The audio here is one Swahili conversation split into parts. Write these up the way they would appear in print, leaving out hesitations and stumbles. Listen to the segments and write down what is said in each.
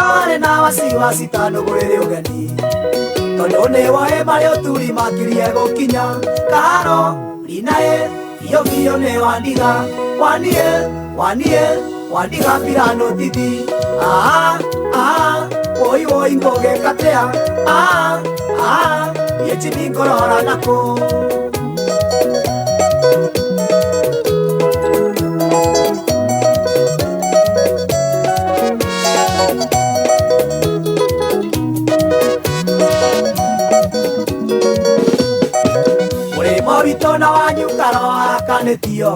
Nekare na wasiwasi tanugwire ugeni tondu ni woe mario turi makirie gukinya karo rinae iyo biyo ni wandiga wandiga pirano titi woi ngoge katea yechini ngorora nako Tona wanyu karo akanitio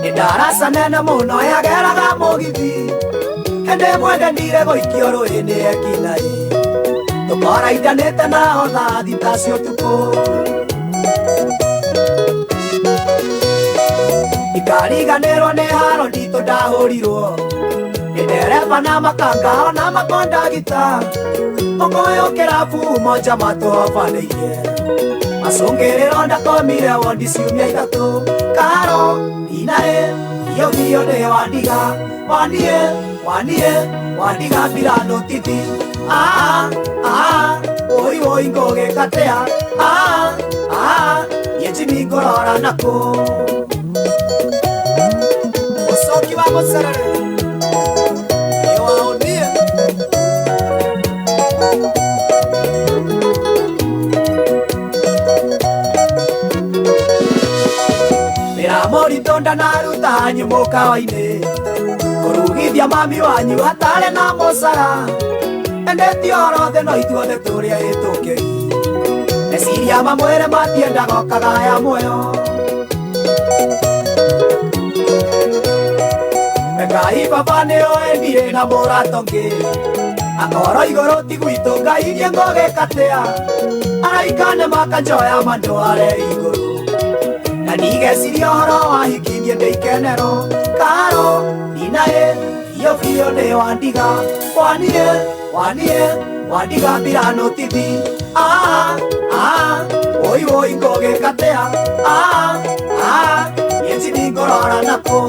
ni darasa nene muno yageraga mugithi hende mwendenire goikio rũĩ-inĩ ekinaĩ tũkoraithanĩte naho thaa thita cia ũtukũ ikariganĩrwo nĩ haro nditũ ndahũrirwo nĩ ndereba na makanga ona makondagita mũkũyũ kĩrabu moja matũhobanĩirie Masongerero ndakomire wondi ciumia ithatũ karo inae iyo biyo nĩ wandiga pirano titi woi ngoge katea yechini ngorora nako Osoki wa Moserere Ewaonie Moritonda naruta nyumuka waine kurugithia mami wanyu atare na mosara endeti orothe no ithuothe turia itukei meciria mamwire matienda gokaga ya muoyo Ngai baba nĩo endire na mũratongi akoro igũrũ ti gwitũ Ngai irie ngoge katea araikane makanjoya mandũ are igũrũ na nigeciria ũhoro wa hikirie ndĩikenero karo inae iyo biyo nĩ wandiga pirano titi woi ngoge katea yechini ngorora nako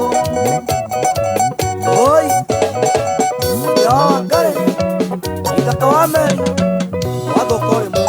oi ya ngare ikatoa meri wathokore mu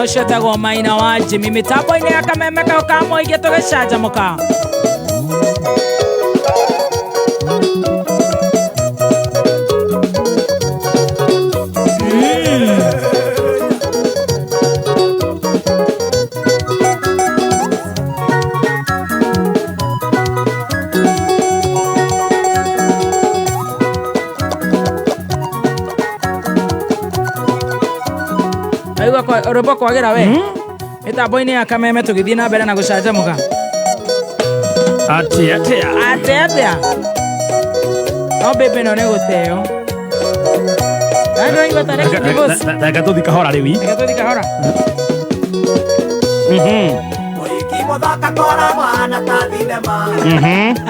Shetagwo maina wa Jimmy mitambo-inĩ ya kameme kau ka mũingĩ tũgĩcanjamũka Robo kwagira we mitambo-inĩ ya kameme tũgĩthiĩ na mbere na gũcanjamũka atia no bebe no nĩ gũteo reka tũthi kahora rĩu mũthaka koragwo hana ta thinema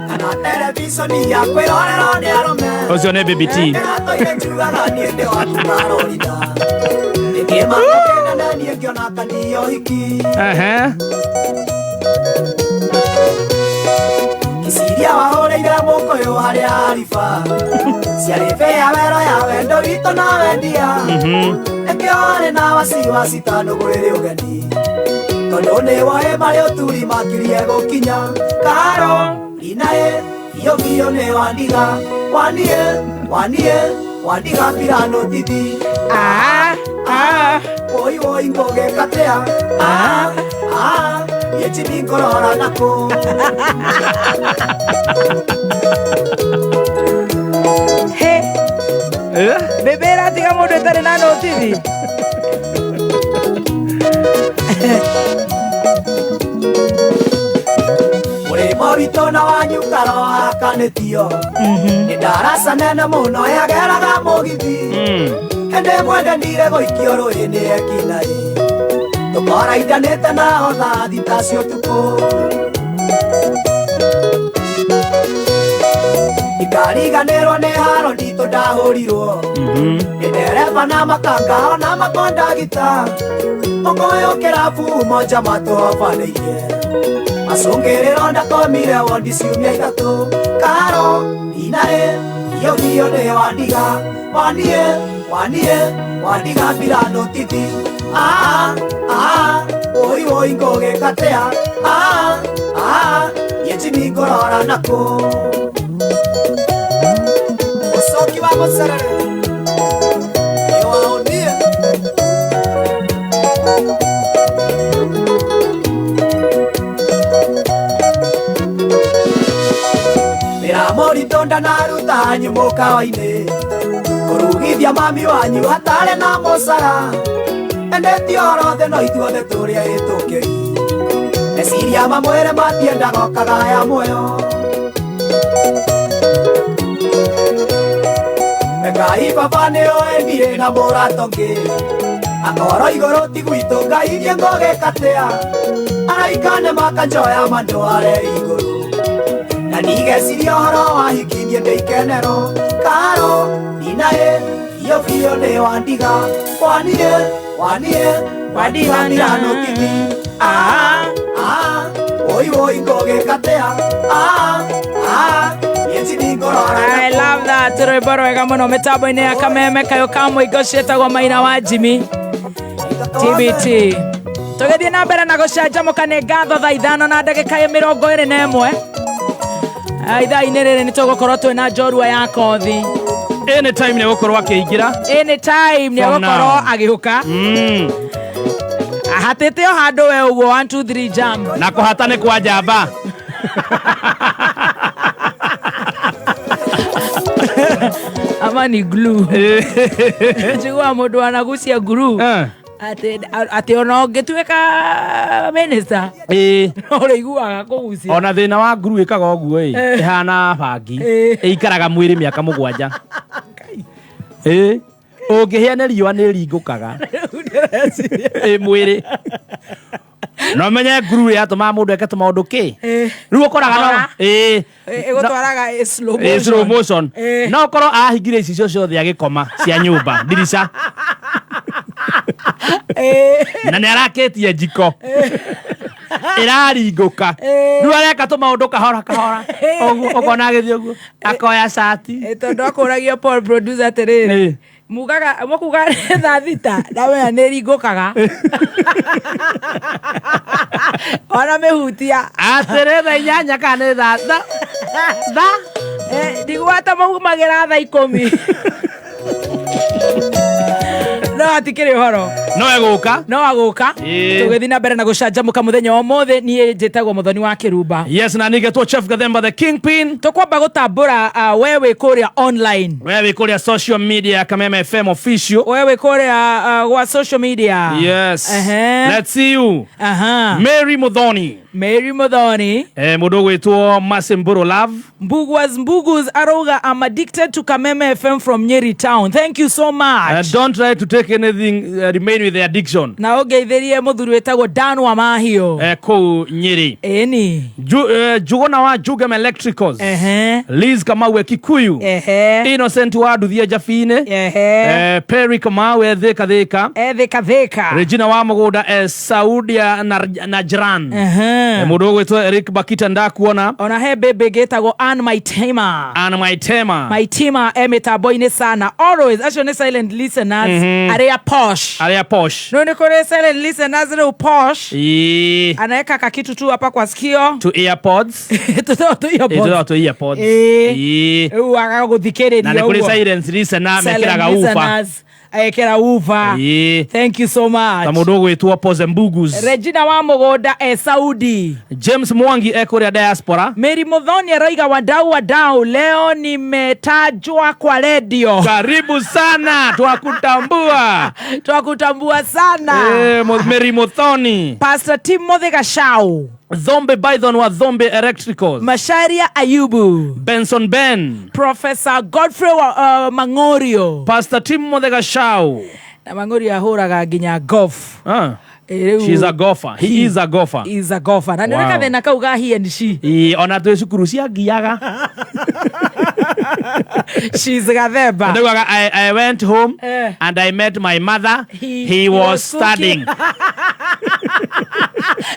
kana televishoni ya kwĩrorerwo nĩ arũme ũcio nĩ Baby T njugaga niĩ ndĩ watumarorita nĩkĩma niĩ ngĩona kanio hiki Kisiria wahũrĩire mũkũyũ harĩa ariba ciarĩ bĩa wero ya wendo witũ na wendia nĩkĩo warĩ na wasiwasi tanũgwĩre ũgeni Tondo ne wae mareo turi makirie gokinya Karo inae iyo ne wandiga Wandiga pirano titi Oi ngoge katea Yechini korora nako He Bebera tiga mode tare na no tv Ore mawito na wanyu karo akanetio Nidarasa nene muno yageraga mugithi Hende mwende nire goikio rũĩ-inĩ ekinai Tũkoraithanĩte nao tha thita cia ũtukũ Ikariganĩrwo nĩ haro nditũ ndahũrirwo Nĩ ndereba na makanga ona makondagita Mũkũyũ kĩrabu moja matũhobanĩirie Macũngĩrĩro ndakomire wondi ciumia ithatũ Karo inaĩ iyo nĩ wandiga Wandiga pirano titi Oi ngoge katea Yechini korora nako Osoki wa mosarere Ewaonie Miramori tonda naruta nyumuka waine Kurugithia mami wanyu hatare na mosara Endeti orothe no ithuothe tũrĩa ĩtũkĩri Meciria mamwĩre matiendaga okagaya muoyo Ngai baba nĩoĩ ndirĩ na mũrato ũngĩ Akoro igũrũ ti gwitũ Ngai irie ngũgĩkatea Araika nĩmakanjoya mandware igũrũ Na ndigeciria ũhoro wa hikirie ndĩikenero Karo inaĩ iyo nĩ wandiga Wandiga pirano titi Oi ngoge katea Yechini korora I love that Rwĩmbo rwega mũno mĩtambo-inĩ ya kameme kayo ka mũingo ciĩtagwo Maina wa Jimmy TBT tũgĩthiĩ na mbere na gũcanjamũka nĩ ngatho thaa 5:21 ithaa-inĩ rĩrĩ nĩ tũgũkorwo twĩna njorua ya kothi anytime nĩ gũkorwo akĩingĩra anytime nĩ gũkorwo agĩũka ahatĩte o handũ we ũguo 1 2 3 jump na kũhata nĩ kwa njamba ama ni glue njigua mũndũ anagucia glue ati ona ũngĩtuĩka minister ũrĩiguaga kũgucia ona thĩna wa nguru ĩkaga ũguo ĩhana bangi ĩikaraga mwĩrĩ mĩaka 7 ũngĩhĩa nĩ riũa nĩ ringũkaga mwĩrĩ no menye nguru yatũma mũndũ eke tũmaũndũ kĩ rĩu ũkoraga no ĩgũtwaraga slow motion no ũkorwo ahingire icio ciothe agĩkoma cia nyũmba ndirica na nĩ arakĩtie njiko ĩraringũka rĩu areka tũmaũndũ kahora ũkona agĩthiĩ ũguo akoya cati tondũ akũragio Paul producer atĩrĩrĩ mukuga thaa thita ndamenya nĩ ringũkaga ona mĩhutia atĩrĩ thaa 8 kana nĩ thaa ndigwata maumagĩra thaa 10 no atikĩrĩ ũhoro no agũka tũgĩthiĩ na mbere na gũcanjamũka mũthenya wa ũmũthĩ niĩ njĩtagwo Mũthoni wa Kĩrumba yes na nĩgetwo Chef Gathemba the Kingpin tũkwamba gũtambũra wewe kũrĩa online wewe kũrĩa social media Kameme FM official wewe kũrĩa gwa social media yes let's see you Mary Muthoni mũndũ gwĩtwo Masimburo Love Mbugus arauga I'm addicted to Kameme FM from Nyeri town. Thank you so much. Don't try to take anything remain with the addiction. Na ũgeithĩrie mũthuri wĩtagwo Dan wa Mahio kũu Nyeri eni Jugona wa Jugem Electricals Liz Kamau Kikuyu Innocent wa Nduthia Jabine Perry Kamau Thika Regina wa Mũgũnda Saudia Najran mũndũ gwĩtwo Eric Bakita ndakuona ona he bebe getagwo Ann Maitema Maitima mitambo-inĩ sana always acio nĩ silent listeners arĩa posh. No nikore silent listeners leo posh. Anaweka kakitu tu hapa kwa sikio. To earpods. To earpods. Akaguthikiriria. Na nikuri silent listener mekiraga ufa. Ekera ufa. Thank you so much. Tamudo gwitwo Pose Mbugus. Regina wa Mugonda Saudi. James Mwangiekuria diaspora. Mary Muthoni araiga wadau leo nimetajwa kwa radio. Karibu sana, twakutambua. Twakutambua sana. Mary Muthoni. Pastor Timothy Gashau. Zombe Bison wa Zombe Electricals. Meciragia Ayubu. Benson Ben. Professor Godfrey wa Mangorio. Pastor Timothy Gashau. Na Mangorio ahuraga nginya golf. She's a golfer. He is a golfer. He is a golfer. Na ndireka thina kauga he and she. Ona twe cukuru cia giaga. She's gathemba. I went home and I met my mother. He was studying.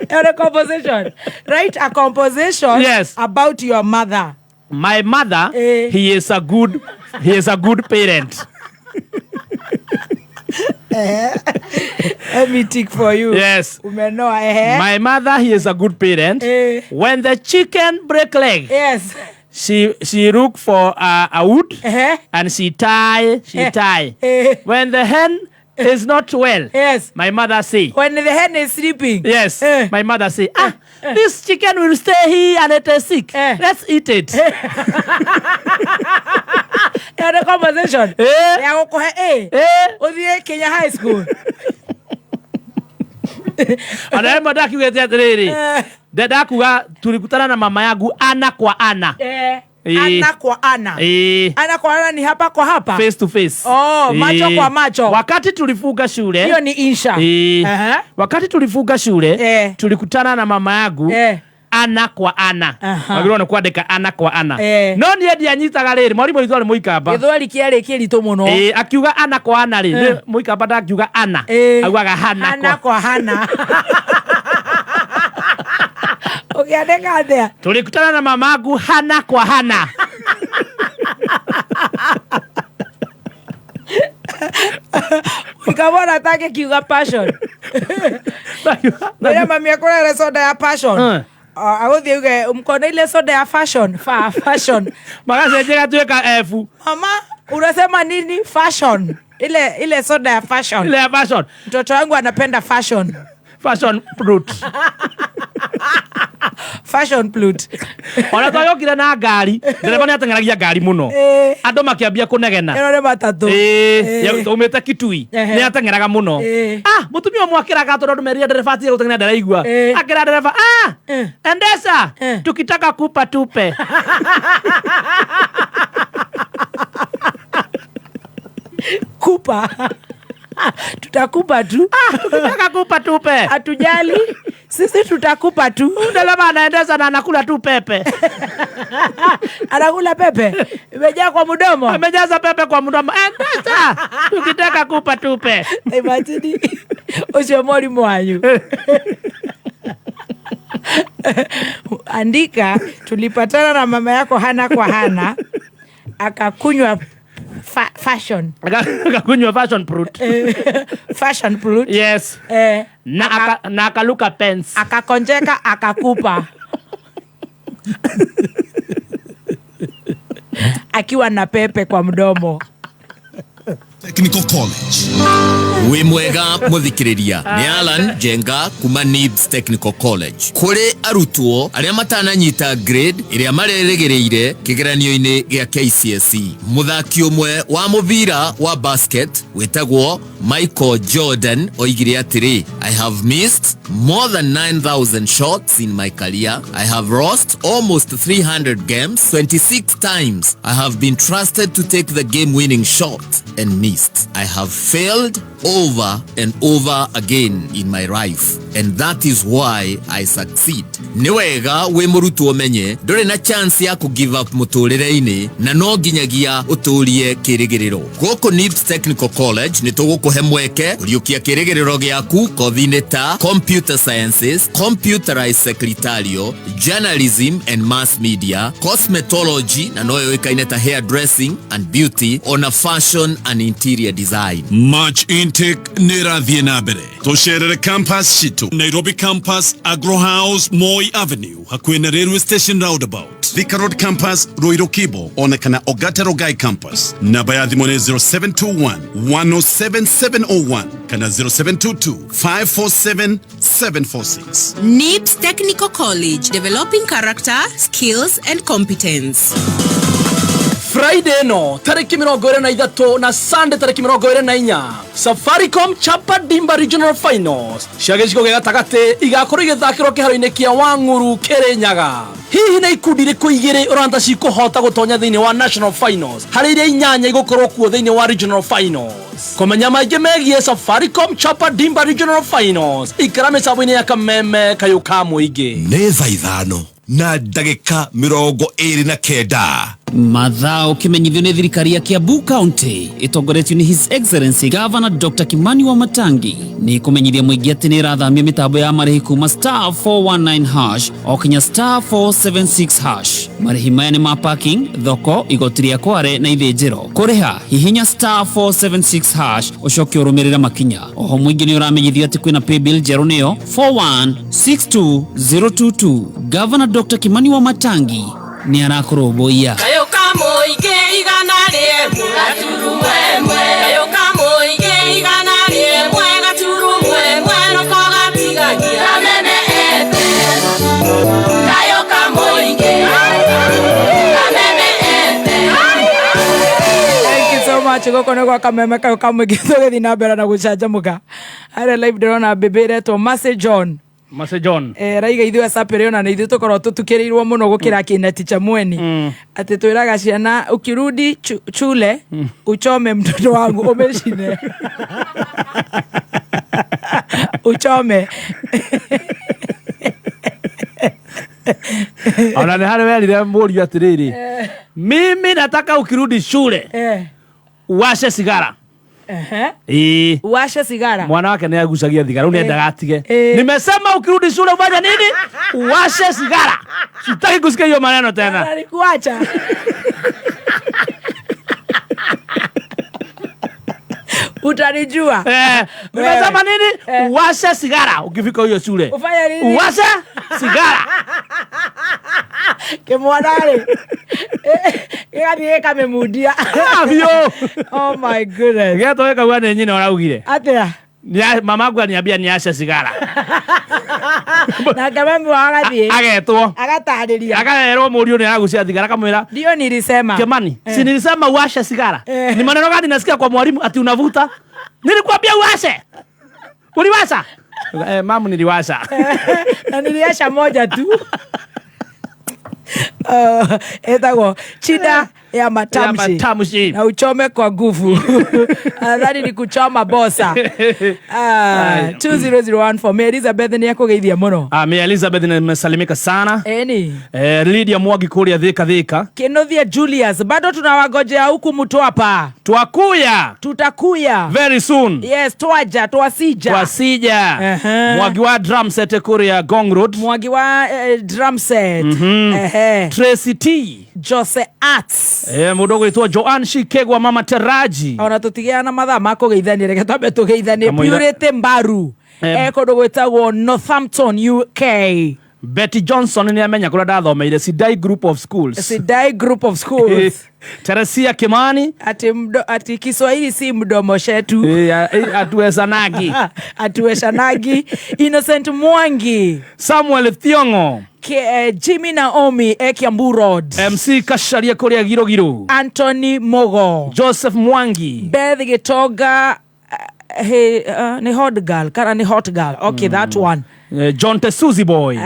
A composition. Write a composition about your mother. My mother, he is a good parent. Let me tick for you. Yes. Umenoa, My mother, he is a good parent. When the chicken break leg, she look for a wood and she tie. When the hen is not well, my mother say. When the hen is sleeping, my mother say, this chicken will stay here and it is sick. Let's eat it. The conversation. Kenya High School. Anaema dakiwete atiriri. Dada kuga tulikutana na mama yangu ana kwa ana. Ana kwa ana. Ana kwa ana ni hapa kwa hapa. Face to face. Macho kwa macho. Wakati tulifunga shule. Hiyo ni insha. Wakati tulifunga shule, tulikutana na mama yangu ana kwa ana. Magirona kwandika ana kwa ana. No ni endi anyitaga riri, mwarimu witũ ari muikamba. Githwari kiari kiritu muno. Akiuga ana kwa ana ri, muikamba ndakiuga ana. Augaga hana kwa hana. Ukiandika atia? Tulikutana na mamangu hana kwa hana. Ukabona take kiuga passion. Mira mami akora soda ya passion. Agothie uge mkono ile soda ya fashion. Fashion. Magaze jega tuweka F. Mama, unasema nini? Fashion. Ile soda ya fashion. Ile ya fashion. Mtoto wangu anapenda fashion. Fashion fruit. Fashion fruit. Ona twayokire na ngari, ndereba ni atengeragia ngari muno. Andu makiambia kunegena. Ero matatu. Umete Kitui. Ni atengeraga muno. Mutumia mwakiraga tondu meria ndereba ati gutengena ndaraigua. Akira ndereba, endesa, tukitaka kupa tupe. Kupa. Tutakupa tu. Tukitaka kupa tupe. Hatujali. Sisi tutakupa tu. Ndeleba anaendeza na anakula tu pepe. Anakula pepe. Imejaa kwa mdomo. Amejaza pepe kwa mdomo. Endeza. Tukitaka kupa tupe. Imagine. Osho mori mwanyu. Andika, tulipatana na mama yako hana kwa hana. Akakunywa fashion. Akakunywa fashion fruit. Fashion fruit. Yes. Na akaluka pens. Akakonjeka akakupa. Akiwa na pepe kwa mdomo. Technical College. We mwega muthikiriria ni Alan Jenga kuma Nibs Technical College. Kuri arutwo aria matananyita grade iria mareregereire kigeranio-ini gia KCSE. Muthaki umwe wa mubira wa basket wetagwo Michael Jordan oigire atiri, I have missed more than 9,000 shots in my career. I have lost almost 300 games. 26 times I have been trusted to take the game-winning shot and missed. I have failed over and over again in my life. and that is why I succeed. Ni wega we murutu omenye ndore na chance ya ku give up muturire-ini na no nginyagia uturie kirigiriro. Goko NIBS Technical College ni tugukuhe mweke uriukia kirigiriro giaku kothi-ini ta Computer Sciences, Computerized Secretarial, Journalism and Mass Media, Cosmetology na noyo ikaine ta Hairdressing and Beauty, ona Fashion and Interior Design. March intake nirathie na mbere. Tusherere campus shitu Nairobi campus, Agro House, Moi Avenue hakuhi na railway station roundabout. Thika Road campus, Ruiru Kibo, onekana Ogata Rogai campus. Namba ya thimũ nĩ 0721 107 701 kana 0722 547 746. NIBS Technical College, developing character, skills and competence. Friday no tariki 23 na Sunday tariki 24 Safaricom Chapa Dimba Regional Finals ciagĩcigo gĩa gatagatĩ igakorwo igĩthakĩrwo kĩharo-inĩ kĩa Wang'uru Kĩrĩnyaga. Hihi nĩ ikundi irĩkũ igĩrĩ ũranta cikũhota gũtonya thĩinĩ wa National Finals harĩ iria 8 igũkorwo kuo thĩinĩ wa Regional Finals? Kũmenya maingĩ megiĩ Safaricom Chapa Dimba Regional Finals ikara mĩtambo-inĩ ya Kameme Kayũka Mũingĩ. Nĩ thaa 5 na ndagĩka 29 Mathao kimenyithio nĩ thirikari ya Kiambu County itongoretio nĩ His Excellency Governor Dr. Kimani Wamatangi ni kumenyithia mũingĩ atĩ nĩ irathamia mĩtambo ya marĩhi kuma *419# o kinya *476#. Marĩhi maya nĩ ma parking, thoko, igoti rĩa Kware na ithĩnjĩro. Kũrĩha hihinya *476# ũcoke ũrũmĩrĩre makinya. Oho mũingĩ nĩ ũramenyithio atĩ kwĩna paybill njerũ nĩyo 4162022. Governor Dr. Kimani Wamatangi ni arakũrũmbũiya. Kayũka Mũingĩ igana rĩmwe gaturumo ĩmwe. Kayũka Mũingĩ igana rĩmwe gaturumo ĩmwe noko gatigagia Kameme FM. Kayũka Mũingĩ Kameme FM. Thank you so much. Goko nĩ gwa Kameme Kayũka Mũingĩ tũgĩthiĩ na mbere na gũcanjamũka. Harĩa live ndĩrona mbembe iretwo Mercy John. Mase John raiga ithuĩ sapere na ithuĩ tukorwo tutukĩrĩirwo mũno gũkĩra kĩna ticha mweni atĩ twĩraga ciana ukirudi chule uchome mtoto wangu umeshine uchome ona nĩ harĩ werire mũriũ atĩrĩrĩ mimi nataka ukirudi shule uwashe sigara. Uwashe sigara. Mwana wake nĩ agucagia thigara rĩu nĩendaga atige. Nimesema ukirudi shule ufanye nini? Uwashe sigara. Sitaki kusikia hiyo maneno tena. Alikuacha. Utanijua. Nimesema nini? Uwashe sigara ukifika hiyo shule. Ufanye nini? Uwashe sigara. Kemwanare. Kamemudia. Oh my goodness. Gĩatoweka gwa nĩ nyina ũraugire. Atĩa? Mama wangu aniambia niache sigara. Na Kameme wagathiĩ. Agetwo. Agatarĩria. Agererwo mũriũ nĩ aragucia thigara kamwĩra. Ndio nilisema. Kimani, si nilisema uwashe sigara. Ni maneno gani nasikia kwa mwalimu ati unavuta? Nilikwambia uwashe. Uliwasha? Mamu niliwasha. Na niliasha moja tu. Etagwo chida ya matamshi na uchome kwa nguvu. Nadhani ni kuchoma bosa. 2001 for me Elizabeth ni yako geithia muno. Me Elizabeth nimesalimika sana. Lydia Mwangi kuria Thika. Kenothia Julius bado tunawagojea huku Mtwapa. Tutakuya very soon. Yes, twasija. Mwangi wa drum set kuria Gong Road. Mwangi wa drum set. Tracy T. Jose Arts. Mudogo itwa Joan Shikegwa Mama Teraji. Ona tutigiana mathaa makugeithania reke twambe tugeithanie Purity Mbaru. Kodogo itagwo Northampton UK. Betty Johnson ni amenya kula ndathomeire Sidai Group of Schools. Teresia Kimani ati Kiswahili si mdomo shetu. Atueshanagi. Innocent Mwangi. Samuel Thiongo. Jimmy Naomi Kiambu Road. MC Kasharia kuria Girogiro. Anthony Mogo. Joseph Mwangi. Beth Gitoga ni hot girl. Kana ni hot girl. Okay, that one. John Tesuzi boy.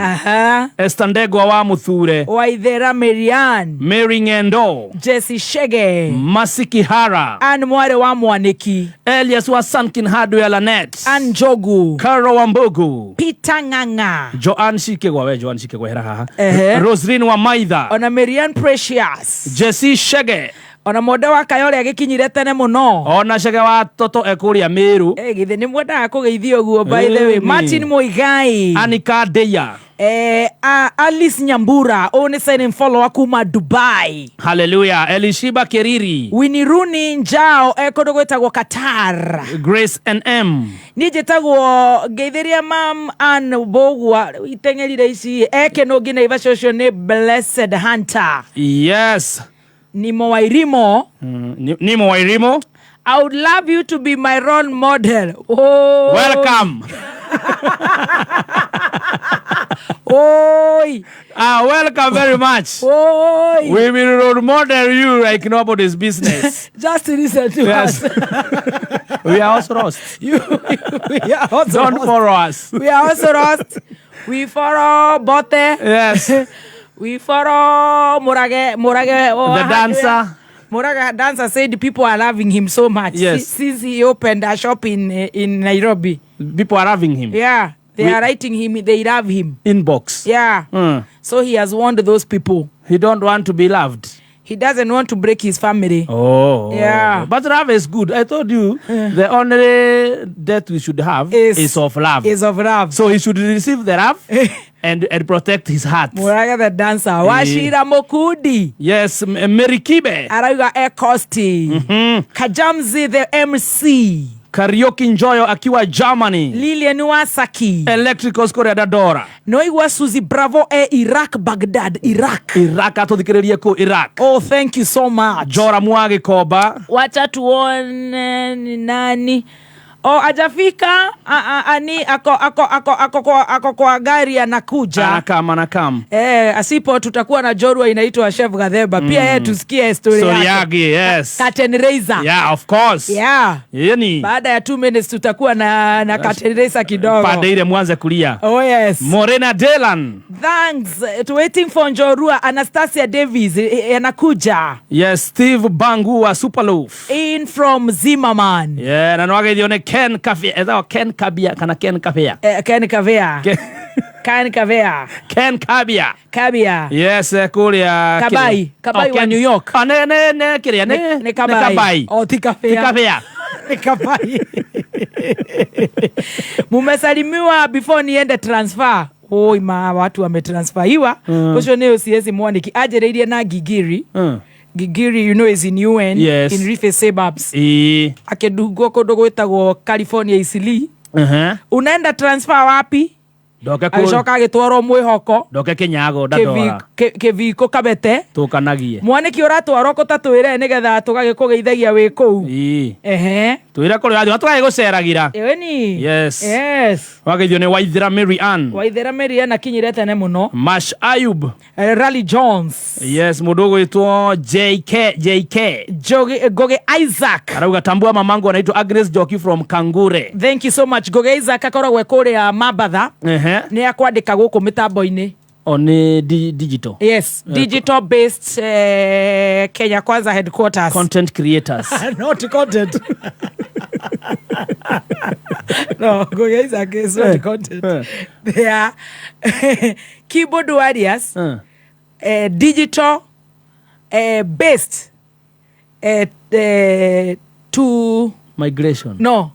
Esther Ndegwa wa Muthure. Waithera Marian. Mary Ngendo. Jesse Shege. Masiki Hara. Ann Mware wa Mwaniki. Elias wa Sankin Hardware Lanet. Ann Jogu. Karo Wambugu. Peter Nganga. Joanne Shikegwa. Joanne Shikegwa hera haha. Roslyn wa Maitha. Ona Marian Precious. Jesse Shege. Ona moda wa Kayole agikinyire tene muno. Ona Shege wa Toto ekuria Meru. Githe ni mwenda kugeithio guo by the way. Martin Muigai. Anika Deya. Alice Nyambura. One sign follow akuma Dubai. Hallelujah. Elishiba Keriri. Winnie Rooney Njao ekodogwetagwo Qatar. Grace NM. Nijetagwo geithiria mam an bogwa itengerire ici no gina ivashocio ni Blessed Hunter. Yes. Nimo Wairimo. Nimo Wairimo. I would love you to be my role model. Oh. Welcome. Oi. Welcome very much. Oi. We will role model you like nobody's business. Just listen to us. We are also roast. We are also Don't roast. follow us. We are also roast. We follow Bote. Yes. We follow Murage. The dancer. Muraga dancer said people are loving him so much. Yes. Since he opened a shop in Nairobi. People are loving him. Yeah. They are writing him. They love him. Inbox. Yeah. So he has warned those people. He don't want to be loved. He doesn't want to break his family. Oh. Yeah. But love is good. I told you the only death we should have is of love. Is of love. So he should receive the love and protect his heart. Muraga the dancer. Washira Mokudi. Yes. Mary Kibe. Arauga Ekosti. Kajamzi the MC. Karaoke Njoyo akiwa Germany. Lilian Wasaki. Electricals Korea Dadora. Noigwa Suzy Bravo Iraq Baghdad. Iraq atothikireria ko Iraq. Oh, thank you so much. Jora Mwage Koba. Wacha tuone ni nani. Oh, ajafika ani ako kwa gari anakuja. Anakam. Asipo tutakuwa na jorwa inaitwa Chef Gadheba. Pia yeye tusikie story yake. Yes. Curtain raiser. Yeah, of course. Yeah. Yani. Baada ya 2 minutes tutakuwa na curtain raiser kidogo. Pande ile mwanze kulia. Oh yes. Morena Delan. Thanks. Waiting for Njorua. Anastasia Davies anakuja. Yes, Steve Bangu wa Superloaf. In from Zimmerman. Yeah, na nwage dione Ken Kafia. Ezo Ken Kabia kana Ken Kafia. Ken Kavea. Ken Kavea. Ken Kabia. Kabia. Yes, kulia Kabai wa New York. Ne kiria ne Kabai. Oh, Tikafea. Kabai. Mumesalimiwa before niende transfer. Oi watu wametransferiwa. Kusho neo siezi mwaniki ajereirie na Gigiri. Gigiri, you know, is in UN. Yes. In Rife suburbs. Akedugo kodogo itagwo California Isili. Unaenda transfer wapi? Acoka agitwaro mwihoko. Doke Kenyago dadora. Keviko kabete. Tukanagie. Mwaniki uratwaro ko tatwire nigetha tugagikugeithagia wi kou. Twira kuri athi atwaye guceragira. Ni. Yes. Yes. Wageithio ni Waithira Mary Ann. Waithira Mary Ann akinyire tene muno. Mash Ayub. Rally Jones. Yes, mudogo itwo JK. Goge Isaac. Arauga tambua mamangu anaitwa Agnes Joki from Kangure. Thank you so much. Goge Isaac akoragwe kuria Mabatha. Ni akwandika guku mitambo-ini. Ni digital. Yes, digital based Kenya Kwanza headquarters. Content creators. Not content. No, Goge Isaac is not content. They are keyboard warriors. Digital based to migration. No.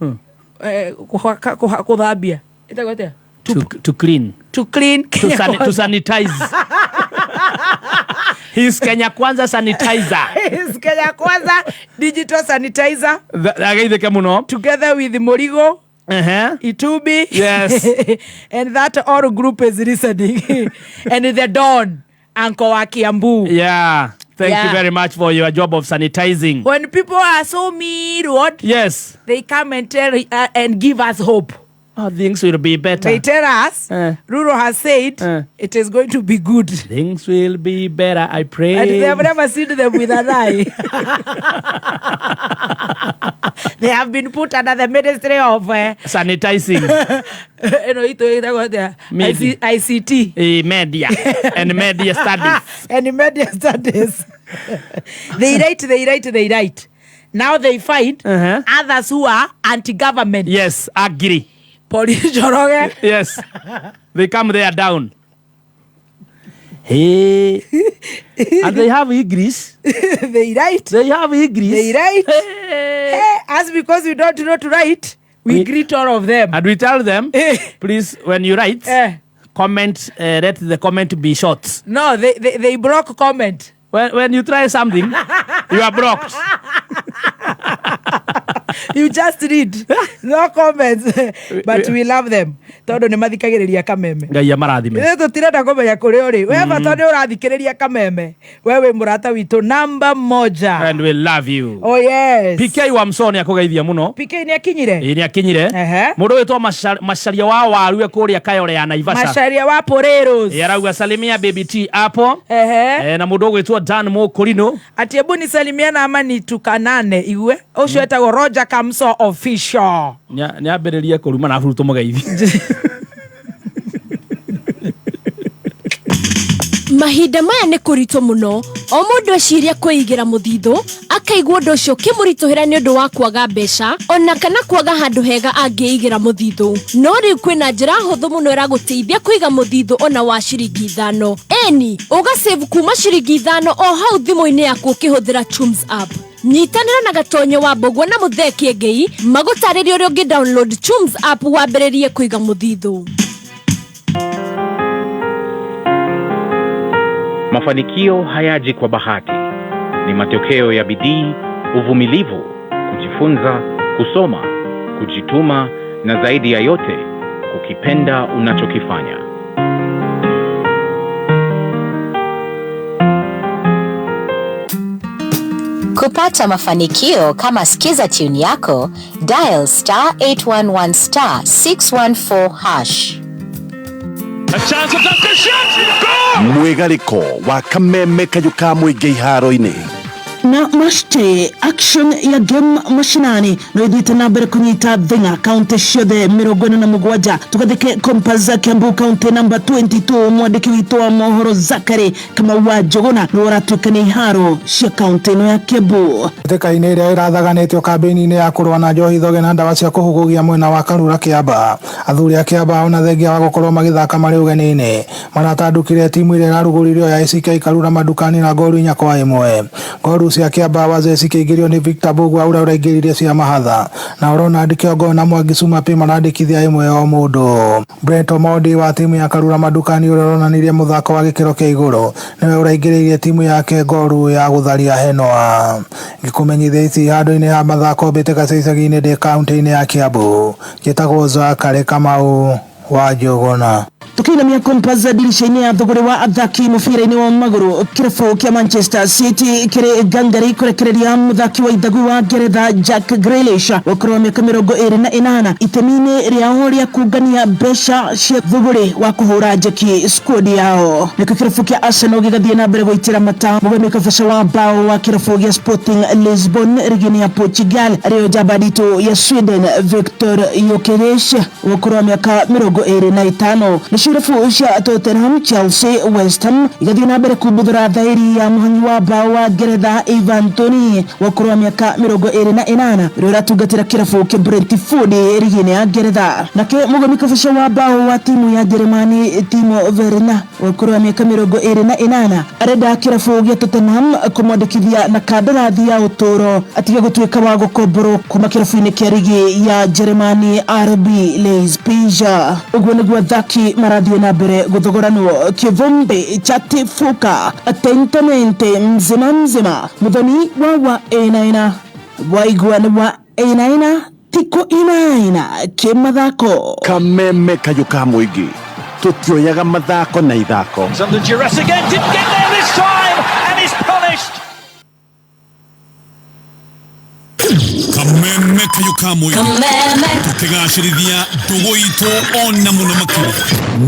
Kudhabia. Itagotea. To clean. To clean. To sanitize. He's Kenya Kwanza sanitizer. He's Kenya Kwanza digital sanitizer. Together with Morigo. Itubi. Yes. And that all group is listening. And the Dawn. Anko wa Kiambu. Yeah. Thank you very much for your job of sanitizing. When people are so mean, yes, they come and tell and give us hope. Things will be better. They tell us, Ruro has said, it is going to be good. Things will be better, I pray. And they have never seen them with an eye. They have been put under the Ministry of sanitizing. ICT. Media. And media studies. And media studies. They write. Now they find others who are anti-government. Yes, agree. Police. Yes. They come there down. Hey. And they have degrees. They write. They have degrees. They write. Hey. As because we don't know to write, we greet all of them. And we tell them, please, when you write, comment, let the comment be short. No, they block comment. When you try something, you are blocked. You just read. No comments. But we love them. Todo ne mathikagiriria kameme. Ngai amarathime. Ndio tutirenda kumenya kuri uri. Wewe bata ni urathikiriria kameme. Wewe murata witu namba 1. And we love you. Oh yes. PK wa Msoni akugeithia muno. PK ni akinyire. Ni akinyire. Mundu witwa macaria wa waru kuria Kayole ya Naivasha. Macaria wa Poreros. Yarauga salimia baby T hapo. Na mundu witwa Dan Mokorino. Ati ebu ni salimiana ama ni tukanane iwe. Ucio etagwo Roger Kamso official. Nya bereria kuruma na furuto mugaithi. Mahinda maya nĩ kũritũ mũno, o mũndũ eciria kwĩigĩra mũthithũ, akaigua ũndũ ũcio kĩmũritũhĩra nĩ ũndũ wa kwaga mbeca, ona kana kwaga handũ hega angĩigĩra mũthithũ. No rĩu kwĩna njĩra hũthũ mũno ĩragũteithia kũiga mũthithũ ona wa ciringi 5. Eni, ũgasave kuma ciringi 5 o hau thimũ-inĩ yaku ũkĩhũthĩra Chums app. Nyitanĩra na gatonyo wa Mbogwa na Muthee Kĩengei magũtarĩria ũrĩa ũngĩ-download Chums app wambĩrĩrie kũiga mũthithũ. Mafanikio hayaji kwa bahati. Ni matokeo ya bidii, uvumilivu, kujifunza, kusoma, kujituma na zaidi ya yote, kukipenda unachokifanya. Kupata mafanikio kama skiza tune yako, dial *811 *614#. A chance of the shot! Mwegariko wa kameme kayuka mwige iharo-ini. Na mashte action ya game mashinani no idite na mbere kunyita thinga county ciothe 47 tugathike Compass Kiambu county number 22 mwandiki witũ wa mohoro Zakari kama wa Jogona no ratuĩka nĩ iharo cia county no ya Kiambu. Theka-inĩ ĩrĩa ĩrathaganĩtio kambĩini-inĩ ya kũrũa na njohi thoge na ndawa cia kũhugugia mwena wa Karura Kiamba, athuri a Kiamba ona thengia wa gũkorwo magĩthaka marĩ ũgeni-inĩ maratandũkire timu ĩrĩa ĩrarugũririo ya ACK Karura madukani na goru 4-1. Goru cia Kiamba waze cikĩingĩrio nĩ Victor Bugwa ũrĩa ũraingĩririe cia mahatha na Ronald Kĩongo na Mwangi Sumapi marandĩkithia ĩmwe o mũndũ. Brent Omondi wa timu ya Karura madukani ũrĩa ũronanirie mũthako wa gĩkĩro kĩa igũrũ nĩwe ũraingĩrĩirie timu yake goru ya gũtharia Henoa. Ngĩkũmenyithia ici handũ-inĩ ha mathako mbĩtĩka icagi-inĩ ndĩ kaunti-inĩ ya Kiambu njĩtagwo Zakari Kamau wa Jogona. Tukiinamia Compass dirisha-inĩ ya thogore wa athaki mũbira-inĩ wa magũrũ kĩrabu kĩa Manchester City kĩrĩ gangari kũrekereria mũthaki wa ithagu wa Ngeretha Jack Grealish wa mĩaka 28 itemi-inĩ rĩao rĩa kũngania mbeca cia thogore wa kũhũra njeki squad yao. Nĩkĩo kĩrabu kĩa Arsenal gĩgathiĩ na mbere gũitĩra mata mũgemi kabeca wa bao wa kĩrabu gĩa Sporting Lisbon rigi-inĩ ya Portugal arĩo njamba nditũ ya Sweden Victor Gyökeres wa mĩaka 25. Shirafu cia Tottenham, Chelsea, West Ham igathii na mbere kubuthura thairi ya muhanyi wa bao wa Ngeretha Ivan Toney wa mĩaka 28 rĩrĩa ratungatĩra kĩrabu kĩa Brentford rigi-inĩ ya Ngeretha. Nake mũgemi kabeca wa bao wa timu ya Jerumani Timo Werner wa mĩaka 28 arenda kĩrabu gĩa Tottenham kũmwandĩkithia na kandarathi ya ũtũũro atige gũtuĩka wa gũkomborwo kuma kĩrabu-inĩ kĩa rigi ya Jerumani RB Leipzig. Ũguo nĩguo athaki marathiĩ na mbere gũthogoranwo kĩvumbi cha tifuka atentamente mzima muthoni wa enaina waiguana wa enaina tiko inaina kĩmathako kameme kayuka mwigi tutioyaga mathako na ithako. The Jurassic again didn't get there this time and he's punished. Kameme kayuka mwigi tukigacirithia ndugu itu ona muno makĩria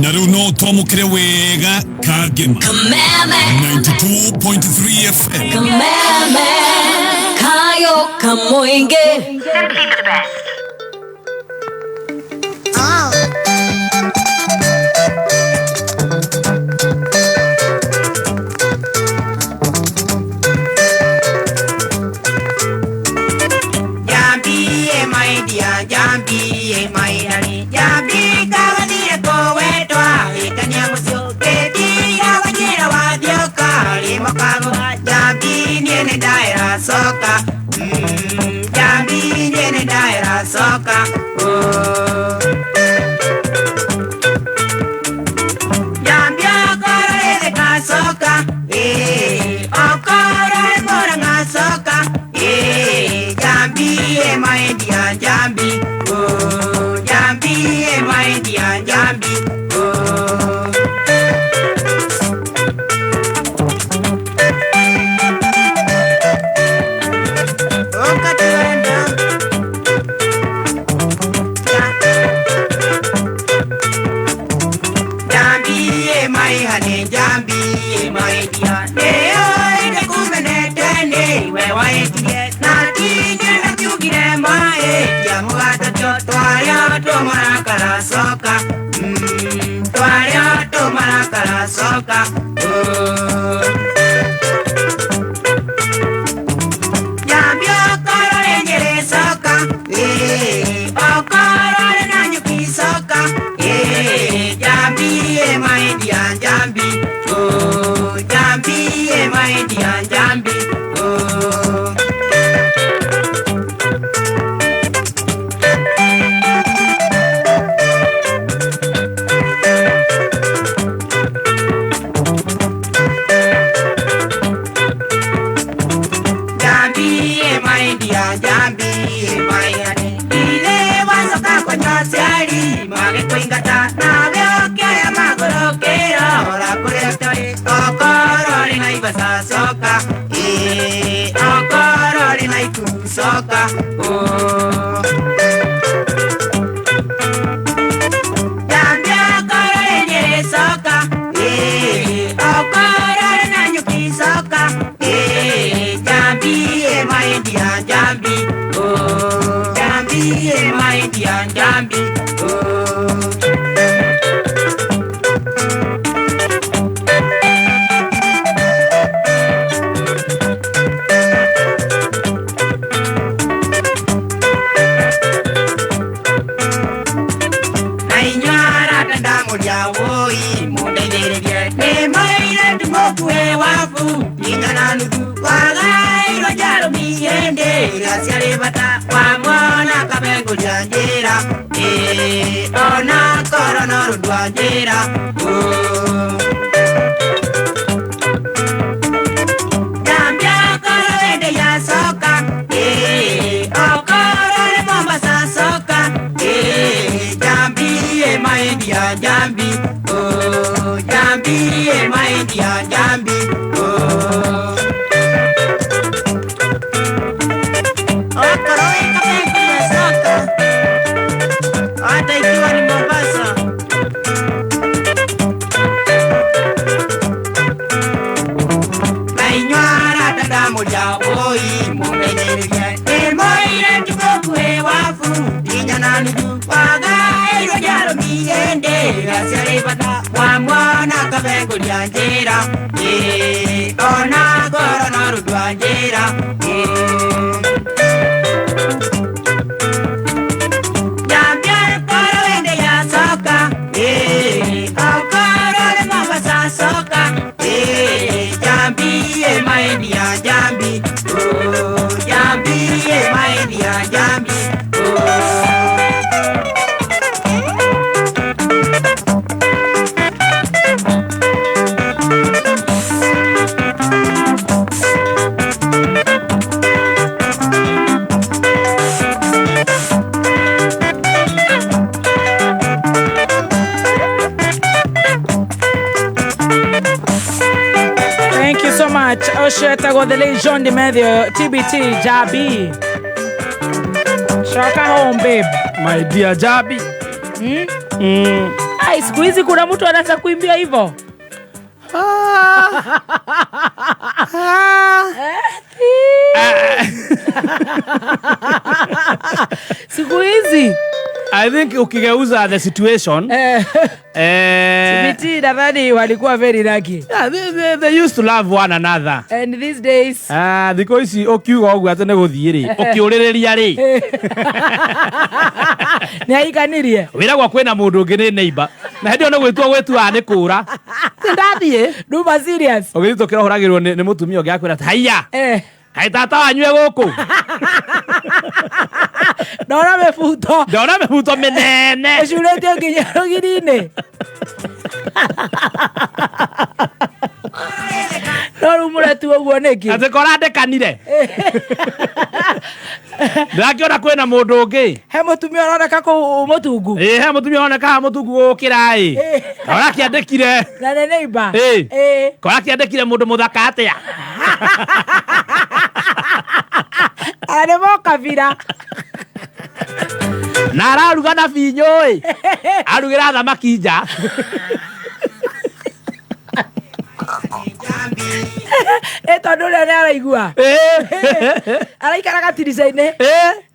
na rĩu no twamũkĩre wega kagema 92.3 FM Kameme kayo kayoka moinge. Simply the best. Jambi, my honey, Jambi, Gavani, go wet, Itania, Betty, Avajira, Wadioka, Limakago, Jambi, Nindaikarire, Soka, Jambi, Nindaikarire, Soka, Jambi, Akwa, Soka, Akwa, Soka, Jambi, my dear Jambi, oh, Jambi, my dear Jambi, oh. Oh, Katuenda. Jambi, my honey, Jambi, my dear. Hey, oh, the woman, Danny, where I get nothing. Twaria tomarakara soka, twaria tomarakara soka. Jambi okoro nyere soka, okoro nanyuki soka. Jambi my dear Jambi, oh Jambi my dear Jambi, oh. Jambi, my honey, ile wasoka kwa aciari, magikuingata na vyokia magorokera, ora kuretoi, okoro linaivasa soka, okoro linaiku soka, Jambi okoro lenyere soka, okoro linanyuki soka, Jambi, my dear Jambi, oh, Jambi, my dear Jambi, oh. Nainyara tanda mulia woi, mudele dia, ne mai tu mokwe wafu, ingana nudu wagai rojaro miende, aciari bata wamwana kabengo janjera, ona korona rudwanjera, Jambi okoro ende ya soka, okoro le Mombasa soka, Jambi my dear Jambi, oh Jambi my dear Jambi, oh. Okoro ekabengo ya soka, hata ikiwa ni Mombasa. Nainyara tanda mulia woi, mumenelia, moire tukokwe wafu, inyana nudu, wagai rojaro miende, aciari bata wamwana kabengo janjera, ona korona rudwanjera, Jambi okoro ende ya soka, okoro le Mombasa soka, Jambi my dear Jambi, oh Jambi my dear Jambi, oh. Thank you so much. Osheta go the Legion de Medio, TBT, Jabi. Shoka home, babe. My dear Jabi. Ai, siku hizi kuna mtu anaanza kuimbia hivyo. I think ukigeuza the situation Biti nadhani walikuwa very lucky. Yeah, they used to love one another. And these days thiko ici ukiuga ugu atene guthii ri ukiurireria ri ni aikanirie wira gwa kwina mundu ungi ni neighbor na hindi ona gwitwo gwitwa ni kura ndathie nduma serious ugithito kira horagirwo ni mutumia ungi akwira haiya hai tata wanywe guku ndona mefuto menene ecurĩtio nginya rũgiri-inĩ no rĩu mũretu ũguo nĩkĩ atĩ kora ndekanire ndakĩona kwĩna mũndũ ũngĩ he mũtumia ũroneka kũu mũtungu he mũtumia ũroneka mũtungu gũkĩra kora kĩandĩkire na nĩ neighbor kora kĩandĩkire mũndũ mũthaka atĩa arĩ mokabira na araruga na binyo arugĩra thamaki nja tondũ ũrĩa nĩ araigua araikara gatirica-inĩ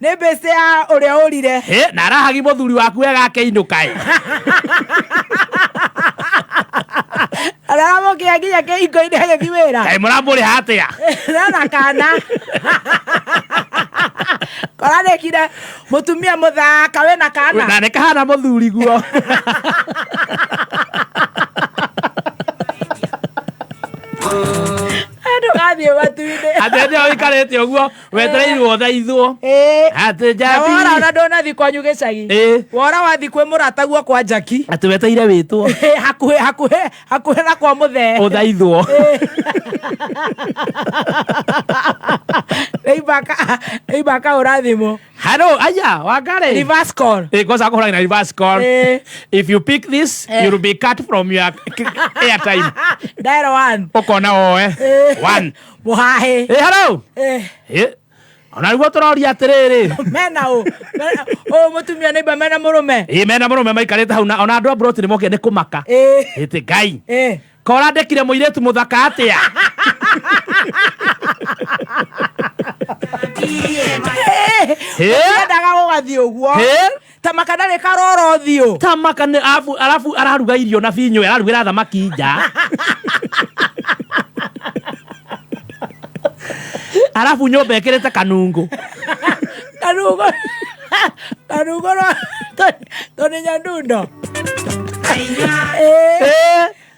nĩ mbĩcĩ ya ũrĩa ũrire na arahagi mũthuri waku wega akĩinũka araramũkĩra nginya kĩhingo-inĩ agĩthi wĩra kaĩ mũramũrĩha atĩa na kana koranĩkire mũtumia mũthaka wĩna kana na nĩ kahana mũthuri guo ndũgathiĩ matu-inĩ atĩ nĩo wĩikarĩte ũguo wetereirwo thaithwo atĩ njambi wora ona ndũnathi kwanyu gĩcagi wora wathi kwĩ mũrataguo kwa njaki atĩ weteire wĩtwo hakuhĩ na kwa mũthee ũthaithwo Ibaka ũrathimwo. Hello, aya, wagare. Reverse call. Because I'm calling a reverse call. If you pick this, you'll be cut from your airtime. Dial 1. Okona oe. 1. Muhahe. Hello. Ona rĩu tũroria atĩrĩrĩ mena mũtumia neighbor mena mũrũme mena mũrũme maikarĩte hau ona andũ a Broti nĩmokire nĩ kũmaka ĩtĩ Ngai kora ndekire mũirĩtu mũthaka atĩa endaga gũgathiĩ ũguo tamaka ndarĩ karorothiũ tamaka arabu araruga irio na binyo ararugĩra thamaki nja arabu nyũmba ĩkĩrĩte kanungu tondũ nyandundo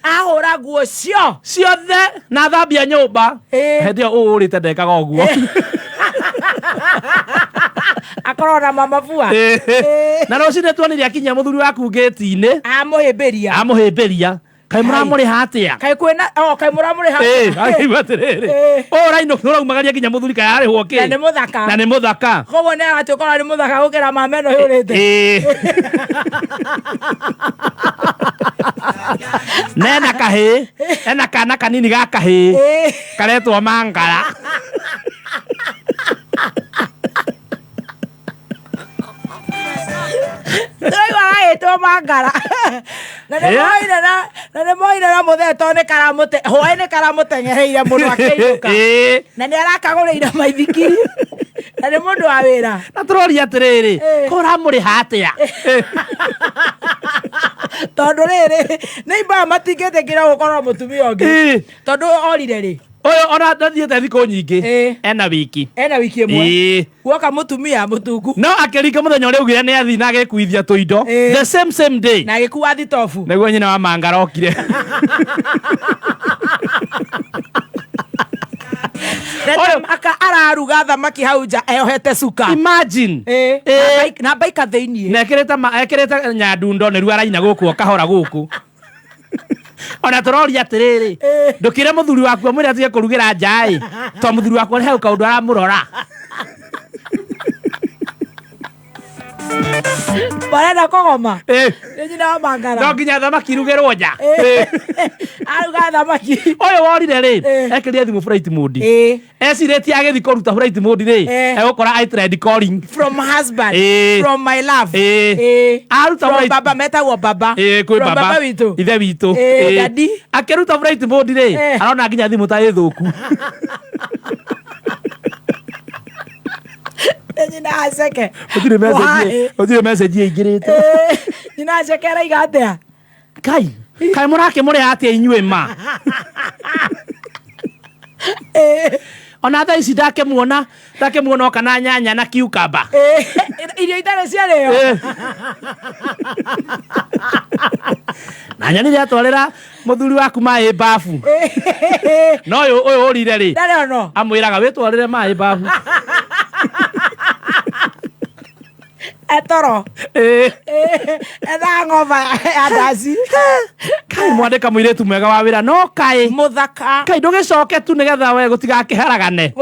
ahũra nguo ciothe na thambia nyũmba hĩndĩ ĩyo ũũrĩte ndekaga ũguo akorwo na mamabua na rũcinĩ tuonire akinyia mũthuri waku ngĩti-inĩ amũhĩmbĩria kaĩ mũramũrĩha atĩa kaĩ mũramũrĩha akaigua atĩrĩrĩ ũrainũka ũraumagaria nginya mũthuri kaĩ arĩhwo kĩ na nĩ mũthaka koguo nĩ agatuĩka nĩ mũthaka gũkĩra mama ĩno yũrĩte nena kahĩ ena kana kanini ga kahĩ karetwo Mangara agĩtwo Mangara na nĩ moire na mũthee tondũ hwaĩ-inĩ karamũtengereire mũno akĩinũka na nĩ arakagũrĩire maithikiri na nĩ mũndũ wa wĩra na tũroria atĩrĩrĩ kũramũrĩha atĩa tondũ rĩrĩ nĩimba matingĩtĩkĩra gũkorwo mũtumia ũngĩ tondũ orire rĩ ũyũ ona ndathiĩte thikũ nyingĩ ena wiki ĩmwe guoka mũtumia mũtungu no akĩringa mũthenya ũrĩa augire nĩ athi na agĩkuithia tũindo the same day na agĩkua thitobu nĩguo nyina wa Mangara okire aka araruga thamaki hau nja eyohete cuka imagine na baika thĩiniĩ na ekĩrĩte nyandundo nĩruo araina gũkũ akahora gũkũ ona tũroria atĩrĩrĩ ndũkĩre mũthuri waku amwĩre atige kũrugĩra nja to mũthuri waku arĩ hau kaũndũ aramũrora barenda kũgoma nĩ nyina wa Mangara no nginya thamaki irugĩrwo nja aruga thamaki ũyũ worire rĩ ekĩrire thimũ flight mode ecirĩtie agĩthi kũruta flight mode rĩ egũkora I tried calling from husband from my love aruta from baba metagwo baba kwĩ baba witũ ithe witũ dadi akĩruta flight mode rĩ arona nginya thimũ ta ĩthũku Ninaceke. Utire message ingirite. Ninacekera igatea. Kai murake muri atia inywe ma. Ona tha ici ndake muona kana nyanya na cucumber. Irio itare ciareo. Na nyani yatwarira muthuri waku mai bafu. No uyu urire ri. Ndare ono. Amwiraga witwarire mai bafu. Etoro. Eda ngova adasi. Kai mwandika muiretu mwega wa wira no kai muthaka. Kai ndugicoke tu nigetha we gutigakiharagane.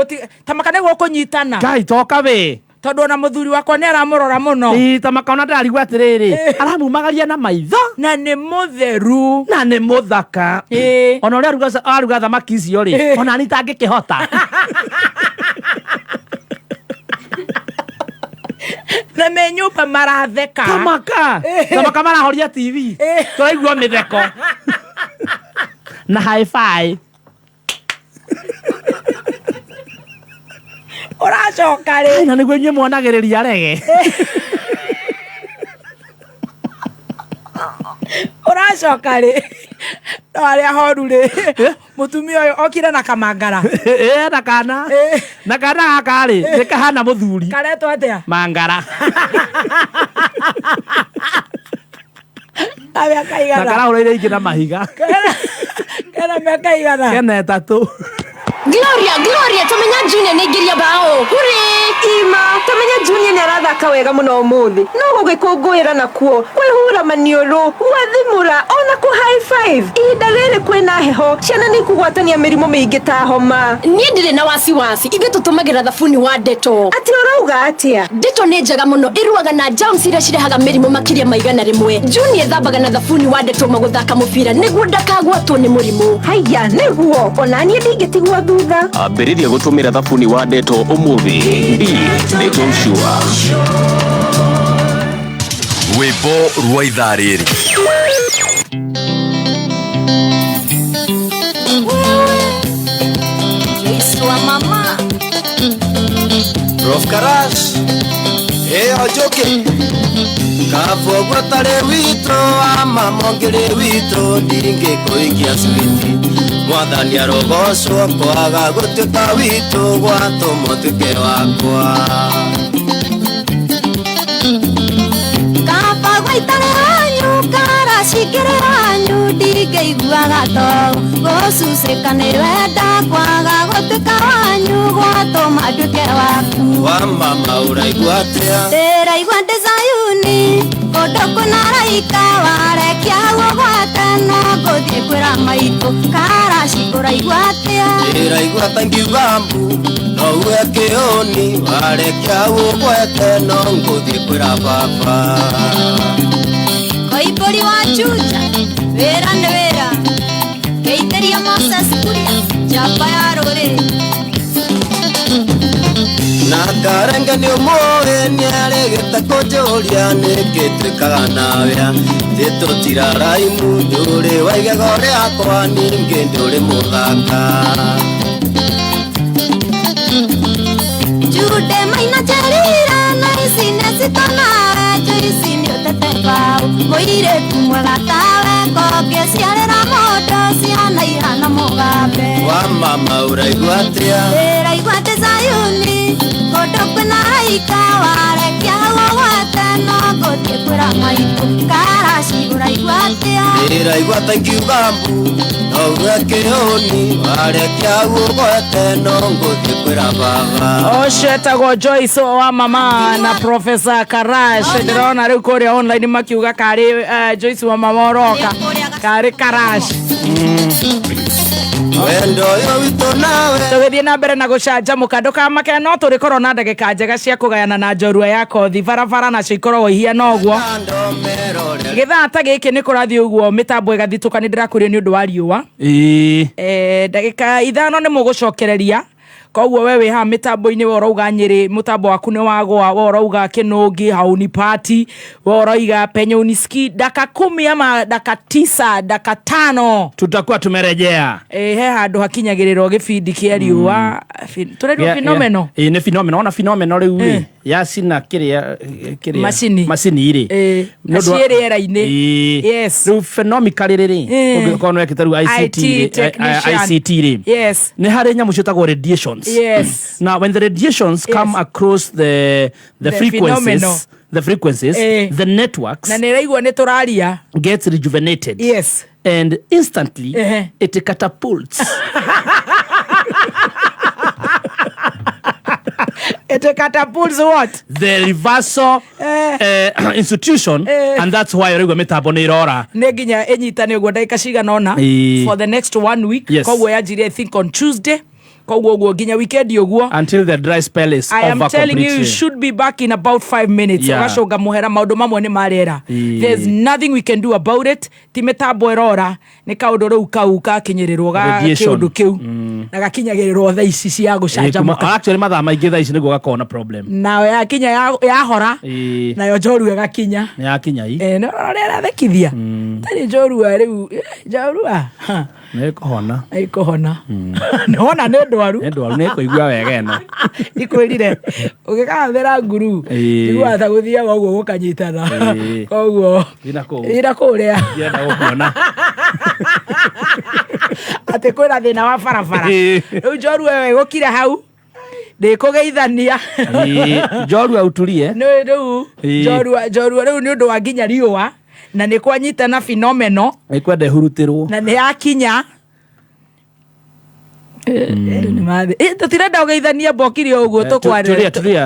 Tamakane gukunyitana. Kai toka we. Tondu na muthuri wakwa ni aramurora muno. Tamakana ndarigwa atiriri. Aramumagaria na maitho. Na ni mutheru. Na ni muthaka. Ona uri aruga thamaki icio ri. Ona ni tangikihota. Na menyupa maratheka. Tamaka marahoria TV. Turaigua mitheko. Na hi-fi. Uracoka ri. Na niguo nyue mwanagiriria rege. Uracoka ri. No ari ahoru ri. Mutumia uyu okire na kamangara. Na kana. Na kana gaka ri nikahana muthuri. Karetwo atia? Mangara. Abia kaigana. Na kana uraire ingi na mahiga. Kana miaka igana. Kena 3. Gloria, tumenya Junior ni ngiria bao. Huri. Ima, tumenya Junior ni arathaka wega muno umuthi. No gugikungwira nakuo. Kwihura maniuru, gwathimura, ona ku high five. Ihinda riri kwina heho, ciana ni kugwatania mirimu mingi ta homa. Ni ndire na wasiwasi. Ithe tutumagira thabuni wa Dettol. Ati urauga atia? Dettol ni njega muno, iruaga na germs iria cirehaga mirimu makiria maigana rimwe. Junior thambaga na thabuni wa Dettol maguthaka mubira niguo ndakagwatwo ni murimu. Haya, niguo ona nie ndingitigwo thutha. Ambĩrĩria gũtũmĩra thabuni wa Dettol ũmũthĩ. Dettol Sure. Rwĩmbo rwa ithaa rĩrĩ. Joyce wa mama. Prof Karash. Ojoke. Kafo gwatare wito ama mongere wito ndinge koigia switi. Mwathani arogocwo kwaga gutuika witũ gwatũmwo tuĩke wakwa. Kaba gwaitare hanyu karacingĩre hanyu ndingĩiguaga to gũcucĩka nĩ wenda kwaga gũtuĩka wanyu gwatũma nduĩke waku. Wa mama ũraigua atĩa? Ndĩraigua ndĩ Zayuni kũndũ kwĩna raika warekia gũgwate no ngũthiĩ kwĩra maitũ Karaci ũraigua atĩa? Ndĩraigua ta ngiuga mbu no uge kĩũni warekia gũgwete no ngũthiĩ kwĩra baba. Koimbũri wa Juja wĩra nĩ wĩra geithĩria Moses Kuria njamba ya rũrĩrĩ. Na karenge nĩ ũmũĩ nĩarĩgĩte kũnjũria nĩkĩ twĩkaga nawe tũtira raimu ndũrĩ wa igego rĩakwa ningĩ ndũrĩ mũthaka. Jude maina njerira na ici nĩcitonawe Joyce nĩ ũtete bau mũirĩtu mwega tawe ngongĩciarĩra mũndũ ciana ihana mũgambe. Wa mama ũraigua atĩa? Ndĩraigua ndĩ Zayuni kũndũ kwĩna raika warekia gũgwete no ngũthiĩ kwĩra maitũ Karaci ũraigua atĩa? Ndĩraigua ta ngiuga mbu no uge kĩũni warekia gũgwete no ngũthiĩ kwĩra baba. Ũcio etagwo Joyce wa mama na Professor Karash. Ndĩrona rĩu kũrĩa online makiuga karĩ Joyce wa mama ũroka karĩ Karash. Wendo yo witũ nawe tũgĩthiĩ na mbere na gũcanjamũka ndũkamake no tũrĩkorwo na ndagĩka njega cia kũgayana na njorua ya kothi barabara nacio ikoragwo ihiana ũguo. Gĩthaa ta gĩkĩ nĩ kũrathiĩ ũguo mĩtambo ĩgathitũka nĩ ndĩrakũria nĩ ũndũ wa riũa. Ndagĩka 5 nĩ mũgũcokereria koguo wewe ha mitambo-inĩ worauga Nyeri mutambo waku ni wagwa worauga Kinungi hauni party worauga penye uniski daka 10 ama daka 9 daka 5 tutakuwa tumerejea he handu hakinyagĩrĩrwo gĩbindi kĩa riũa tũrerwo fenomeno ni fenomeno ona fenomeno rĩu yacina kiria macini ri aciari era-ini yes riu phenomically ri ungikorwo wekite riu ICT ri ni hari nyamu cietagwo radiations. Now when the radiations come across the frequencies the networks na niraigwa ni turaria gets rejuvenated and instantly it catapults it catapults what? The reversal institution and that's why rego metambo ni irora ne ginya enyitane ugo ndaika cigana ona for the next 1 week kogwo yajire I think on Tuesday kogwo ginya weekend yoguo until the dry spell is over. I am telling you should be back in about 5 minutes. Ogashoga muhera maundu mamwe ni marera. There's nothing we can do about it. Timetambo irora ni kaundu riu kau kakinyirirwo ga kiundu kiu na gakinyagirirwo tha ici cia gucanjamuka. Actually mathaa maingi tha ici niguo gakona problem na yakinya yahora nayo njorua gakinya yakinya i no rera thekithia tari njorua riu njorua ikuhona nona ne ndwaru ne kuigua wega eno ikwirire ugikathera nguru igwa tha guthia goguo gukanyitana koguo ira kuria yenda gukuona ate kwira thina wa barabara riu njorua we gukire hau ndikugeithania njorua utulie riu njorua riu ni undu wa nginya riua na ni kwanyitana fenomeno ikwenda hurutirwo na ni yakinya tutirenda ugeithania mbokiri uguo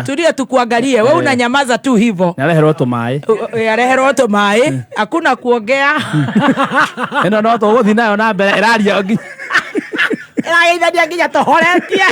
turia tukwangarie we unanyamaza tu hivyo areherwo tumai hakuna kuongea eno no tuguthi nayo na mbere iraria irageithania nginya tohoretie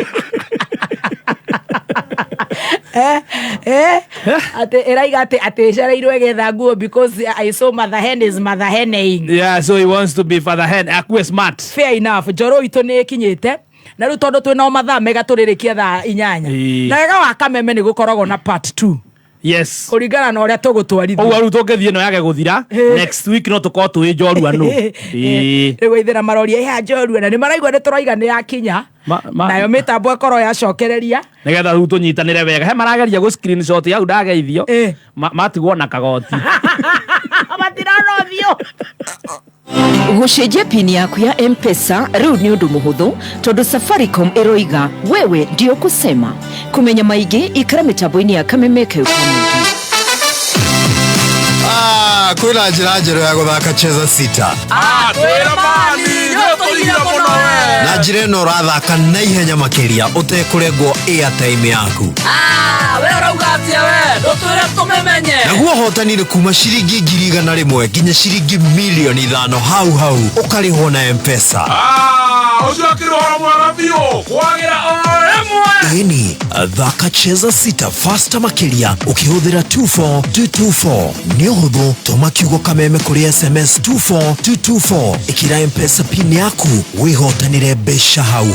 ate eraiga ate shareirwe getha nguo because I saw mother hen is mother hening. So he wants to be father hen. Akwe smart. Fair enough. Joro ito ni kinyete na riu tondu twina mathaa mega turirikia thaa 8 na wega wa kameme ni gukoragwo na part 2. Yes. Kurigana na uria tugutwarithia. Oguo riu tungithie no yage guthira next week no tukorwo twi njorua no. Riu ithira maroria ya njorua na ni maraigwa ni turaiga ni yakinya. Nayo mitambo ekoro yacokereria nigetha riu tunyitanire wega he marageria gu screenshot yau ndageithio matigwo na kagoti matirarothio gucenjia pin yaku ya M-Pesa riu ni undu muhuthu tondu Safaricom iroiga wewe ndio kusema kumenya maingi ikara mitambo-ini ya kameme kayukamungi kwina njira njeru ya guthaka cheza sita twira mani nyotogira muno we na njira ino urathaka na ihenya makiria utekurengwo airtime yaku we urauga atia we ndutwire tumemenye naguo hotani ni kuma ciringi 100,000 nginya ciringi 5,000,000 hau ukarihwo na M-Pesa ucio kirora mwana bio kwagira emwe ini thaka cheza sita faster makiria ukihuthira 24224 ni uhuthu tuma kiugo kameme kuri SMS 24224 ikira M-Pesa pin yaku wihotanire besha hau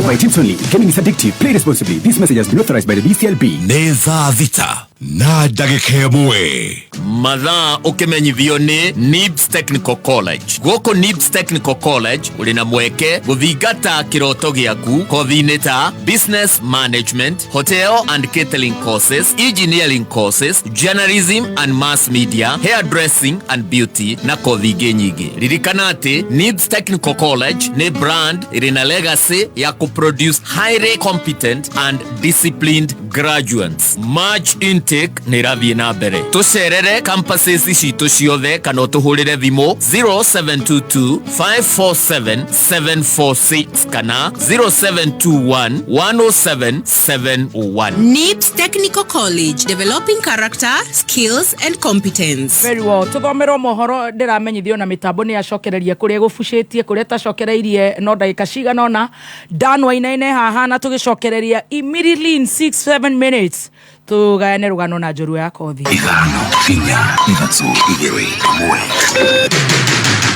by tips only. Gaming is addictive. Play responsibly. This message has been authorized by the BCLB. Neza vita na dagike mwe mathaa ukimenyithio ni NIBS Technical College. Goko NIBS Technical College uri na mweke guthingata kiroto giaku kothi-ini ta business management, hotel and catering courses, engineering courses, journalism and mass media, hairdressing and beauty na kothi ingi nyingi. Ririkana ati NIBS Technical College ni brand iri na legacy ya kuproduce highly competent and disciplined graduates. March intake ni rathie na mbere. Tucerere campuses citu ciothe kana tuhurire thimu 0722 547 746 kana 0721 107 701. NIBS Technical College, developing character, skills and competence. Very well. Tuthomero mohoro ndiramenyithio na mitambo ni yacokererie kuria gufucitie kuria tacokereirie no ndagika cigana ona Dan Wainaine haha na tugicokereria immediately in 6-7 minutes tugayane rugano na njorua ya kothi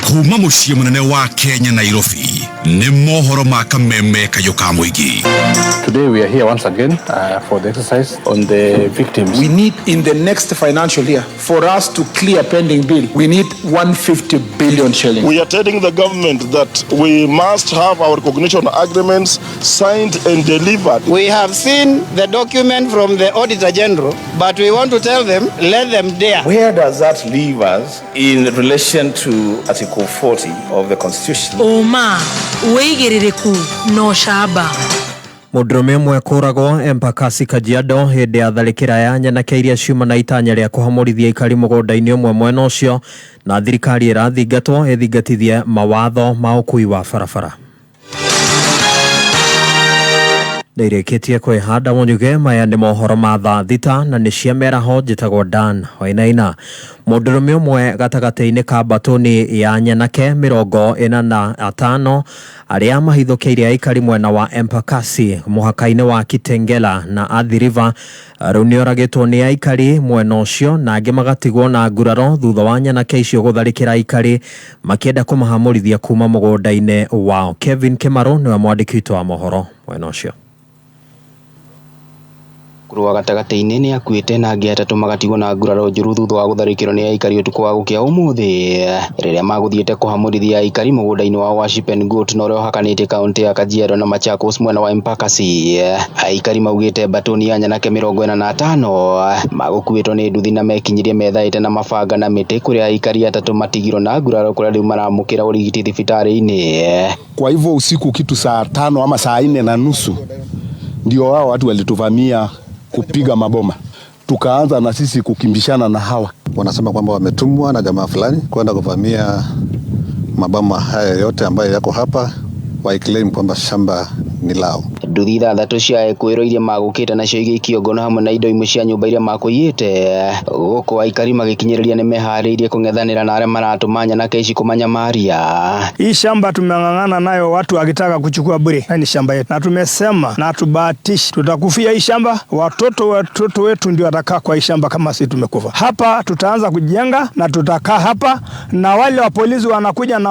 kuma muciĩ munene wa Kenya Nairobi nĩ mohoro ma kameme kayo ka mũingĩ. Today we are here once again for the exercise on the victims. We need in the next financial year for us to clear pending bill. We need 150 billion shillings. We are telling the government that we must have our recognition agreements signed and delivered. We have seen the document from the Auditor General, but we want to tell them, let them dare. Where does that leave us in relation to Article 40 of the Constitution? Oma, weigiririku no shaba. Mũndũrũme ũmwe kũragwo Embakasi Kajiado hĩndĩ ya tharĩkĩra ya nyanake iria ciuma na itanya rĩa kũhamũrithia ikari mũgũnda-inĩ ũmwe mwena ũcio, na thirikari ĩrathingatwo ĩthingatithie mawatho ma ũkui wa barabara. Nĩirĩkĩtie kwĩhanda mũnyuge. Maya nĩ mohoro ma thaa thita na nĩ cia meraho. Njĩtagwo Dan Wainaina. Mũndũrũme ũmwe gatagatĩ-inĩ ka mbatũni ya nyanake 45 arĩa mahithũkĩire aikari mwena wa Embakasi mũhaka-inĩ wa Kitengela na Athi River rĩu nĩoragĩtwo nĩ aikari mwena ũcio na angĩ magatigwo na nguraro thutha wa nyanake icio gũtharĩkĩra aikari makĩenda kũmahamũrithia kuma mũgũnda-inĩ wao. Kevin Kimaru nĩwe mwandĩki witũ wa mohoro mwena ũcio. Kurwa gatagati-inĩ nĩ akuĩte na angĩ atatũ magatigwo na nguraro njũru thutha wa gũtharĩkĩrwo nĩ aikari ũtukũ wa gũkĩa ũmũthĩ rĩrĩa magũthiĩte kũhamũrithia aikari mũgũnda-inĩ wa Worship and Goat na ũrĩa ũhakanĩte kaunti ya Kajiado na Machakos mwena wa Embakasi. Aikari maugĩte mbatũni ya nyanake 45 magũkuĩtwo nĩ nduthi na mekinyirie methaĩte na mabanga na mĩtĩ kũrĩa aikari atatũ matigirwo na nguraro kũrĩa rĩu maramũkĩra ũrigiti thibitarĩ-inĩ. Kwa hivyo usiku kitu saa 5 ama saa 4:30 ndio hao watu walituvamia kupiga maboma. Tukaanza na sisi kukimbishana na hawa. Wanasema kwamba wametumwa na jamaa fulani kwenda kuvamia maboma haya yote ambayo yako hapa, waiclaim kwamba shamba ni lao. Nduthi ithathatũ cia ekwĩrwo iria magũkĩte nacio igĩikio ngono hamwe na indo imwe cia nyũmba iria makũiyĩte gũkũ aikari magĩkinyĩrĩria nĩ meharĩirie kũng'ethanĩra na arĩa maratũma nyanake ici kũmanyamaria. Hii shamba tumeng'ang'ana nayo watu wakitaka kuchukua bure. Ni shamba yetu na tumesema na tubahatishi tutakufia hii shamba, watoto wetu ndio watakaa kwa hii shamba kama sisi tumekufa. Hapa tutaanza kujenga na tutakaa hapa, na wale wa polisi wanakuja na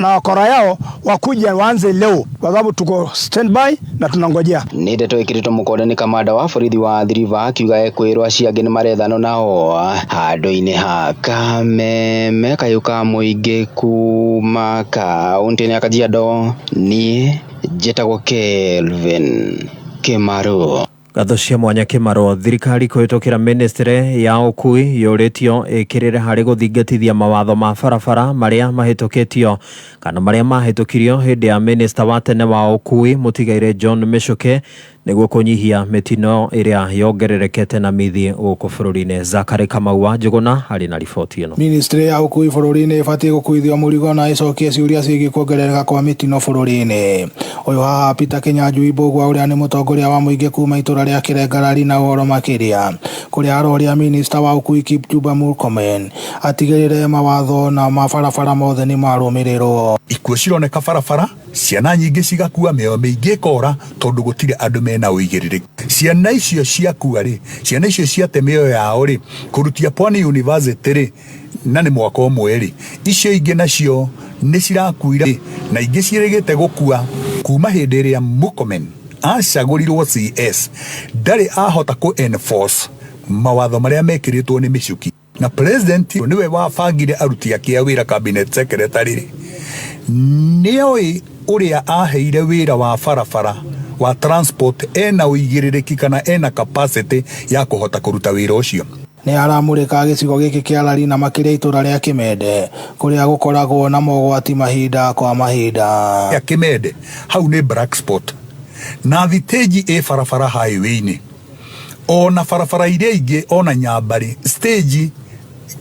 wakora yao wakuja waanze leo kwa sababu tuko standby na tunangojea. Nĩ ndeto ĩkĩrĩtwo mũkonde nĩ kamanda wa borithi wa Athi River akiuga ekwĩrwo acio angĩ nĩ marethano nao handũ-inĩ ha kameme kayũ ka mũingĩ kuma kaunti-inĩ ya Kajiado. Niĩ njĩtagwo Kelvin Kimaru. Gatho cia mwanya Kimaru. Thirikari kũhĩtũkĩra ministry ya ũkui yũrĩtio ĩkĩrĩre harĩ gũthingatithia mawatho ma barabara marĩa mahĩtũkĩtio kana marĩa mahĩtũkirio hĩndĩ ya minister wa tene wa ũkui mũtigaire John Michuke nĩguo kũnyihia mĩtino ĩrĩa yongererekete na mithi gũkũ bũrũri-inĩ. Zakari Kamau wa Njũgũna harĩ na riboti ĩno. Ministry ya ũkui bũrũri-inĩ ĩbatiĩ gũkuithio mũrigo na ĩcokie ciũria ciĩgiĩ kuongerereka kwa mĩtino bũrũri-inĩ. Ũyũ haha Peter Kinyanjui Mbũgua ũrĩa nĩ mũtongoria wa mũingĩ kuma itũra rĩa Kĩrengarari na ũhoro makĩria kũrĩa aroria minister wa ũkui Kipchumba Murkomen atigĩrĩre mawatho na mabarabara mothe nĩ marũmĩrĩrwo. Ikuũ cironeka barabara, ciana nyingĩ cigakua, mĩoyo mĩingĩ ĩkora tondũ gũtirĩ andũ mena ũigĩrĩrĩki. Ciana icio ciakua rĩ, ciana icio ciate mĩoyo yao rĩ, kũrutia Pwani University rĩ, na nĩ mwaka ũmwe rĩ, icio ingĩ nacio nĩ cirakuira na ingĩ ciĩrĩgĩte gũkua kuma hĩndĩ ĩrĩa Murkomen acagũrirwo CS. Ndarĩ ahota ku enforce mawatho marĩa mekĩrĩtwo nĩ Michuki, na president nĩwe wabangire aruti ake a wĩra cabinet secretary nĩoĩ ũrĩa aheire wĩra wa barabara wa transport ena ũigĩrĩrĩki kana ena capacity ya kũhota kũruta wĩra ũcio. Nĩ aramũrĩka gĩcigo gĩkĩ kĩa Rari na makĩria itũra rĩa Kĩmende kũrĩa gũkoragwo na mogwati mahinda kwa mahinda. Ya Kĩmende hau nĩ black spot na thiteji barabara highway-inĩ, ona barabara iria ingĩ ona Nyambari stage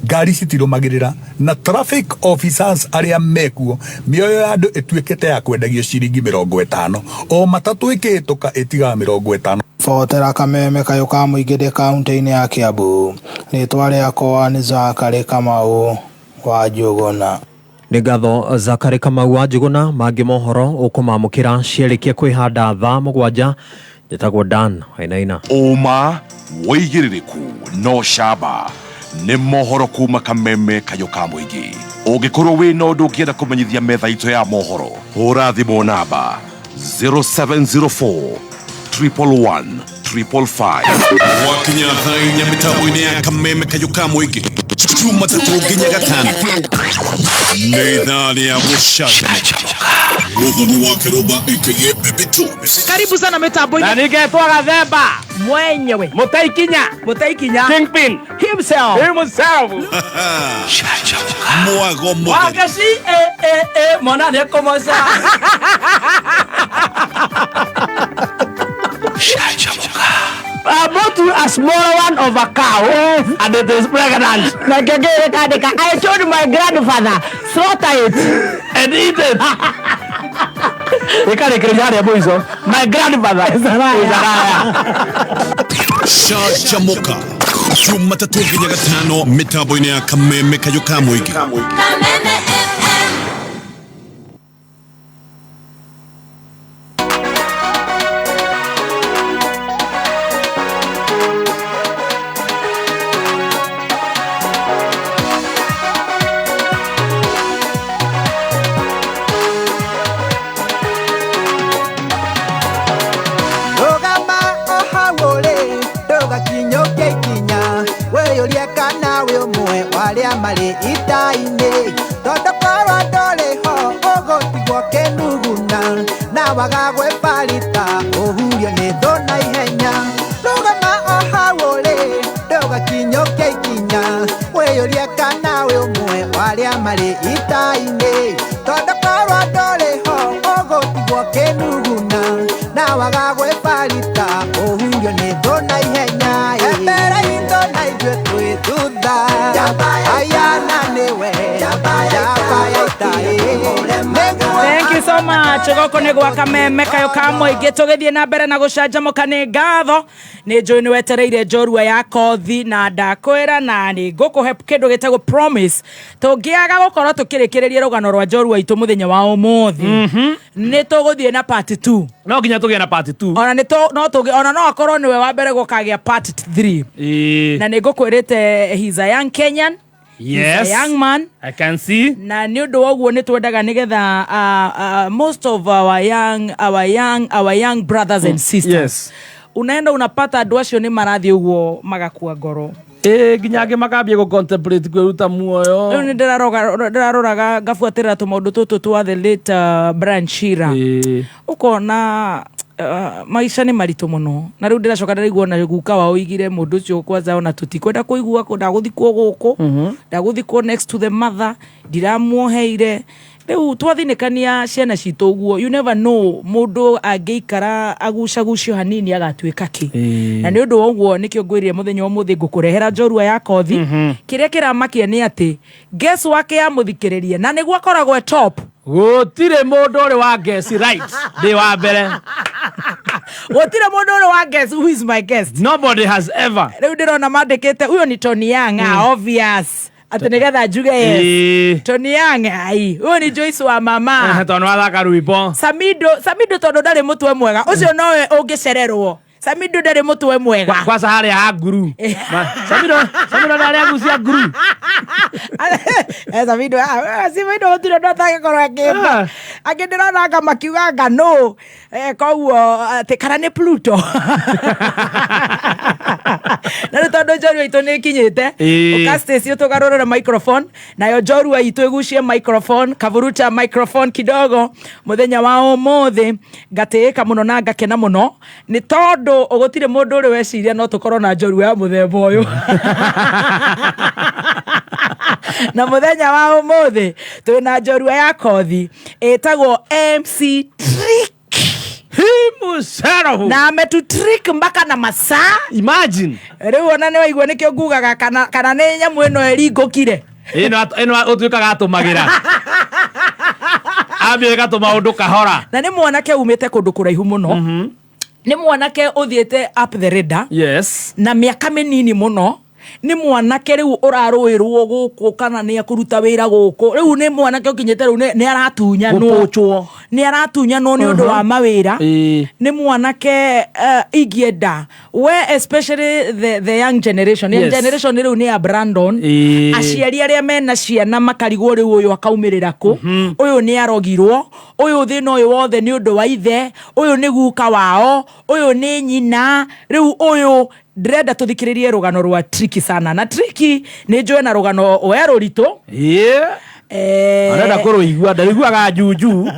ngari citirũmagĩrĩra na traffic officers arĩa mekuo mĩoyo ya andũ ĩtuĩkĩte ya kwendagio ciringi 50 o matatũ ĩkĩhĩtũka ĩtigaga 50. Fotera kameme kayũ ka mũingĩ kaunti-inĩ ya Kiambu. Rĩtwa rĩakwa nĩ Zakari Kamau wa Njũgũna. Nĩ ngatho Zakari Kamau wa Njũgũna. Mangĩ mohoro ũkũmamũkĩra ciarĩkia kwĩhanda thaa 7. Njĩtagwo Dan Wainaina. Ũma, wĩigĩrĩrĩku no shaba nĩ mohoro kuma Kameme kayo ka mũingĩ. Ũngĩkorwo wĩ na ũndũ ũngĩenda kũmenyithia metha itũ ya mohoro, hũra thimũ namba 0704 111 555. Wakinya thainya mĩtambo-inĩ ya Kameme kayo ka mũingĩ. Jumatatu nginya Gatano. Nĩ ithaa rĩa gũcanjamũka. Ũhoro wa Keroba aka Bebe Tubes. Karibu sana mitambo-inĩ. Na ningetwa Gathemba mwenyewe Mutaikinya Kingpin himself. Mwago mugari Wagashi mwana nekomoza I brought you a smaller one of a cow, and it is pregnant. I told my grandfather, slaughter it and eat it. My grandfather is alive. Shajamoka. Jumatatu nginya Gatano mitambo-inĩ ya Kameme kayo ka mũingĩ. Kameme FM. Mari itaine toto kwa dole ho ogotigwo kenuguna na wagagwe palita ohuria ne dona ihenya rugama ohawole doga kinyo kekinya weyoria kana we umwe waria mari itaine toto kwa dole ho ogotigwo kenuguna na wagagwe palita ohuria ne dona ihenya ebera indo na ijwe tuitudha Thank you so much. Goko nĩ gwa Kameme kayo ka mũingĩ tũgĩthiĩ na mbere na gũcanjamũka nĩ ngatho nĩ njũĩ nĩ wetereire njorua ya kothi na ndakwĩra na nĩ ngũkũhe kĩndũ gĩtagwo promise tũngĩaga gũkorwo tũkĩrĩkĩrĩria rũgano rwa njorua itũ mũthenya wa ũmũthĩ nĩ tũgũthiĩ na part 2 no nginya tũgĩe na part 2 ona no akorwo nĩwe wa mbere gũkagĩa part 3 na nĩ ngũkwĩrĩte he's a young Kenyan. Yes, he's a young man. I can see. Na nĩ ũndũ woguo nĩ twendaga nĩgetha most of our young brothers and sisters. Yes. Unaenda unapata andũ acio nĩ marathiĩ ũguo magakua ngoro. Nginya angĩ makambia gũ contemplate kwĩruta muoyo. Rĩu nĩ ndĩraroraga ngabuatĩrĩra tũmaũndũ tũtũ twa the late Brian Shira. Ũkona maisha nĩ maritũ mũno na rĩu ndĩracoka ndĩraigua na guka wa oigire mũndũ ũcio kwanza ona tũtikwenda kũigua ndagũthikwo gũkũ ndagũthikwo next to the mother ndiramuoheire rĩu twathinĩkania ciana citũ ũguo you never know mũndũ angĩikara agucagucio hanini agatuĩka kĩ na nĩ ũndũ woguo nĩkĩo ngwĩrire mũthenya ũmũthĩ ngũkũrehera njorua ya kothi kĩrĩa kĩramakia nĩ atĩ guess wake ya mũthikĩrĩria na nĩguo akoragwo top gũtirĩ mũndũ ũrĩ wa guess right ndĩ wa mbere gũtirĩ mũndũ ũrĩ wa guess who is my guest nobody has ever rĩu ndĩrona mandĩkĩte huyo ni Tony Young obvious atĩ nĩgetha njuge yes Tony Young ai huyo ni Joyce wa mama tondũ wathaka rwĩmbo Samido tondũ ndarĩ mũtwe mwega ũcio nowe ũngĩcererwo Samido ndarĩ mũtwe mwega kwanza harĩa ha nguru Samido ndarĩ agucia nguru Samido gũtirĩ ũndũ atangĩkorwo akĩmba angĩndĩrona makiuganga no koguo atĩ kana nĩ Pluto na rĩu tondũ njorua itũ nĩ ikinyĩte ũkastacio tũgarũrĩre microphone nayo njorua itũ ĩgucie microphone kavuruta microphone kidogo mũthenya wa ũmũthĩ ngatĩĩka mũno na ngakena mũno nĩ tondũ ũgũtirĩ mũndũ ũrĩ weciria no tũkorwo na njorua ya mũthemba ũyũ na mũthenya wa ũmũthĩ twĩna njorua ya kothi ĩtagwo MC Tricky na ametutrick mpaka na masaa imagine rĩu ona nĩ waigua nĩkĩo ngugaga kana nĩ nyamũ ĩno ĩringũkire ĩno ũtuĩkaga atũmagĩra ambia gatũma ũndũ kahora na nĩ mwanake umĩte kũndũ kũraihu mũno nĩ mwanake ũthiĩte up the radar yes na mĩaka mĩnini mũno ni mwanake riu uraruirwo guku kana ni akuruta wira guku riu ni mwanake ukinyete riu ni aratunyanwo ni undu wa mawira ni mwanake igienda we especially the young generation generation riu ni a Brandon aciari aria mena ciana makarigwo riu uyu akaumirira ku uyu ni arogirwo uyu thina uyu wothe ni undu wa ithe uyu ni guka wao uyu ni nyina riu uyu ndrenda tuthikiririe rugano rwa Tricky sana na Tricky ni njwe na rugano werå rito arenda kuruigua ndariguaga juju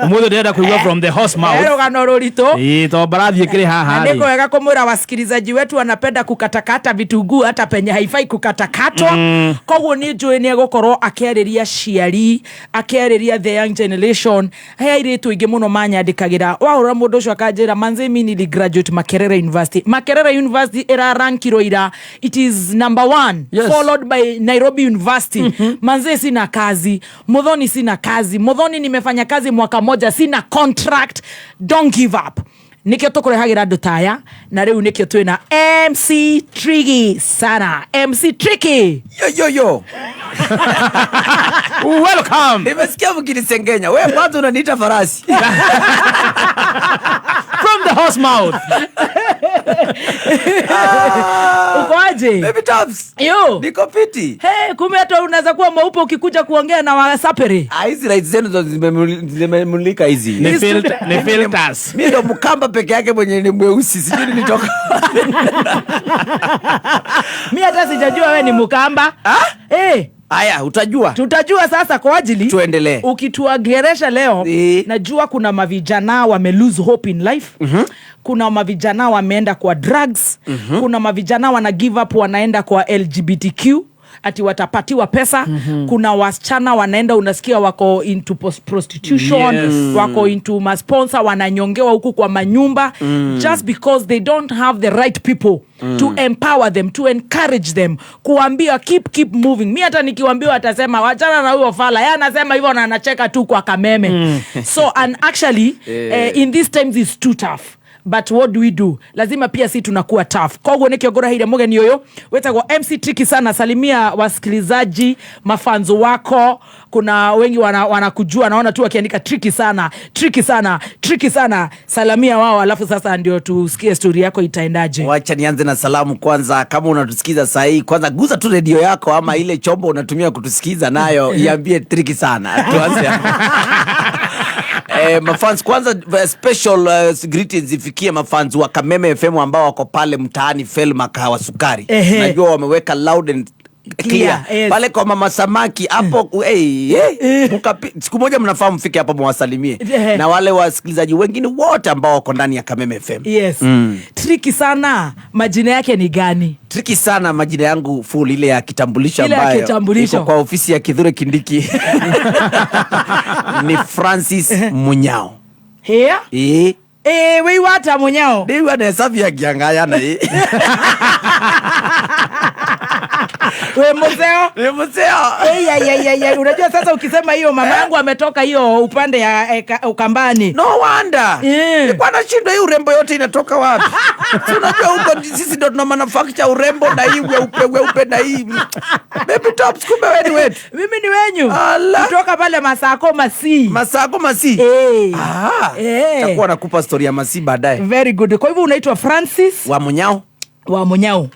umuthe ndenda kuigua from the horse mouth rugano rurito to barathie kiri haha ndiko wega kumwira wasikilizaji wetu wanapenda kukatakata vitunguu hata penye haifai kukatakatwa koguo ni njwe ni gukorwo akeriria ciari akeriria the young generation haya iritu ingi muno manyandikagira waura mundu ucio akanjira manze mini ni graduate Makerere University era rankiro ira it is number 1 followed by Nairobi University manze sina kazi Muthoni sina kazi Muthoni nimefanya kazi mwaka moja sina contract don't give up nikio tukurehagira andu taya na riu nikio twina MC Tricky sana MC Tricky yo welcome nimesikia mkinisengenya wewe kwanza unaniita farasi from the horse mouth ukoaje baby tops yo niko fiti kumbe hata unaweza kuwa mweupe ukikuja kuongea na wasapere hizi lights zenu zimemulika hizi ni filters mimi ndo mkamba peke yake mwenye ni mweusi sijui nilitoka mimi hata sijajua wewe ni mkamba Aya, tutajua sasa kwa ajili tuendelee. Ukituageresha leo najua kuna mavijana wame lose hope in life. Kuna mavijana wameenda kwa drugs. Kuna mavijana wana give up wanaenda kwa LGBTQ ati watapatiwa pesa. Kuna wasichana wanaenda unasikia wako into prostitution, wako into masponsor wananyongewa huku kwa manyumba just because they don't have the right people to empower them, to encourage them, kuambia keep moving. Mimi hata nikiwaambia atasema wachana na huyo fala, yeye anasema hivyo na anacheka tu kwa kameme. So and actually in these times is too tough. But what do we do? Lazima pia si tunakuwa tough. Kogo nikiogora hile mugeni yoyo. Wetagwa MC Tricky sana. Salimia wasikilizaji, mafanzo wako. Kuna wengi wanakujua naona tu wakiandika Tricky sana, Tricky sana, Tricky sana. Salamia wao alafu sasa ndio tusikie story yako itaendaje. Wacha nianze na salamu kwanza. Kama unatusikiza saa hii, kwanza guza tu radio yako ama ile chombo unatumia kutusikiza nayo iambie Tricky sana. Tuanze. Mafans kwanza special greetings ifikie mafans wa Kameme FM ambao wako pale mtaani Felma Kahawa Sukari. Najua wameweka loud and clear. Pale kwa Mama Samaki hapo siku moja mnafaa mfike hapa mwasalimie. Na wale wasikilizaji wengine wote ambao wako ndani ya Kameme FM. Tricky sana majina yake ni gani? Tricky sana majina yangu full ile ya kitambulisho ambayo iko kwa ofisi ya Kithure Kindiki. Ni Francis Munyao. Wewe wata Munyao. Dewa na safi ya kiangaya na we muzeo. Unajua sasa ukisema hiyo mama yangu ametoka hiyo upande ya Ukambani. No wonder. Kwa na shindo hii urembo yote inatoka wapi? Unajua huko sisi ndo tuna manufacture urembo na hii weupe na hii. Baby tops kumbe wewe ni wetu. Mimi ni wenyu. Kutoka pale Masako Masi. Takuwa nakupa story ya Masi baadaye. Very good. Kwa hivyo unaitwa Francis wa Munyao.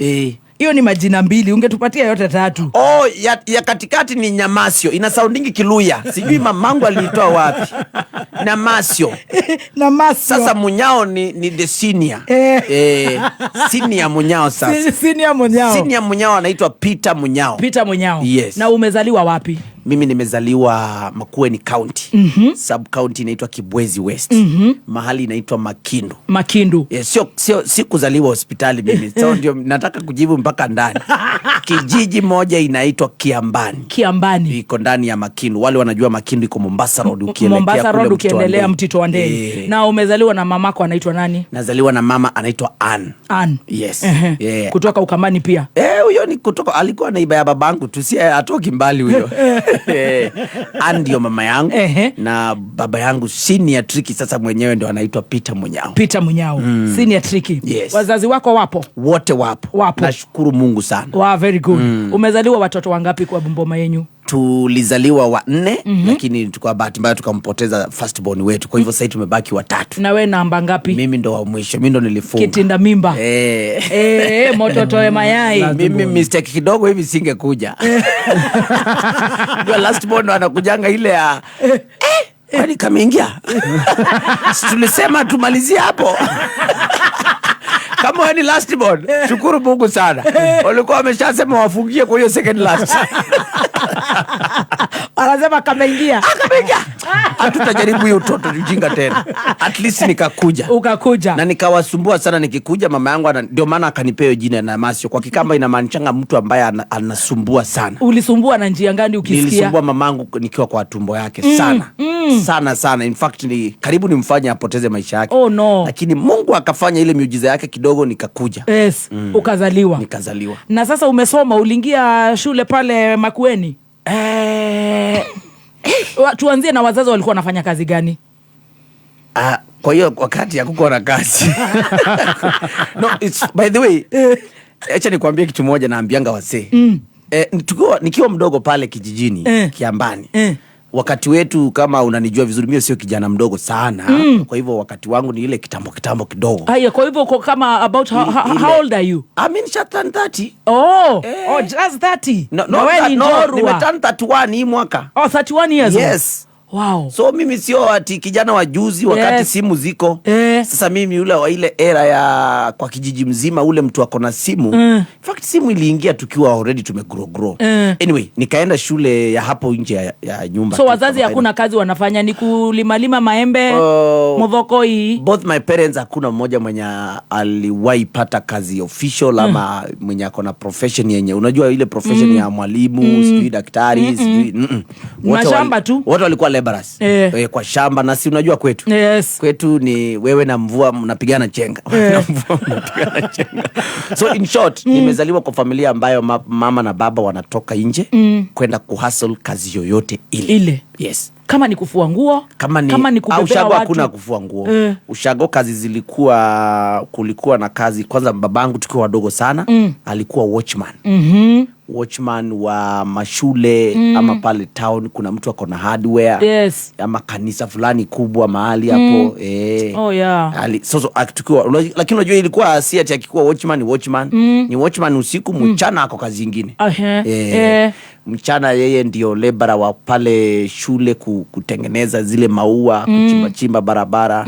Hiyo ni majina mbili, ungetupatia yote tatu. Ya katikati ni Nyamasio. Ina soundingi Kiluya. Sijui mamangu aliitoa wapi. Namasio. Sasa Munyao ni the senior. Senior Munyao sasa. Senior Munyao anaitwa Peter Munyao. Yes. Na umezaliwa wapi? Mimi nimezaliwa Makueni County. Sub county inaitwa Kibwezi West. Mahali inaitwa Makindu. Si kuzaliwa hospitali mimi. So ndio nataka kujibu mpaka ndani. Kijiji moja inaitwa Kiambani. Iko ndani ya Makindu. Wale wanajua Makindu iko Mombasa Road ukiendelea Mtito wa Ndege. Na umezaliwa na mamako anaitwa nani? Nazaliwa na mama anaitwa Ann. Yes. Kutoka Ukambani pia. Huyo ni kutoka alikuwa naiba ya babangu tu, si atoki mbali huyo. Ndio mama yangu na baba yangu Senior Tricky, sasa mwenyewe ndo anaitwa Peter Munyao. Peter Munyao. Senior Tricky. Yes. Wazazi wako wapo? Wote wapo. Nashukuru Mungu sana. Wow, very good. Umezaliwa watoto wangapi kwa mboma yenyu? Tulizaliwa 4 lakini tukwa bahati mbaya tukampoteza first born wetu. Kwa hivyo sasa tumebaki 3. Na wewe namba ngapi? Mimi ndo wa mwisho. Mimi ndo nilifunga. Kitinda mimba. Mototo mayai. Mimi mistake kidogo hivi singekuja. Ndio last born anakujanga ile ya kwani kameingia. Tulisema tumalizie hapo. Kama wewe ni last born, shukuru Mungu sana. Walikuwa wameshasema wafungie kwa hiyo second last. Anasema kameingia. Hatutajaribu hiyo utoto ujinga tena. At least nikakuja. Ukakuja. Na nikawasumbua sana nikikuja, mama yangu ndio maana akanipea jina na Masio. Kwa Kikamba inamaanisha mtu ambaye anasumbua sana. Ulisumbua na njia gani ukisikia? Nilisumbua mamangu nikiwa kwa tumbo yake sana. Sana. In fact karibu nimfanye apoteze maisha yake. Oh no. Lakini Mungu akafanya ile miujiza yake kidogo nikakuja. Yes. Ukazaliwa. Nikazaliwa. Na sasa umesoma, uliingia shule pale Makueni? Tuanzie na wazazi walikuwa wanafanya kazi gani? Kwa hiyo wakati hakukuwa na kazi. No, by the way, acha nikwambie kitu moja naambianga wasee. Nikiwa mdogo pale kijijini, Kiambani. Wakati wetu, kama unanijua vizuri, mimi sio kijana mdogo sana. Kwa hivyo wakati wangu ni ile kitambo kidogo. Haya, kwa hivyo kama about how old are you? I mean turn 30. Oh, just 30. No, nimeturn 31 hii mwaka. 31 years. Yes. Wow. So mimi sio ati kijana wa juzi wakati simu ziko. Sasa mimi ule wa ile era ya kwa kijiji mzima ule mtu akona simu. In fact simu iliingia tukiwa already tumegrow. Anyway, nikaenda shule ya hapo nje ya nyumba. So wazazi hakuna kazi wanafanya, ni kulima maembe, mudhoko hii? Both my parents hakuna mmoja mwenye aliwahi pata kazi official ama mwenye akona profession yenye. Unajua ile profession ya mwalimu, sijui daktari, sijui mashamba tu. Wote walikuwa kwa shamba, na si unajua kwetu. Kwetu ni wewe na mvua mnapigana chenga. So in short, nimezaliwa kwa familia ambayo mama na baba wanatoka nje kwenda kuhustle kazi yoyote ile. Yes. Kama ni kufua nguo, kama ni kubebea watu. Hakuna kufua nguo. Ushago kazi kulikuwa na kazi. Kwanza babangu tukiwa wadogo sana alikuwa watchman. Watchman wa mashule ama pale town kuna mtu akona hardware ama kanisa fulani kubwa mahali hapo Oh yeah. Lakini unajua ilikuwa si ati akikuwa watchman ni watchman usiku, mchana ako kazi nyingine. Mchana yeye ndio labora wa pale shule kutengeneza zile maua, kuchimba barabara.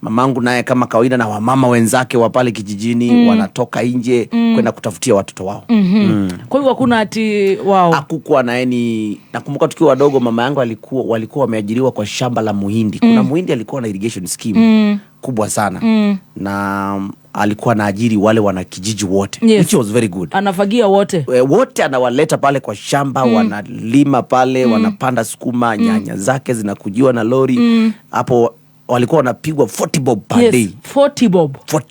Mamangu naye kama kawaida na wamama wenzake wa pale kijijini wanatoka nje kwenda kutafutia watoto wao. Kwa hiyo hakuna ati hakukuwa na nakumbuka tukiwa wadogo mama yangu walikuwa wameajiriwa kwa shamba la muhindi. Kuna muhindi alikuwa na irrigation scheme kubwa sana. Na alikuwa anaajiri wale wana kijiji wote, which was very good. Anafagia wote. Wote anawaleta pale kwa shamba, wanalima pale, wanapanda sukuma, nyanya zake zinakujiwa na lori. Hapo walikuwa wanapigwa 40 bob per day. 40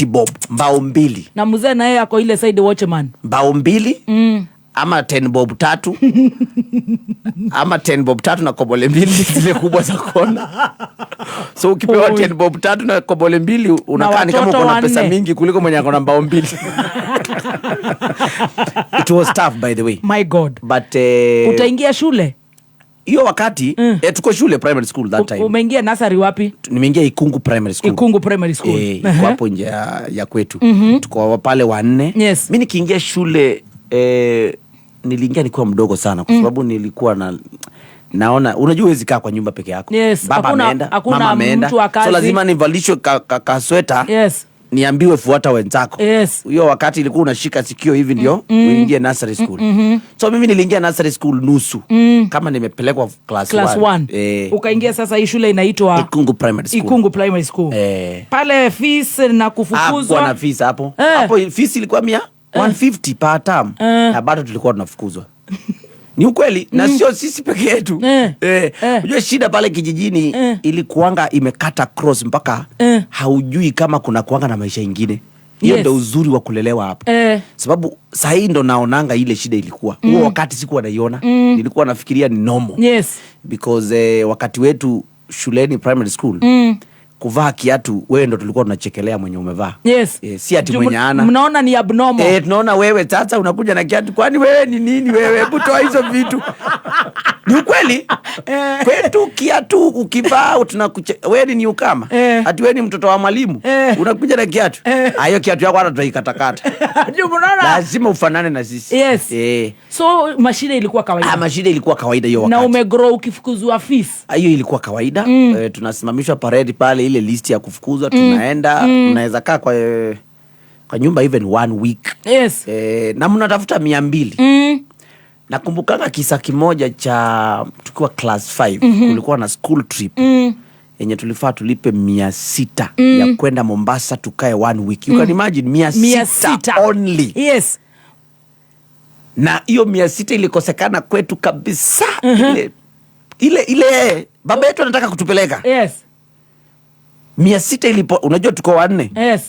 bob. Mbao 2. Na mzee na yeye ako ile side watchman. Mbao 2. Ama 10 bob 3. Ama 10 bob 3 na kobole 2 zile kubwa za kona. So ukipewa 10 bob 3 na kobole 2 unakaa ni kama uko na pesa mingi kuliko mwenye akona mbao 2. It was tough by the way. My God. But utaingia shule? Hiyo wakati tuko shule primary school that time. Umeingia nursery wapi? Nimeingia Ikungu Primary School. Ikungu Primary School. Iko hapo nje ya kwetu. Tuko pale 4. Mimi nikiingia shule niliingia nikiwa mdogo sana kwa sababu nilikuwa naona unajua huwezi kaa kwa nyumba peke yako. Baba ameenda, mama ameenda. So lazima nivalishwe kasweta. Niambiwe fuata wenzako. Hiyo wakati ilikuwa unashika sikio hivi ndio uingie nursery school. So mimi niliingia nursery school nusu. Kama nimepelekwa class 1. Ukaingia sasa hii shule inaitwa Ikungu Primary School. Ikungu Primary School. Pale fees na kufukuzwa. Hapo na fees hapo. Hapo fees ilikuwa 150 per term. Na bado tulikuwa tunafukuzwa. Ni ukweli na sio sisi peke yetu. Unajua shida pale kijijini ilikuanga imekata cross mpaka haujui kama kuna kuanga na maisha ingine. Hiyo ndio uzuri wa kulelewa hapa. Sababu saa hii ndo naonanga ile shida ilikuwa. Huo wakati sikuwa naiona. Nilikuwa nafikiria ni normal. Because wakati wetu shuleni primary school kuvaa kiatu wewe ndo tulikuwa tunachekelea mwenye umevaa. Si ati mwenye ana. Mnaona ni abnormal. Tunaona wewe sasa unakuja na kiatu, kwani wewe ni nini wewe? Hebu toa hizo vitu. Ni ukweli? Kwetu kiatu ukivaa wewe ni ukama. Ati wewe ni mtoto wa mwalimu. Unakuja na kiatu. Hiyo kiatu yako hata tutaikatakata. Lazima ufanane na sisi. So mashine ilikuwa kawaida. Mashine ilikuwa kawaida hiyo wakati. Na umegrow ukifukuzwa fees. Hiyo ilikuwa kawaida. Tunasimamishwa parade pale, ile list ya kufukuzwa tunaenda, unaweza kaa kwa nyumba even 1 week. Na mnatafuta 200. Nakumbukanga kisa kimoja cha tukiwa class 5 kulikuwa na school trip yenye tulifaa tulipe 600 ya kwenda Mombasa tukae 1 week. You can imagine 600 only. Na hiyo 600 ilikosekana kwetu kabisa. Ile baba yetu anataka kutupeleka. 600 ilipo, unajua tuko 4.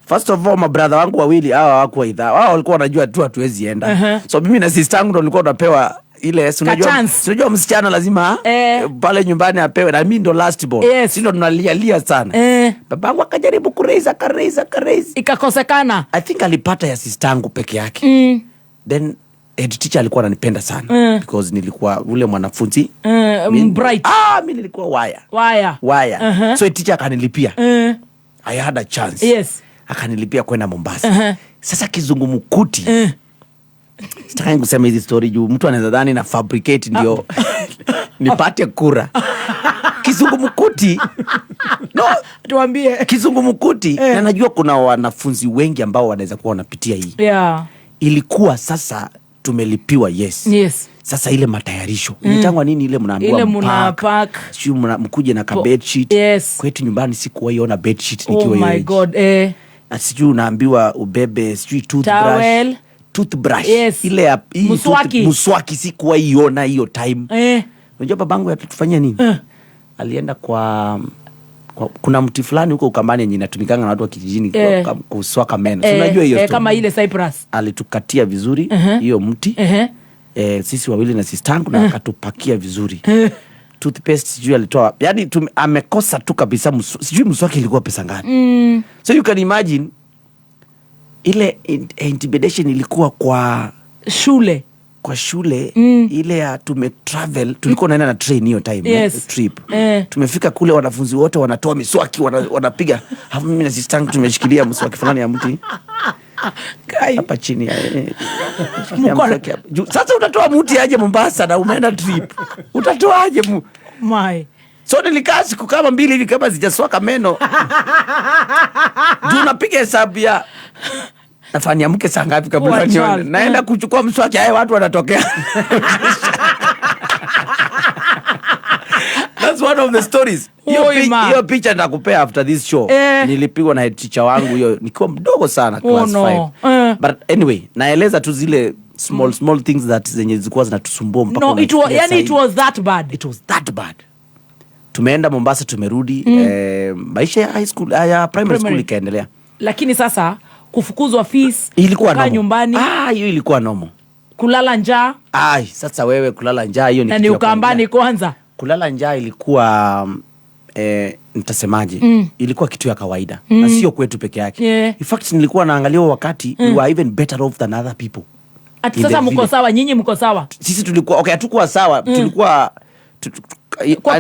First of all, mabrother wangu wawili hawa hawakuwa idhaa. Wao walikuwa wanajua tu hatuwezi enda. So mimi na sister yangu ndo tulikuwa tunapewa ile, unajua msichana lazima pale nyumbani apewe, na mimi ndo last born. Sisi ndo tunalia sana. Babangu akajaribu kuraise ikakosekana. I think alipata ya sister yangu peke yake. Then head teacher alikuwa ananipenda sana because nilikuwa ule mwanafunzi bright. Mimi nilikuwa wire. So head teacher akanilipia. I had a chance. Akanilipia kwenda Mombasa. Sasa kizungumkuti. Sitaki kusema hizi story juu mtu anaweza dhani na fabricate ndio nipate kura. Kizungumkuti. No, tuambie. Kizungumkuti. Na najua kuna wanafunzi wengi ambao wanaweza kuwa wanapitia hii. Ilikuwa sasa tumelipiwa. Sasa ile matayarisho. Inatangwa nini ile mnaambiwa? Ile mnapack. Sio mkuje na bed sheet. Kwetu nyumbani sikuwahi ona bed sheet nikiwa yeye. Oh my god. Na sijui unaambiwa ubebe sijui toothbrush. Ile ya muswaki sikuwahi ona hiyo time. Unajua babangu alitufanyia nini? Alienda kuna mti fulani huko Ukambani yenye inatumikanga na watu wa kijijini kuswaka meno. Unajua hiyo kama ile cypress. Alitukatia vizuri hiyo mti. Sisi wawili na sister yangu na akatupakia vizuri. Toothpaste sijui alitoa. Yaani amekosa tu kabisa. Sijui mswaki ilikuwa pesa ngapi. So you can imagine ile intimidation ilikuwa kwa shule. Ile ya tumetravel, tulikuwa naenda na train hiyo time. Trip. Tumefika kule, wanafunzi wote wanatoa miswaki wanapiga. Hapo mimi na sister yangu tumeshikilia mswaki fulani ya mti hapa chini ya sasa utatoa mti aje Mombasa na umeenda trip, utatoa aje so nilikaa siku kama 2 hivi kama sijaswaka meno. Tunapiga hesabu ya nafanya mke saa ngapi kabla nione naenda kuchukua mswaki, watu wanatokea. That's one of the stories. Hiyo picha nitakupea after this show. Nilipigwa na head teacher wangu hiyo nikiwa mdogo sana, class 5. But anyway, naeleza tu zile small things that zenye zilikuwa zinatusumbua mpaka it was that bad. It was that bad. Tumeenda Mombasa, tumerudi. Maisha ya high school ya primary school ikaendelea. Lakini sasa kufukuzwa fees, kukaa nyumbani. Hiyo ilikuwa normal. Kulala njaa. Sasa wewe kulala njaa hiyo ni kitu. Na ni Ukambani kwanza. Kulala njaa ilikuwa nitasemaje? Ilikuwa kitu ya kawaida. Na sio kwetu peke yake. In fact nilikuwa naangalia wakati we were even better off than other people. Ati sasa mko sawa, nyinyi mko sawa. Sisi tulikuwa hatukuwa sawa. Tulikuwa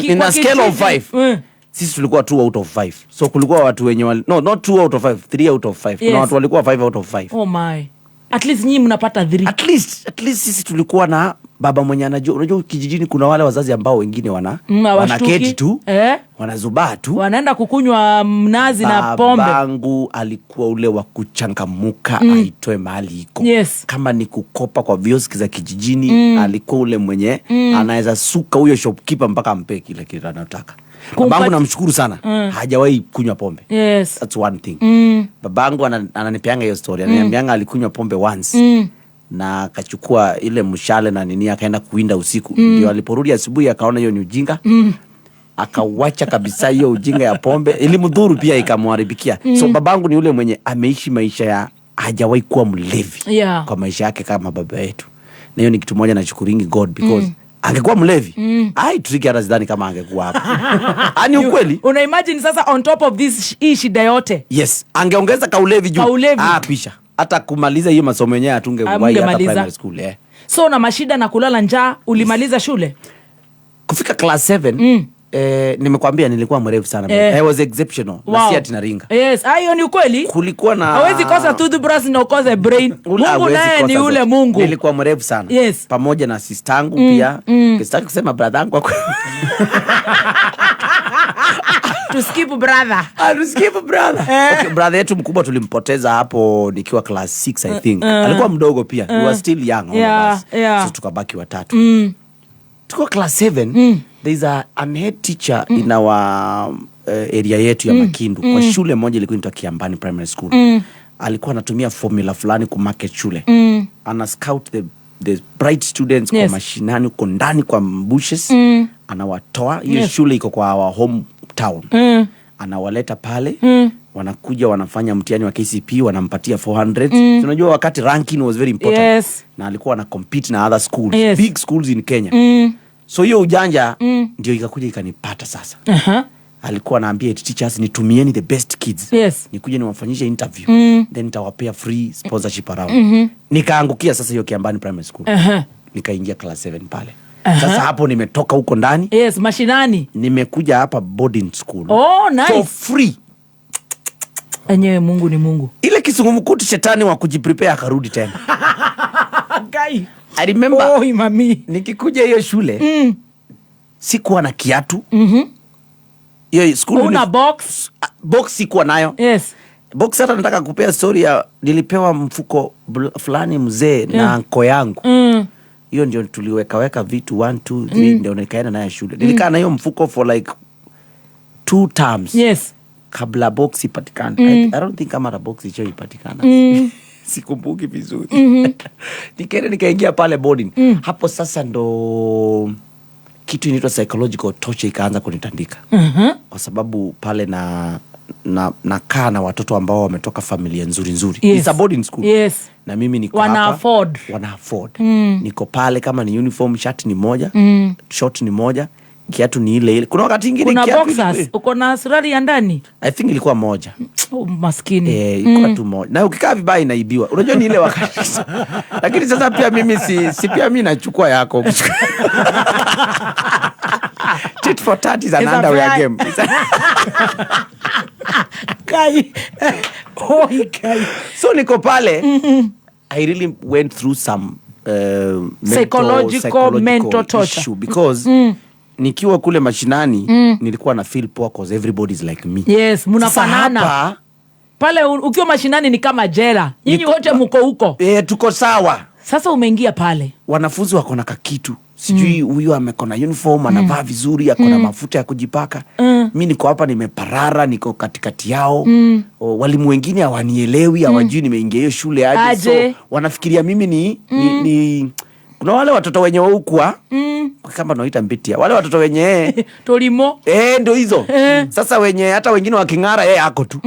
in a scale of 5. Sisi tulikuwa 2 out of 5. So kulikuwa watu wenye not 2 out of 5, 3 out of 5. Kuna watu walikuwa 5 out of 5. Oh my. At least nyinyi mnapata 3. At least sisi tulikuwa na baba mwenye anajua. Unajua kijijini kuna wale wazazi ambao wengine wanaketi tu, wanazubaa tu, wanaenda kukunywa mnazi na pombe. Babangu alikuwa ule wa kuchangamuka, aitoe mahali iko. Kama ni kukopa kwa vioski za kijijini, alikuwa ule mwenye anaweza suka huyo shopkeeper mpaka ampe kile kitu anataka. Babangu namshukuru sana. Hajawahi kunywa pombe. That's one thing. Babangu ananipeanga hiyo story. Ananiambianga alikunywa pombe once. Na akachukua ile mshale na nini akaenda kuinda usiku. Ndio aliporudi asubuhi akaona hiyo ni ujinga. akawacha kabisa hiyo ujinga ya pombe, ilimdhuru pia ikamharibikia. So babangu ni yule mwenye ameishi maisha ya hajawahi kuwa mlevi kwa maisha yake kama baba yetu, na hiyo ni kitu moja nashukuringi God because angekuwa mlevi Tricky hata sidhani kama angekuwa hapa. Ani ukweli una imagine sasa on top of this shida yote, yes, angeongeza kaulevi juu pisha hata kumaliza hiyo masomo yenyewe atungewahi hata primary school So na mashida na kulala njaa, ulimaliza shule kufika class 7. Nimekwambia nilikuwa mrefu sana. I was exceptional. Na si ati naringa. Yes, hiyo ni ukweli. Kulikuwa na hawezi kosa toothbrush na ukose brain. Mungu naye ni ule Mungu. Nilikuwa mrefu sana. Yes. Pamoja na sistangu pia. Sitaki kusema brother yangu kwa to skip brother. To skip brother. Okay, brother yetu mkubwa tulimpoteza hapo nikiwa class 6 I think. Alikuwa mdogo pia. We were still young all of us. So tukabaki watatu. Tuko class 7. There's an head teacher in our area yetu ya Makindu. Kwa shule moja ilikuwa inaitwa Kiambani Primary School. Alikuwa anatumia formula fulani ku market shule. Ana scout the bright students kwa mashinani uko ndani kwa bushes. Anawatoa. Hiyo shule iko kwa our hometown. Anawaleta pale. Wanakuja wanafanya mtihani wa KCP, wanampatia 400. Tunajua wakati ranking was very important. Na alikuwa ana compete na other schools, big schools in Kenya. So hiyo ujanja ndio ikakuja ikanipata sasa. Alikuwa anaambia teachers nitumieni the best kids. Nikuje niwafanyishe interview. Then nitawapea free sponsorship around. Nikaangukia sasa hiyo Kiambani Primary School. Nikaingia class 7 pale. Sasa hapo nimetoka huko ndani. Mashinani. Nimekuja hapa boarding school. Oh, nice. For free. Enyewe Mungu ni Mungu. Ile kisungumukuti shetani wa kujiprepare akarudi tena. Guy. I remember mami. Nikikuja hiyo shule sikuwa na kiatu. Hiyo school una box sikuwa nayo. Box hata nataka kupea story ya nilipewa mfuko fulani mzee na anko yangu. Hiyo ndio tuliweka vitu 1 2 3 ndio nikaenda nayo shule. Nilikaa na hiyo mfuko for like 2 terms. Kabla box ipatikane. I don't think kama la box hicho ipatikana. Sikumbuki vizuri. Nikaingia pale boarding. Hapo sasa ndo kitu inaitwa psychological torture ikaanza kunitandika. Kwa sababu pale nakaa na watoto ambao wametoka familia nzuri. It's a boarding school. Na mimi niko hapa. Wana afford. Niko pale kama ni uniform, shirt ni moja, short ni moja, kiatu ni ile. Kuna wakati ingine kiatu boxers, uko na suruali ya ndani? I think ilikuwa moja. Maskini. Ilikuwa tu moja. Na ukikaa vibaya inaibiwa. Unajua ni ile wakati. Lakini sasa pia mimi si pia mimi nachukua yako. Tit for tat is an underwear game. Kai. Kai. So niko pale. I really went through some psychological mental torture issue because nikiwa kule mashinani nilikuwa na feel poor because everybody's like me. Munafanana. Pale ukiwa mashinani ni kama jela. Nyinyi wote mko huko. Tuko sawa. Sasa umeingia pale. Wanafunzi wako na kakitu. Sijui huyu amekona uniform, anavaa vizuri, akona mafuta ya kujipaka. Mimi niko hapa nimeparara, niko katikati yao. Walimu wengine hawanielewi, hawajui nimeingia hiyo shule aje. So wanafikiria mimi ni kuna wale watoto wenye hukuwa kama naita mbitia. Wale watoto wenye tolimo. Ndio hizo. Sasa wenye hata wengine wakingara ako tu.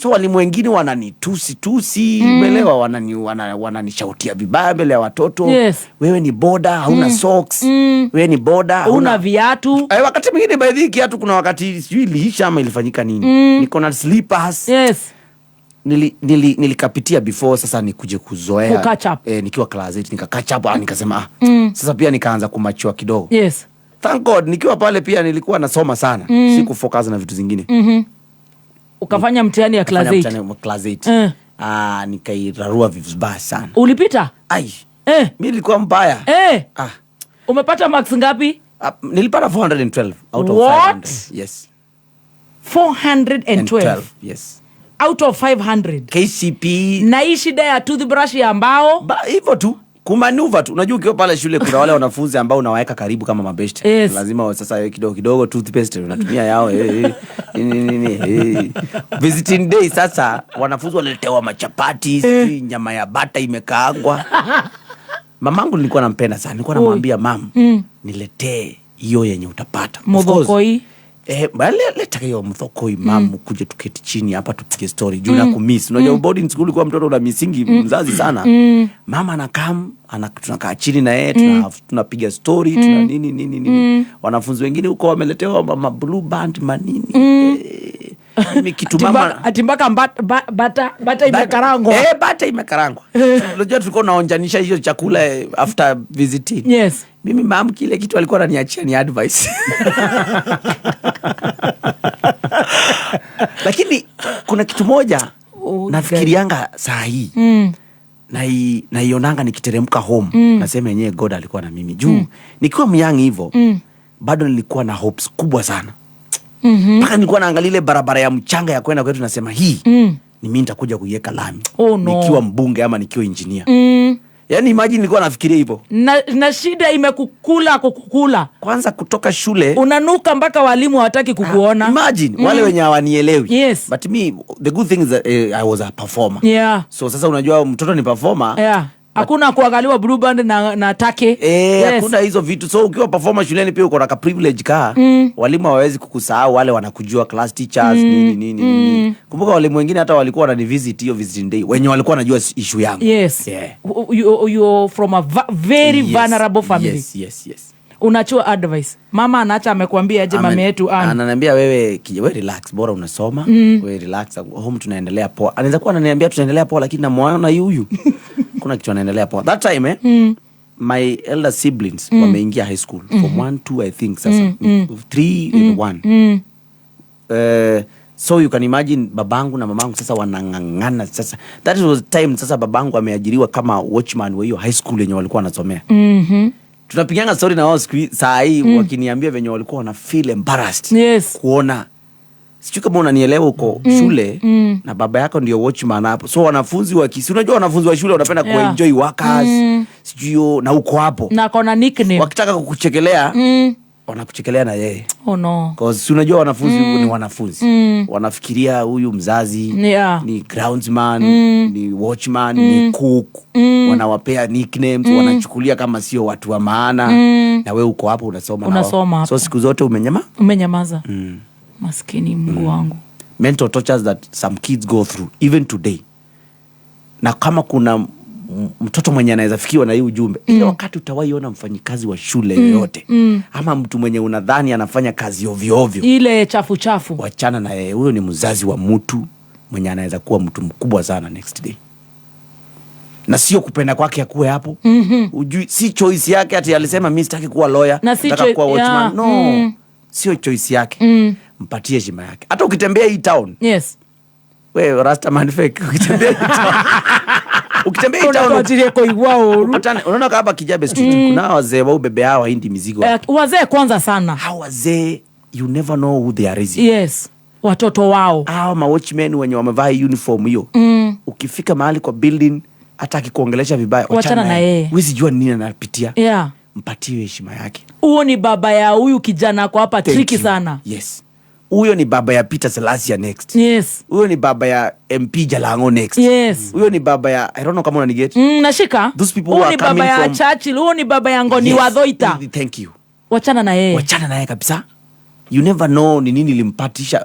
So walimu wengine wananitusi, umeelewa, wananishautia vibaya mbele ya watoto. Wewe ni boda, hauna socks. Wewe ni boda, hauna viatu. Wakati mwingine by the kiatu kuna wakati sijui iliisha ama ilifanyika nini. Niko na slippers. Nilikapitia before sasa nikuje kuzoea. Nikiwa class 8 nikakatch up nikasema sasa pia nikaanza kumachua kidogo. Thank God nikiwa pale pia nilikuwa nasoma sana. Siku focus na vitu zingine. Ukafanya mtihani ya class 8. Mtihani wa class 8. Nikairarua vibaya sana. Ulipita? Mimi nilikuwa mbaya. Umepata marks ngapi? Nilipata 412 out of 500. Yes. 412. Yes. Out of 500. KCP. Na hii shida ya toothbrush ya ambao hivyo tu kumanuva tu. Unajua ukiwa pale shule kuna wale wanafunzi ambao unawaweka karibu kama mabeshte. Lazima sasa kidogo toothpaste unatumia yao. Visiting day sasa wanafunzi waletewa machapati, nyama ya bata imekaangwa. Mamangu nilikuwa nampenda sana. Nilikuwa namwambia mam, niletee hiyo yenye utapata. Mogokoi. Leta hiyo mthoko imamu kuje tuketi chini hapa tupige story juu na kumiss. Unajua boarding school kwa mtoto una missingi mzazi sana. Mama anakam tunakaa chini na yeye tunapiga story tuna nini. Wanafunzi wengine huko wameletewa blue band manini. Mimi kitu mama atimbaka bata imekarangwa. Bata imekarangwa. Unajua tulikuwa tunaonjanisha hiyo chakula after visiting. Yes. Mimi mama kile kitu alikuwa ananiachia ni advice. Lakini kuna kitu moja nafikirianga saa hii. Na ionanga nikiteremka home. Nasema yenyewe God alikuwa na mimi. Juu nikiwa myang hivyo bado nilikuwa na hopes kubwa sana. Paka nilikuwa naangalia ile barabara ya mchanga ya kwenda kwetu nasema hii ni mimi nitakuja kuiweka lami. Nikiwa mbunge ama nikiwa engineer. Yaani imagine nilikuwa nafikiria hivyo. Na shida imekukula. Kwanza kutoka shule unanuka mpaka walimu hawataki kukuona. Imagine wale wenye hawanielewi. Yes. But me the good thing is that I was a performer. Yeah. So sasa unajua mtoto ni performer. Yeah. Hakuna kuangaliwa blue band na take. Hakuna hizo vitu. So ukiwa performer shuleni pia uko na privilege ka. Walimu hawawezi kukusahau, wale wanakujua, class teachers nini. Kumbuka walimu wengine hata walikuwa wananivisit hiyo visiting day. Wenye walikuwa wanajua issue yangu. Yes. Yeah. You're from a very vulnerable family. Yes. Unachua advice. Mama anaacha amekwambia aje mama yetu ananiambia wewe relax, bora unasoma. Wewe relax, home tunaendelea poa. Anaweza kuwa ananiambia tunaendelea poa lakini namuona huyu. Kuna kitu anaendelea poa. That time my elder siblings wameingia high school from 1 2 I think sasa 3 and 1. So you can imagine babangu na mamangu sasa wanangangana sasa. That was time sasa babangu ameajiriwa kama watchman wa hiyo high school yenye walikuwa wanasomea. Tunapigana story na wao saa hii wakiniambia venye walikuwa wana feel embarrassed. Yes. Kuona sijui kama unanielewa uko shule na baba yako ndio watchman hapo. So wanafunzi unajua wanafunzi wa shule wanapenda kuenjoy workers. Sijui na uko hapo. Na kona nickname. Wakitaka kukuchekelea wanakuchekelea na yeye. Oh no. Cause unajua wanafunzi ni wanafunzi. Wanafikiria huyu mzazi ni groundsman, ni watchman, ni cook. Wanawapea nicknames, wanachukulia kama sio watu wa maana. Na wewe uko hapo unasoma. So siku zote umenyamaza. Maskini Mungu wangu. Mental tortures that some kids go through even today. Na kama kuna mtoto mwenye anaweza fikiwa na hii ujumbe, ile wakati utawaiona mfanyikazi wa shule yoyote ama mtu mwenye unadhani anafanya kazi ovyo ile chafu wachana na yeye. Huyo ni mzazi wa mtu mwenye anaweza kuwa mtu mkubwa sana next day. Na sio kupenda kwake akuwe hapo. Ujui si choice yake ati alisema mimi sitaki kuwa lawyer, nataka kuwa watchman. No. Sio choice yake. Mpatie heshima yake. Hata ukitembea hii town. Yes. Wewe rasta man fake ukitembea hii town. Ukitembea hii town unataka kuigwao. Unaona hapa Kijabe Street kuna wazee wa ubebe hawa hindi mizigo. Wazee kwanza sana. Hao wazee you never know who they are raising. Yes. Watoto wao. Hao ma watchmen wenye wamevaa uniform hiyo. Ukifika mahali kwa building hata akikuongelesha vibaya wachana na yeye. Wewe sijua nini anapitia. Yeah. Mpatie heshima yake. Huyo ni baba ya huyu kijana kwa hapa tricky sana. Yes. Huyo ni baba ya Peter Selassie next. Yes. Huyo ni baba ya MP Jalango next. Yes. Huyo ni baba ya I don't know kama unaniget. Nashika. Those people who are coming from. Huyo ni baba ya Churchill, huyo ni baba ya Ngoni wa Dhoita. Thank you. Wachana na yeye. Wachana na yeye kabisa. You never know ni nini limpatisha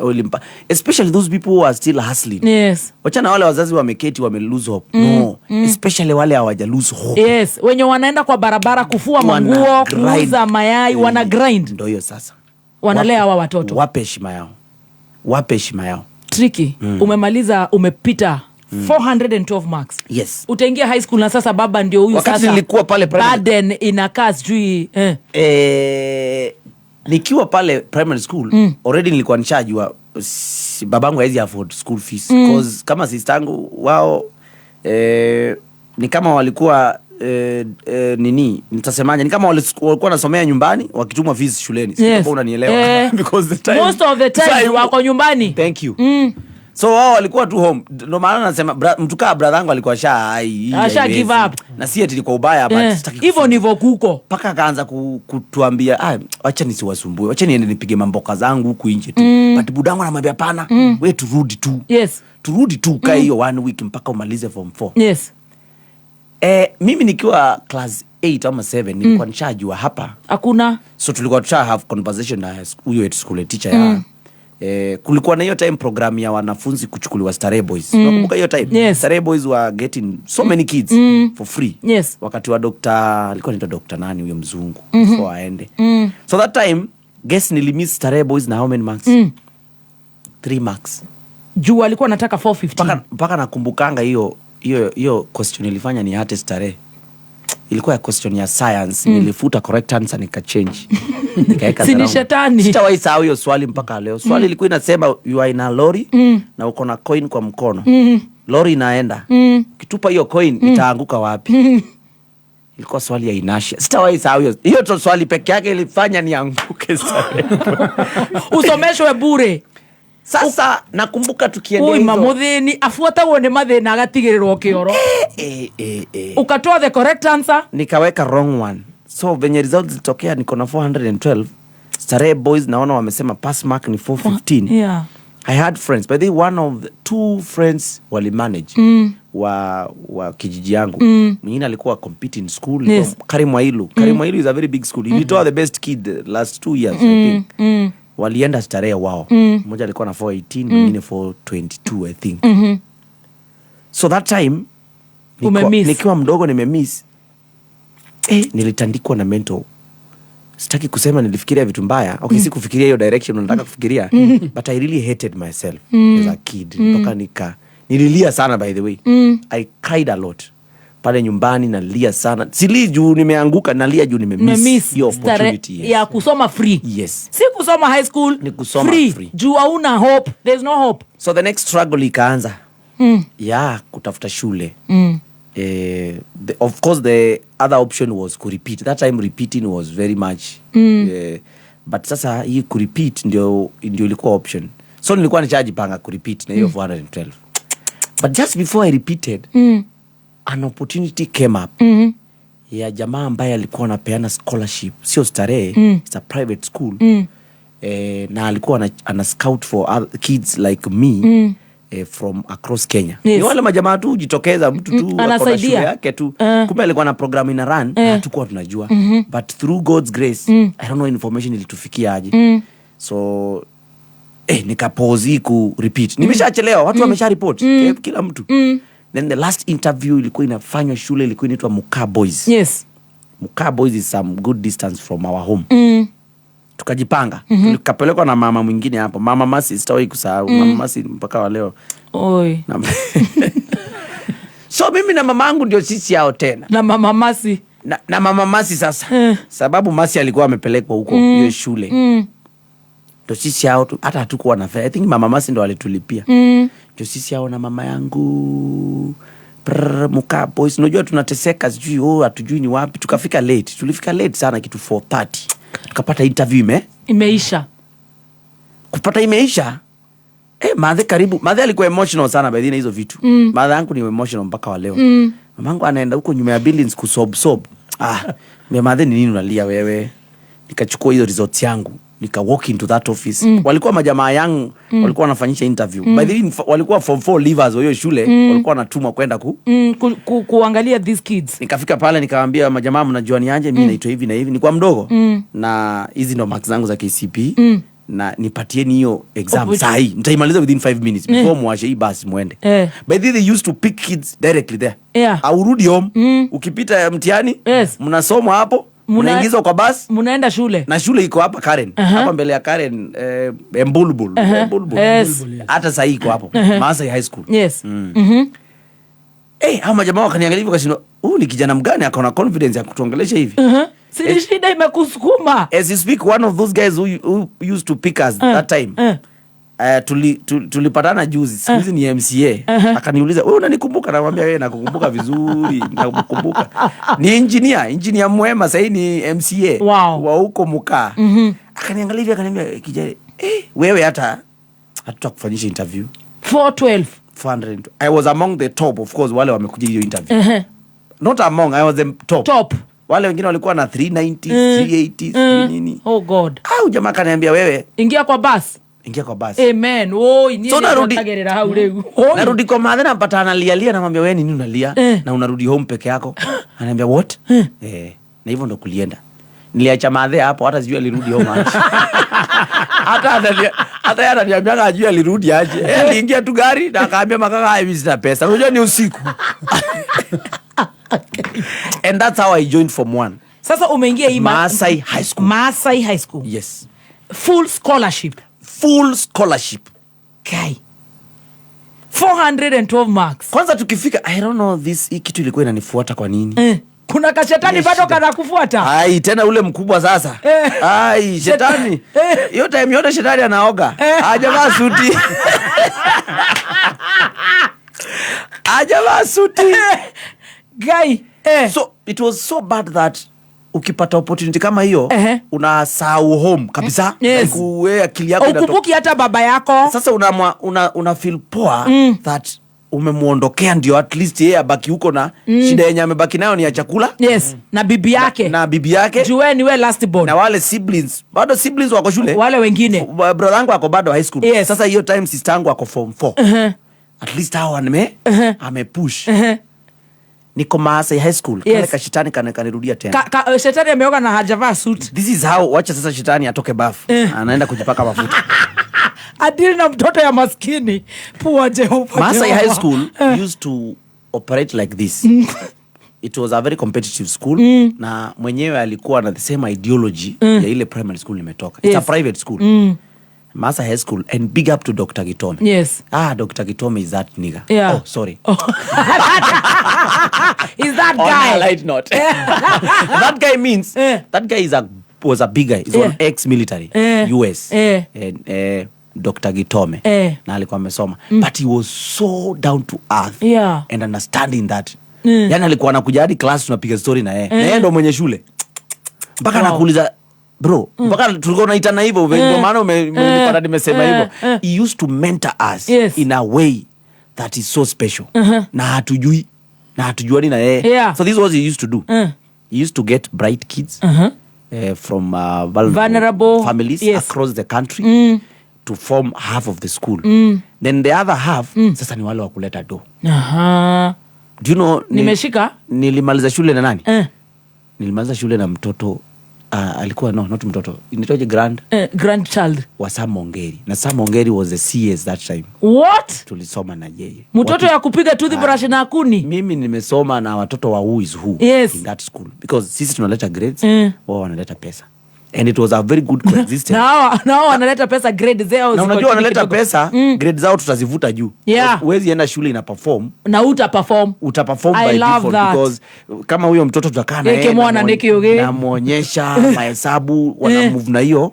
especially those people who are still hustling. Yes. Wachana wale wazazi wameketi wame lose hope. No. Especially wale hawaja lose hope. Yes. Wenye wanaenda kwa barabara kufua manguo, kuuza mayai, wana grind. Ndio hiyo sasa. Wanalea hawa watoto. Wape heshima yao. Tricky. Umemaliza, umepita 412 marks. Yes. Utaingia high school na sasa baba ndio huyu sasa. Wakati nilikuwa pale burden inakaa sijui nikiwa pale primary school already nilikuwa nishajua babangu hawezi afford school fees because kama sistangu wao ni kama walikuwa nitasemaje, ni kama walikuwa wanasomea nyumbani wakitumwa fees shuleni. Sio kama unanielewa. Because the time most of the time wako nyumbani. Thank you. So wao walikuwa tu home. Ndio maana nasema mtu kama brother yangu alikuwa asha give up. Na si eti ilikuwa ubaya but sitaki. Hivyo ndivyo kuko. Paka akaanza kutuambia acha nisiwasumbue. Acha niende nipige mamboka zangu huku nje tu. But budangu anamwambia hapana, wewe turudi tu. Yes. Turudi tu kai hiyo 1 week mpaka umalize form 4. Yes. Mimi nikiwa class 8 ama 7 nilikuwa nishajua hapa hakuna, so tulikuwa tusha have conversation na huyo school teacher ya kulikuwa na hiyo time program ya wanafunzi kuchukuliwa Starehe Boys. Unakumbuka hiyo time? Yes. Starehe Boys were getting so many kids for free. Yes. Wakati wa alikuwa anaitwa Dr. nani huyo mzungu before aende. So that time guess nilimiss Starehe Boys na how many marks? 3 marks. Juu alikuwa anataka 450. Mpaka nakumbukanga hiyo question ilifanya ni hate Starehe. Ilikuwa ya question ya science, nilifuta correct answer nikachange. Nikaeka Sini shetani. Sitawahi sahau hiyo swali mpaka leo. Swali ilikuwa inasema you are in a lorry na uko na coin kwa mkono. Lorry inaenda. Kitupa hiyo coin itaanguka wapi? Ilikuwa swali ya inertia. Sitawahi sahau hiyo swali peke yake ilifanya nianguke sana. Usomeshwe bure. Sasa nakumbuka tukiendea hizo. Mamuthini afuata wone mathina agatigirirwo kioro. Ukatoa the correct answer, nikaweka wrong one. So venye results zilitokea niko na 412. Starehe Boys naona wamesema pass mark ni 415. Yeah. I had friends, but one of the 2 friends wali manage wa kijiji yangu. Mwingine alikuwa competing school, yes. Karimwailu. Karimwailu is a very big school. Ilitoa the best kid last 2 years I think. Walienda Starehe wao. Mmoja alikuwa na 418, mwingine 422 I think. So that time nikiwa mdogo nimemiss. Nilitandikwa na mentor. Sitaki kusema nilifikiria vitu mbaya. Okay, si kufikiria hiyo direction nataka kufikiria. But I really hated myself as a kid. Mpaka nililia sana by the way. I cried a lot. Pale nyumbani nalia sana. Sili juu nimeanguka, nalia juu nimemiss hiyo opportunity. Yes. Ya kusoma free. Yes. Si kusoma high school. Ni kusoma free. Juu hauna hope. There's no hope. So the next struggle ikaanza. Kutafuta shule. Of course the other option was to repeat. That time repeating was very much. But sasa hii ku repeat ndio ilikuwa option. So nilikuwa nishajipanga ku repeat na hiyo 412. But just before I repeated, an opportunity came up. Ya jamaa ambaye alikuwa anapeana scholarship, sio Starehe, it's a private school. Na alikuwa ana scout for other kids like me. From across Kenya. Yes. Ni wale majamaa tu jitokeza mtu tu akona shule yake tu. Kumbe alikuwa na program ina run, hatukuwa tunajua. But through God's grace, I don't know information ilitufikia aje. So nikapause ku repeat. Nimeshachelewa, watu wamesha report. Kila mtu. Then the last interview ilikuwa inafanywa shule ilikuwa inaitwa MCA Boys. Yes. MCA Boys is some good distance from our home. Tukajipanga. Tukapelekwa na mama mwingine hapo. Mama Masi sitawahi kusahau. Mama Masi mpaka wa leo. Oi. So mimi na mamangu ndio sisi hao tena. Na mama Masi. Na mama Masi sasa. Sababu Masi alikuwa amepelekwa huko hiyo shule. Ndio sisi hao hata hatukuwa na fare. I think mama Masi ndio alitulipia. Ndio sisi hao na mama yangu. MCA Boys. Unajua tunateseka sijui hatujui ni wapi. Tukafika late. Tulifika late sana kitu 4:30. Tukapata interview imeisha. Kupata imeisha. Madhe alikuwa emotional sana by the way hizo vitu. Madhe yangu ni emotional mpaka wa leo. Mamangu anaenda huko nyuma ya buildings kusob. Madhe ni nini unalia wewe? Nikachukua hizo results yangu. Nika walk into that office. Walikuwa majamaa yangu walikuwa wanafanyisha interview. By the way walikuwa form 4 leavers wa hiyo shule, walikuwa wanatumwa kwenda kuangalia these kids. Nikafika pale nikawaambia majamaa mnajua ni aje mimi naitwa hivi na hivi. Nilikuwa mdogo na hizi ndo marks zangu za KCP na nipatieni hiyo exam sahi. Mtaimaliza within 5 minutes before muache hii basi muende. By the way they used to pick kids directly there. Aurudi home ukipita mtihani mnasoma hapo. Mnaingizwa kwa bus, mnaenda shule. Na shule iko hapa Karen. Hapa mbele ya Karen Mbulbul. Hata sasa iko hapo. Maasai High School. Yes. Hao majamaa wakaniangalia hivyo kasema, ni kijana mgani akona confidence ya kutuongelesha hivi?" Si shida imekusukuma. As you speak, one of those guys who used to pick us that time. Tulipatana juzi. Siku hizi ni MCA. Akaniuliza, "Wewe unanikumbuka?" Namwambia, "Wewe nakukumbuka vizuri, nakukumbuka." Ni engineer mwema, sasa ni MCA wa huko MCA. Akaniangalia hivi akaniambia, "Kijana, wewe hata hatutakufanyisha interview." 412. 400. I was among the top, of course, wale wamekuja hiyo interview. Not among, I was the top. Wale wengine walikuwa na 390, 380, nini. Oh God. Jamaa kaniambia, "Wewe ingia kwa bus." ingia kwa basi. Amen. Oi, So nitagerera hau leo. Narudi kwa madhe napata analialia, namwambia wewe nini unalia? Na unarudi home peke yako. Ananiambia what? Na hivyo ndo kulienda. Niliacha madhe hapo, hata sijui alirudi home aje. Hata yana niambia ajui alirudi aje. Aliingia tu gari na akaambia makaka hivi sina pesa. Unajua ni usiku. And that's how I joined Form 1. Sasa umeingia hii Maasai High School. Maasai High School. Yes. Full scholarship. Full scholarship. Kai. 412 marks. Kwanza tukifika, I don't know hii kitu ilikuwa inanifuata kwa nini? Kuna kashetani bado kanakufuata. Ai, tena ule mkubwa sasa. Ai, shetani. Hiyo time yote shetani anaoga. Hajavaa suti. Hajavaa suti. Guy. So it was so bad that ukipata opportunity kama hiyo unasahau home kabisa. Yes. Like akili yako ukumbuki hata baba yako. Sasa una feel poa that umemuondokea, ndio at least yeye abaki huko na shida yenye amebaki nayo ni ya chakula. Yes, na bibi yake. Na bibi yake. Jueni we last born. Na wale siblings, bado siblings wako shule. Wale wengine. Brother yangu ako bado high school. Yes. Sasa hiyo time sister yangu ako form 4. At least hao amepush. Niko Maasai High School. Kale ka shetani kanirudia tena. Shetani ameoga na hajavaa suit. This is how, wacha sasa shetani atoke bafu. Anaenda kujipaka mafuta. Adili na mtoto ya maskini. Poor Jehovah. Maasai High School used to operate like this. It was a very competitive school. Na mwenyewe alikuwa na the same ideology ya ile primary school nimetoka. It's a private school. Maasai High School, and big up to Dr. Gitome. Yes. Dr. Gitome is that nigga. Yeah. Oh, sorry. Is that guy? On a light note. That guy means, that guy was a big guy. He's on ex-military, US. And Dr. Gitome. Na alikuwa amesoma. But he was so down to earth. Yeah. And understanding that. Yani alikuwa anakuja hadi class tunapiga story na yeye. Na yeye ndo mwenye shule. Mpaka anakuuliza, bro, mpaka tulikuwa tunaitana hivyo, ndio maana umenipata nimesema hivyo. He used to mentor us in a way that is so special. Na hatujuani na yeye. So this was he used to do. He used to get bright kids from vulnerable families across the country to form half of the school. Then the other half sasa ni wale wa kuleta do. Do you know, nimeshika nilimaliza shule na nani? Nilimaliza shule na mtoto alikuwa not mtoto, inaitwaje grandchild wa Sam Ongeri. Na Sam Ongeri was the CS that time. What? Tulisoma na yeye. Mtoto ya kupiga toothbrush na kuni. Mimi nimesoma na watoto wa who is who in that school, because sisi tunaleta grades, wao wanaleta pesa. And it was a very good coexistence. Nao wanaleta pesa, grade zao. Na unajua wanaleta pesa, grade zao tutazivuta juu. Huwezi enda shule ina perform na utaperform by default, because kama huyo mtoto tutakaa na yeye na muonyesha mahesabu, wana move na hiyo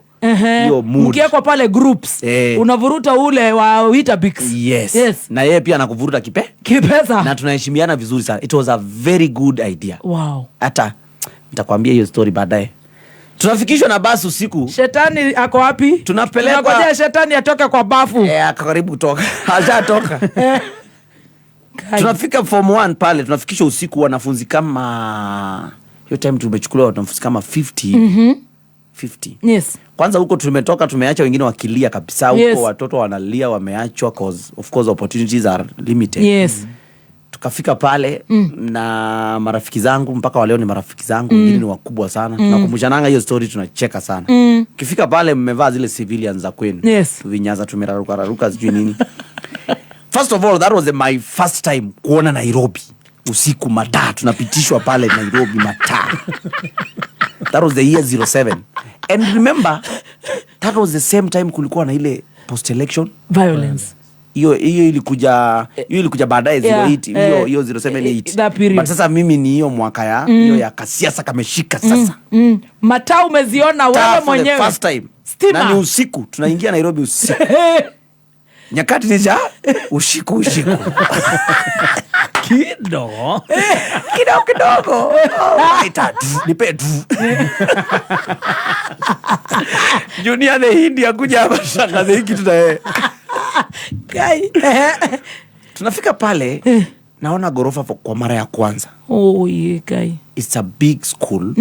mood. Mkiekwa pale groups, unavuruta ule wa Weetabix. Yes. Na yeye pia anakuvuruta kipesa. Na tunaheshimiana vizuri sana. It was a very good idea. Wow. Hata nitakwambia hiyo story baadaye. Tunafikishwa na basi usiku. Shetani ako wapi? Tunapelekwa. Tunangojea shetani atoke kwa bafu. Karibu kutoka. Hajatoka. Tunafika form 1 pale, tunafikishwa usiku, wanafunzi kama hiyo time tumechukuliwa wanafunzi kama 50. 50. Yes. Kwanza huko tumetoka, tumeacha wengine wakilia kabisa huko, watoto wanalia, wameachwa cause of course opportunities are limited. Yes. Tukafika pale na marafiki zangu, mpaka waleo ni marafiki zangu, wengine ni wakubwa sana. Tunakumbushananga hiyo story, tunacheka sana. Kifika pale mmevaa zile civilians za kwenu. Yes. Vinyaza tumeraruka sijui nini. First of all, that was my first time kuona Nairobi usiku, mataa tunapitishwa pale Nairobi mataa. That was the year 07. And remember, that was the same time kulikuwa na ile post election violence. Hiyo ilikuja baadaye 08, hiyo 07. But sasa mimi ni hiyo mwaka ya hiyo ya kasiasa kameshika sasa. Mataa umeziona wewe mwenyewe. First time. Na ni usiku, tunaingia Nairobi usiku. Nyakati nisha usiku. Kidogo. Nipe tu. Junior the Hindi akuja hapa shangazi hiki tunaye. Tunafika pale, naona gorofa kwa mara ya kwanza. It's a big school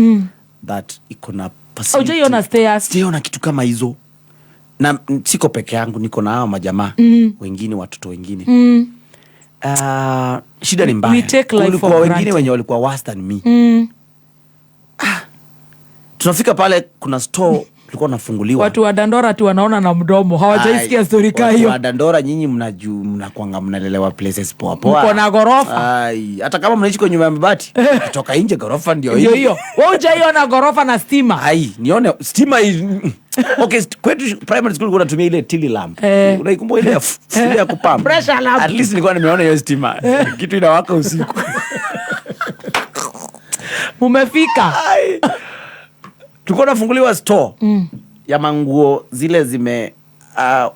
that iko na facility. Ujaiona stairs. Sijaona kitu kama hizo. Na siko peke yangu, niko na hao majamaa wengine, watoto wengine. Shida ni mbaya. Kulikuwa wengine wenye walikuwa worse than me. Tunafika pale, kuna store tulikuwa nafunguliwa. Watu wa Dandora tu wanaona na mdomo. Hawajaisikia story kama hiyo. Watu wa Dandora nyinyi mnakuanga mnalelewa places poa poa. Mko na gorofa. Hata kama mnaishi kwenye nyumba ya mabati, kutoka nje gorofa ndio hiyo. Wewe hujaiona gorofa na stima? Nione stima. Okay, kwetu primary school kuna tumia ile tili lamp. Unaikumbuka ile ya kupamba? Pressure lamp. At least nilikuwa nimeona hiyo stima. Kitu inawaka usiku. Umefika. Tulikuwa nafunguliwa store ya manguo zile zime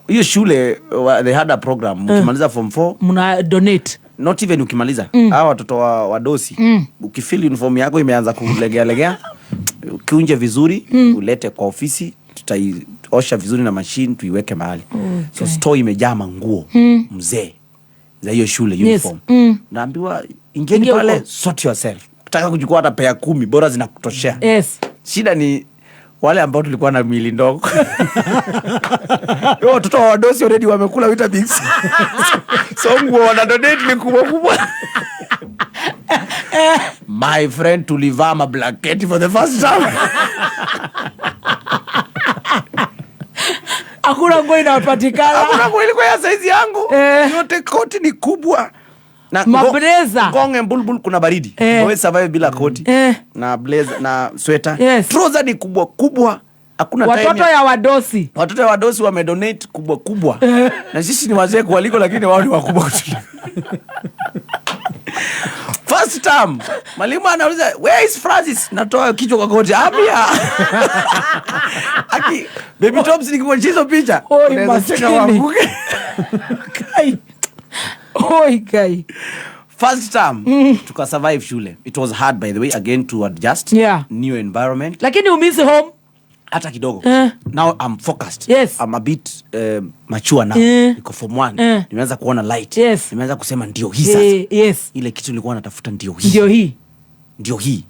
hiyo shule they had a program. Ukimaliza form 4 mna donate. Not even ukimaliza. Hawa watoto wa dosi. Ukifeel uniform yako imeanza kulegea, ukiunje vizuri, ulete kwa ofisi, tutaiosha vizuri na machine tuiweke mahali. So store imejaa manguo mzee za hiyo shule uniform. Naambiwa ingeni pale, sort yourself. Ukitaka kuchukua hata pair 10 bora zinakutoshea. Shida ni wale ambao tulikuwa na mili ndogo. Watoto wa wadosi already wamekula Weetabix. So nguo wana donate ni kubwa. My friend, tulivaa mablanketi for the first time. Hakuna nguo inapatikana. Hakuna nguo ilikuwa ya size yangu. Yote koti ni kubwa. Na blazer. Gonge mbulbul kuna baridi. Wewe survive bila koti. Na blazer na sweater. Trouser ni kubwa. Hakuna time. Watoto ya wadosi. Watoto ya wadosi wamedonate kubwa. Na sisi ni wazee kuliko, lakini wao ni wakubwa tu. First time, mwalimu anauliza, "Where is Francis?" Natoa kichwa kwa koti. Amia. Aki, baby tops nikimwonyesha hizo picha. Unaweza wanguke. Kai. First time, tuka survive shule. It was hard, by the way, again to adjust. New environment. Lakini umisi home? Hata kidogo. Now I'm focused. I'm a bit mature now. Niko form 1. Nimeanza kuona light. Nimeanza kusema ndio hii sasa. Ile kitu nilikuwa natafuta ndio hii. Ndio hii.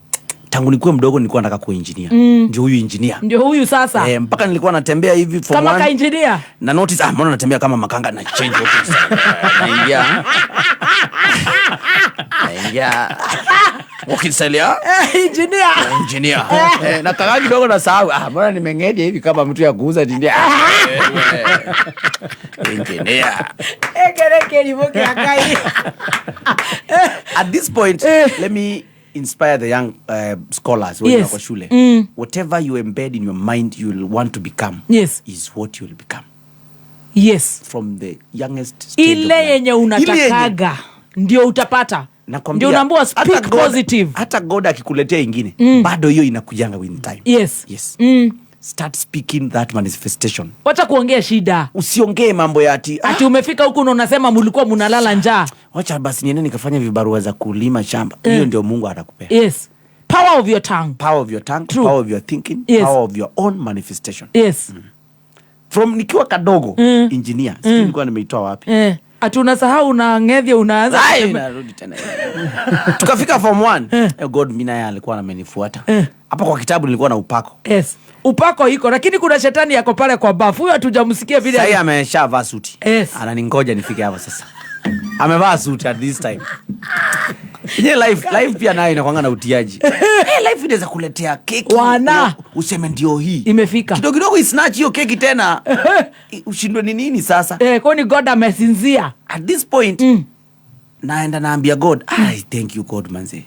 Tangu nikuwe mdogo nilikuwa nataka kuwa engineer. Ndio huyu engineer. Ndio huyu sasa. Mpaka nilikuwa natembea hivi form 1. Kama ka engineer. Na notice mbona natembea kama makanga na change office. Naingia. Wakisalia engineer. Na kaka kidogo na sawa. Mbona nimengedia hivi kama mtu ya kuuza engineer. At this point, let me inspire the young scholars when you're kwa shule. Whatever you embed in your mind you will want to become is what you will become. From the youngest stage. Ile yenye unatakaga ndio utapata. Ndio unaambiwa speak positive. Hata God akikuletea ingine bado hiyo inakujanga with time. Start speaking that manifestation. Wacha kuongea shida. Usiongee mambo ya ati umefika huku na unasema mlikuwa mnalala njaa. Wacha basi niende nikafanya vibarua za kulima shamba. Hiyo ndio Mungu atakupea. Power of your tongue. Power of your tongue, power of your thinking, power of your own manifestation. From nikiwa kadogo engineer, sisi nilikuwa nimeitoa wapi? Unasahau na ngedhia unaanza narudi tena. Tukafika form 1. God mimi naye alikuwa anamenifuata. Hapa kwa kitabu nilikuwa na upako. Upako iko, lakini kuna shetani yako pale kwa bafu. Huyo hatujamsikia vile. Sasa ameshavaa suti. Ananingoja nifike hapo sasa. Amevaa suti at this time. Life pia nayo inakuanga na utiaji. Life inaweza kuletea keki. Useme ndio hii. Imefika. Kidogo isnatch hiyo keki tena. Ushindwe ni nini sasa? Kwa ni God amesinzia. At this point, naenda naambia God, I thank you God manze.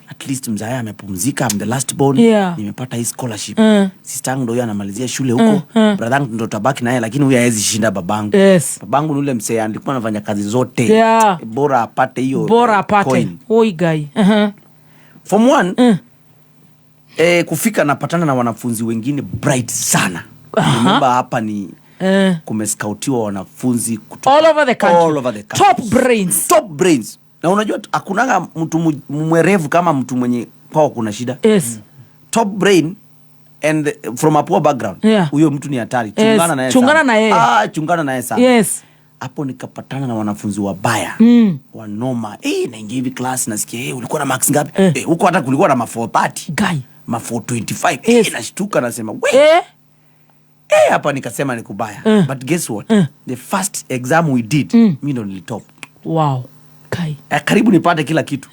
At least mzaya amepumzika, I'm the last born. Nimepata hii scholarship. Sister yangu ndio anamalizia shule huko. Brother yangu ndio tabaki naye, lakini huyu haezi shinda babangu. Babangu ni yule msee alikuwa anafanya kazi zote. Bora apate hiyo. Coin. Oi guy. Form 1 kufika napatana na wanafunzi wengine bright sana. Remember hapa ni kumescoutiwa wanafunzi kutoka all over the country. Top brains. Na unajua hakunanga mtu mwerevu kama mtu mwenye kwao kuna shida. Top brain and from a poor background. Huyo mtu ni hatari. Chungana na yeye. Chungana na yeye sana. Hapo nikapatana na wanafunzi wabaya. Wanoma. Naingia hivi class nasikia ulikuwa na marks ngapi? Huko hata kulikuwa na ma 430. Guy. Ma 425. Nashtuka nasema, "We." hapa nikasema ni kubaya. But guess what? The first exam we did, mimi ndo nilitop. Wow. Kai. Karibu nipate kila kitu.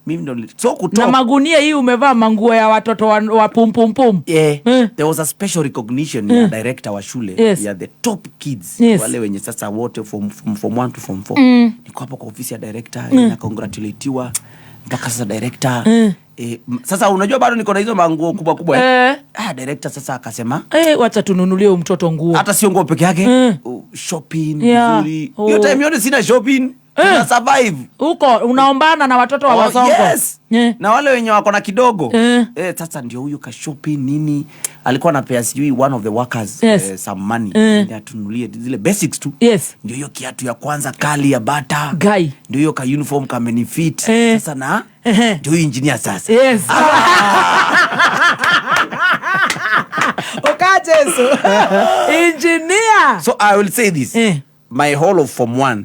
Mimi ndo so kutop. Na magunia hii umevaa manguo ya watoto wa pum pum pum. There was a special recognition ya director wa shule ya the top kids. Wale wenye sasa wote from 1 to form 4. Niko hapo kwa ofisi ya director, na congratulatiwa mpaka sasa director. Sasa unajua bado niko na hizo manguo kubwa kubwa. Director sasa akasema, wacha tununulie mtoto nguo. Hata sio nguo peke yake, shopping vizuri. Hiyo time yote sina shopping. Una survive. Huko unaombana na watoto wa wasongo. Yes. Na wale wenye wako na kidogo. Sasa ndio huyu ka shopping nini. Alikuwa anapea sijui one of the workers some money. Ndio atunulie zile basics tu. Ndio hiyo kiatu ya kwanza kali ya bata. Ndio hiyo ka uniform ka benefit. Sasa na ndio engineer sasa. Okajesu. Engineer. So I will say this. My whole of form 1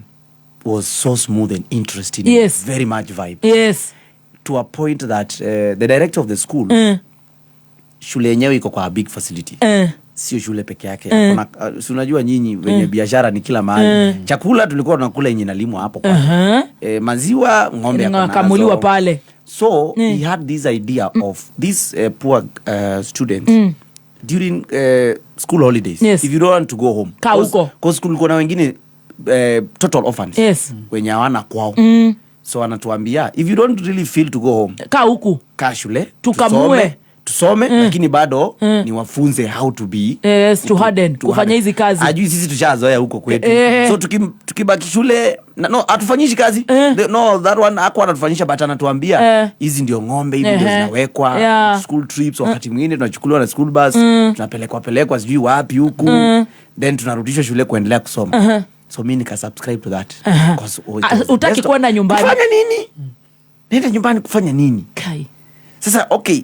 was so smooth and interesting. Very much vibe. To a point that the director of the school, shule yenyewe iko kwa a big facility. Sio shule peke yake. Si unajua nyinyi wenye biashara ni kila mahali. Chakula tulikuwa tunakula yenye nalimwa hapo kwa. Maziwa ng'ombe akamuliwa pale. So he had this idea of these poor students during school holidays. If you don't want to go home. Because school kuna wengine total orphans. Wenye hawana kwao. So anatuambia if you don't really feel to go home, kaa shule tusome lakini bado ni wafunze how to be to harden kufanya hizi kazi. Ajui sisi tushazoea huko kwetu. So tukibaki shule atufanyishi kazi. No, that one akwa anatufanyisha, but anatuambia hizi ndio ng'ombe hivi ndio zinawekwa. School trips wakati mwingine tunachukuliwa na school bus, tunapelekwa sijui wapi huku, then tunarudishwa shule kuendelea kusoma. So mimi nika subscribe to that. Because utaki kwenda nyumbani. Kufanya nini? Nenda nyumbani kufanya nini? Sasa okay,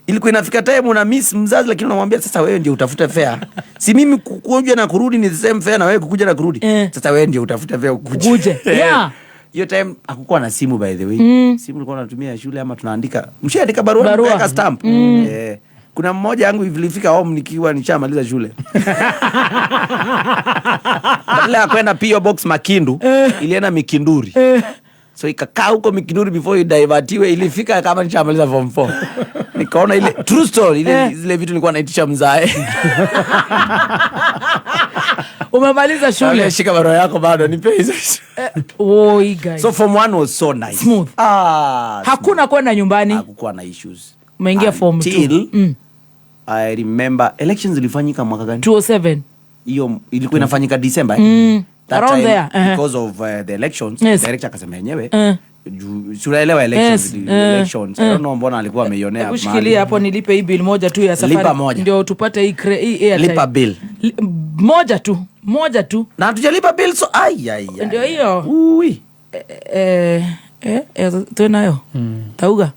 ilikuwa inafika time una miss mzazi, lakini unamwambia sasa wewe ndio utafuta fare. Si mimi kukuja na kurudi ni the same fare na wewe kukuja na kurudi. Sasa wewe ndio utafuta fare ukuje. Hiyo time hakukuwa na simu by the way. Simu ulikuwa unatumia shule ama tunaandika. Mshaandika barua weka stamp. Kuna mmoja yangu ilifika home nikiwa nishamaliza shule. Badala ya kwenda PO box Makindu, ilienda Mikinduri. So ikakaa huko Mikinduri before idivertiwe, ilifika kama nishamaliza form 4. Nikaona ile true story, zile vitu nilikuwa naitisha mzae. Umemaliza shule. Shika barua yako bado nipe hizo. Guys. So form 1 was so nice. Smooth. Hakuna kwenda nyumbani. Hakukuwa na issues. Umeingia form 2. I remember elections ilifanyika mwaka gani? 2007. Hiyo ilikuwa inafanyika December. Around there. Because of the elections, director akasema yenyewe. Tunaelewa elections. I don't know mbona alikuwa ameionea mahali. Kushikilia hapo nilipe hii bill moja tu ya safari. Ndio tupate hii airtime. Lipa bill. Moja tu. Na hatujalipa bill so ndio hiyo. Tunayo. Tauga.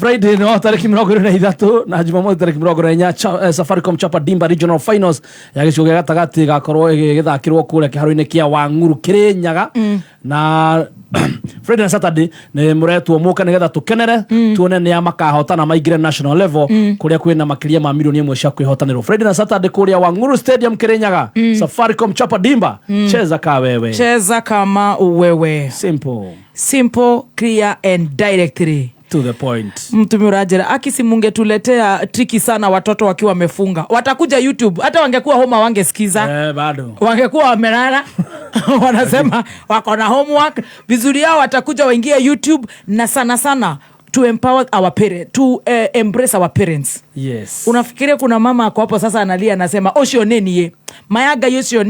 Friday no tariki 23 na Jumamosi tariki 24 Safaricom Chapa Dimba Regional Finals ya gĩcigo gĩa gatagatĩ gakorwo gĩgĩthakĩrwo kũrĩa kĩharo-inĩ kĩa Wang'uru Kĩrĩnyaga na Friday na Saturday nĩ mũretwo mũka nĩgetha tũkenere tuone nĩ makahotana maingĩre national level kũrĩa kwĩna makĩria ma milioni 1 cia kwĩhotanĩrwo. Friday na Saturday kũrĩa Wang'uru Stadium Kĩrĩnyaga. Safaricom Chapa Dimba, cheza kama wewe. Simple, clear and directly to the point. Mtumi urajera akisimunge tuletea Tricky sana watoto wakiwa wamefunga. Watakuja YouTube, hata wangekuwa homa wangesikiza. Bado. Wangekuwa wamelala. Wanasema wako na homework. Vizuri yao watakuja waingie YouTube na sana to empower our parents, to embrace our parents. Yes. Unafikiria kuna mama kwa hapo sasa analia anasema ocio nenie mayaga yocio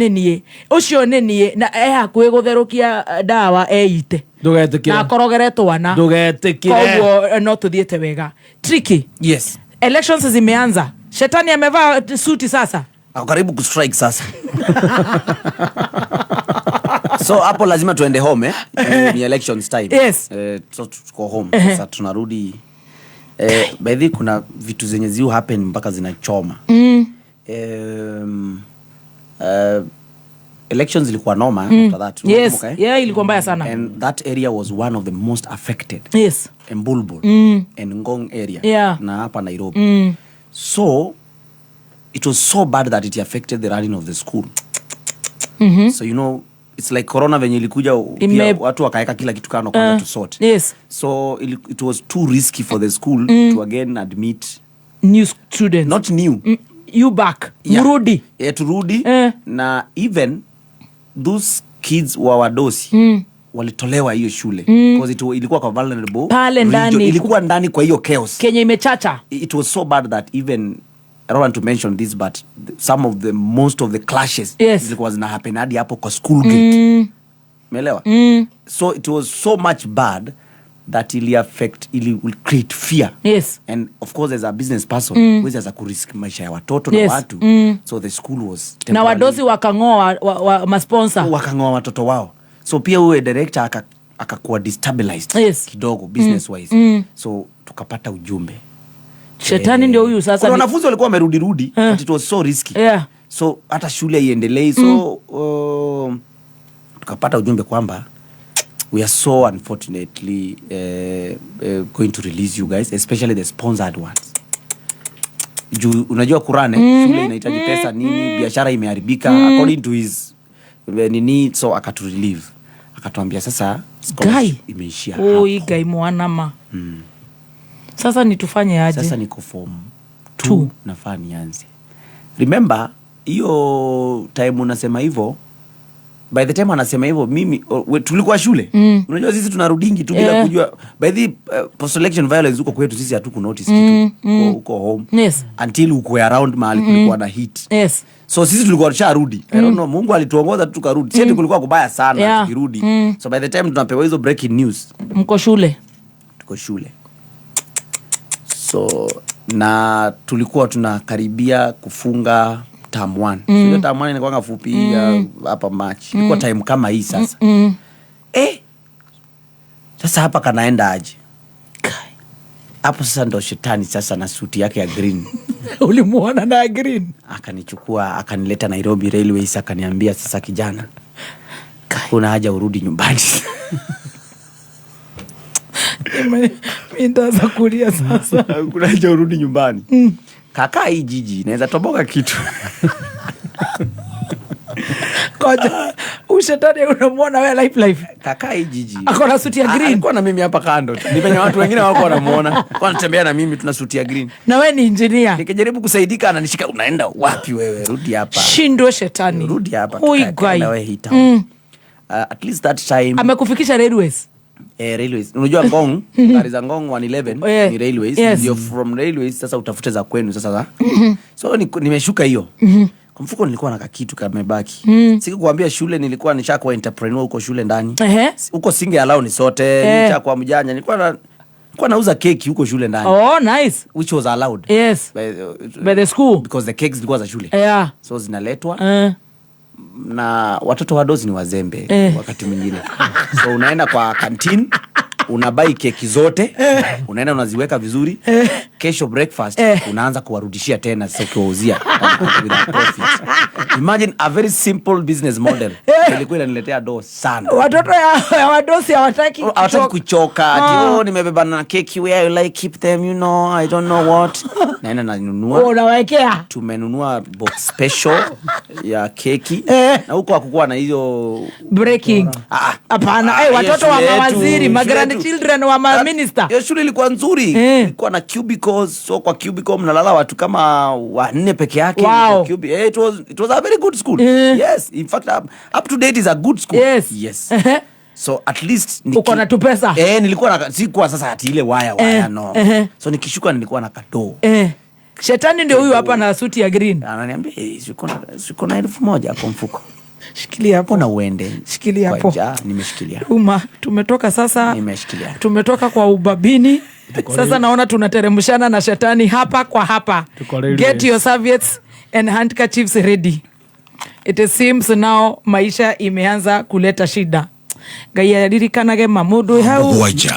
nenie na hakuwe gutherũkia dawa eite ndugetikire na korogeretwo wana ndugetikire koguo no tuthiete wega. Tricky. Yes. Elections zimeanza. Shetani amevaa suti sasa. Karibu kustrike sasa. So hapo lazima tuende home ni elections time. Yes. So tuko home. Sasa tunarudi by the kuna vitu zenye ziu happen mpaka zinachoma. Elections ilikuwa noma after that. Yes. Yeah, ilikuwa mbaya sana. And that area was one of the most affected. Yes. Mbulbul and Ngong area. Yeah. Na hapa Nairobi. So it was so bad that it affected the running of the school. So it's like corona venye ilikuja pia watu wakaeka kila kitu kano kwanza to sort. Yes. So it was too risky for the school to again admit new students. Not new. You back. Murudi. Yeah, turudi. Na even those kids wa wadosi walitolewa hiyo shule because ilikuwa kwa vulnerable pale ndani, ilikuwa ndani kwa hiyo chaos Kenya imechacha. It was so bad that even I don't want to mention this, but most of the clashes zilikuwa zina happen hadi hapo kwa school gate. Umeelewa? So it was so much bad that ili will create fear. Yes. And of course as a business person, huwezi za kurisk maisha ya watoto na watu. So the school was na wadosi wakangoa masponsor. Wakangoa watoto wao. So pia uwe director akakuwa destabilized kidogo business wise. So tukapata ujumbe. Shetani ndio huyu sasa. Kuna wanafunzi walikuwa wamerudi but it was so risky. So hata shule iendelee. So tukapata ujumbe kwamba we are so unfortunately going to release you guys, especially the sponsored ones. Unajua kurane shule inahitaji pesa nini, biashara imeharibika according to his so akatu relieve. Akatuambia sasa imeishia hapo. Hii guy mwanama. Sasa nitufanye aje? Sasa niko form 2 nafaa nianze. Remember hiyo time unasema hivyo, by the time anasema hivyo mimi tulikuwa shule. Unajua sisi tunarudingi tu bila kujua. By the post election violence uko kwetu sisi hatuku notice kitu. Uko home. Until uko around mahali kulikuwa na hit. So sisi tulikuwa tusharudi. I don't know, Mungu alituongoza tukarudi. Sisi kulikuwa kubaya sana tukirudi. So by the time tunapewa hizo breaking news, mko shule. Tuko shule. So na tulikuwa tunakaribia kufunga term 1. So term 1 ilikuwa fupi hapa March. Ilikuwa time kama hii sasa. Sasa hapa kanaenda aje? Hapo sasa ndo shetani sasa na suti yake ya green. Ulimuona na green? Akanichukua akanileta Nairobi Railways akaniambia sasa kijana, kuna haja urudi nyumbani. Ndaanza kulia sasa. Kuna haja urudi nyumbani. Kaka hii jiji naweza toboka kitu. Koja ushetani unamuona wewe live. Kaka hii jiji akona suti ya green. Alikuwa na mimi hapa kando. Nipenya watu wengine wako wanamuona. Kwa anatembea na mimi tuna suti ya green. Na wewe ni engineer. Nikijaribu kusaidika ananishika, unaenda wapi wewe? Rudi hapa. Shindwe shetani. Rudi hapa. Na wewe hita. At least that time amekufikisha Railways. Railways. Unajua Ngong, gari za Ngong 111 ni Railways. Ndio from Railways sasa utafute za kwenu sasa. So nimeshuka hiyo. Kwa mfuko nilikuwa na kitu kamebaki. Sikukuambia shule nilikuwa nishakuwa entrepreneur huko shule ndani. Huko singe allow ni sote, nishakuwa mjanja. Nilikuwa nauza keki huko shule ndani. Oh nice. Which was allowed. Yes. By the school because the cakes zilikuwa za shule. So zinaletwa. Na watoto wadozi ni wazembe wakati mwingine. So unaenda kwa canteen, unabai keki zote, unaenda unaziweka vizuri. Kesho breakfast unaanza kuwarudishia tena sasa ukiwauzia with a profit. Imagine a very simple business model. Ilikuwa inaniletea do sana. Watoto ya wadosi hawataki kuchoka. Ati nimebeba na keki, where you like keep them, I don't know what. Naenda nanunua. Unawekea. Tumenunua box special ya keki. Na huko hakukuwa na hiyo breaking. Hapana, watoto wa mawaziri, grandchildren wa minister. Hiyo shule ilikuwa nzuri. Ilikuwa na cubicles, so kwa cubicle mnalala watu kama 4 peke yake. Wow. It was a very good school. Yes, in fact up to date is a good school. Yes. So at least uko na tu pesa. Nilikuwa na sikuwa sasa ati ile waya no. So nikishuka nilikuwa na kadoo. Shetani ndio huyu hapa na suti ya green. Ananiambia siko na 1,000 kwa mfuko. Shikilia hapo na uende. Shikilia hapo. Nimeshikilia. Tumetoka sasa. Nimeshikilia. Tumetoka kwa ubabini. Sasa naona tunateremshana na shetani hapa kwa hapa. Get your serviettes and handkerchiefs ready. It seems now maisha imeanza kuleta shida. Gaya lirikanage mamudu hau. Waja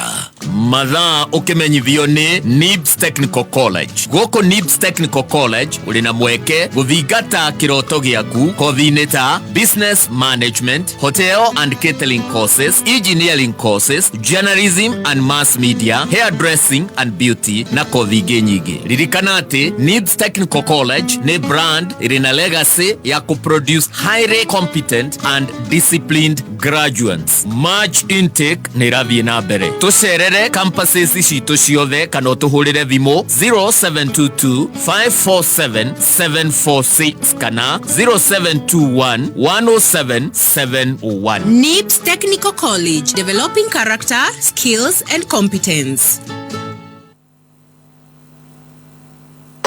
mathaa ukimenyithio ni NIBS Technical College. Goko NIBS Technical College ulina mweke guthingata kiroto giaku kothi-inĩ ta business management, hotel and catering courses, engineering courses, journalism and mass media, hairdressing and beauty na kothi ingĩ nyingĩ. Ririkana ati NIBS Technical College ni brand irina legacy ya kuproduce highly competent and disciplined graduates. March intake ni rathie na mbere. Tucerere campuses citu ciothe kana tuhurire thimo 0722 547 746 kana 0721 107 701. NIBS Technical College, developing character, skills and competence.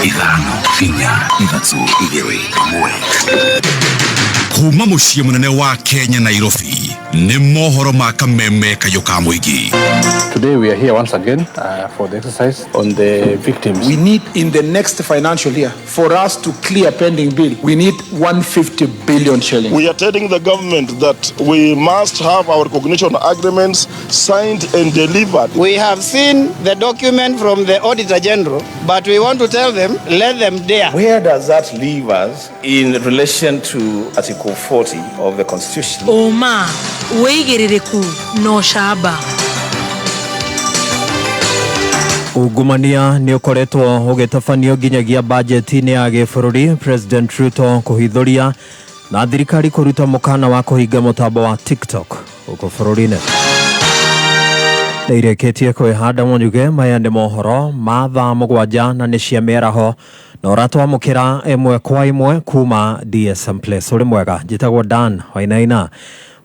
Ithano, Finya, Ithatũ, Igĩrĩ, Ĩmwe. Kuma muciĩ munene wa Kenya Nairobi nĩ mohoro ma kameme kayo ka mũingĩ. Today we are here once again for the exercise on the victims. We need in the next financial year for us to clear pending bill. We need 150 billion shillings. We are telling the government that we must have our recognition agreements signed and delivered. We have seen the document from the Auditor General, but we want to tell them, let them dare. Where does that leave us in relation to Article 40 of the Constitution? Oma, weigĩrĩrĩku no shaba. Ungumania ni ukoretwo ugitafanio nginyagia bajeti-inĩ ya gĩbũrũri. President Ruto kuhithuria na thirikari kuruta mukana wa kuhinga mutambo wa TikTok uko bũrũri-inĩ. Nĩireketie kwĩhanda monyuge maya nĩ mohoro ma thaa mũgwanja na nĩ cia mĩaraho na ũratwamũkĩra ĩmwe kwa ĩmwe kuma DSM Place. Ũrĩ mwega, njĩtagwo Dan Wainaina.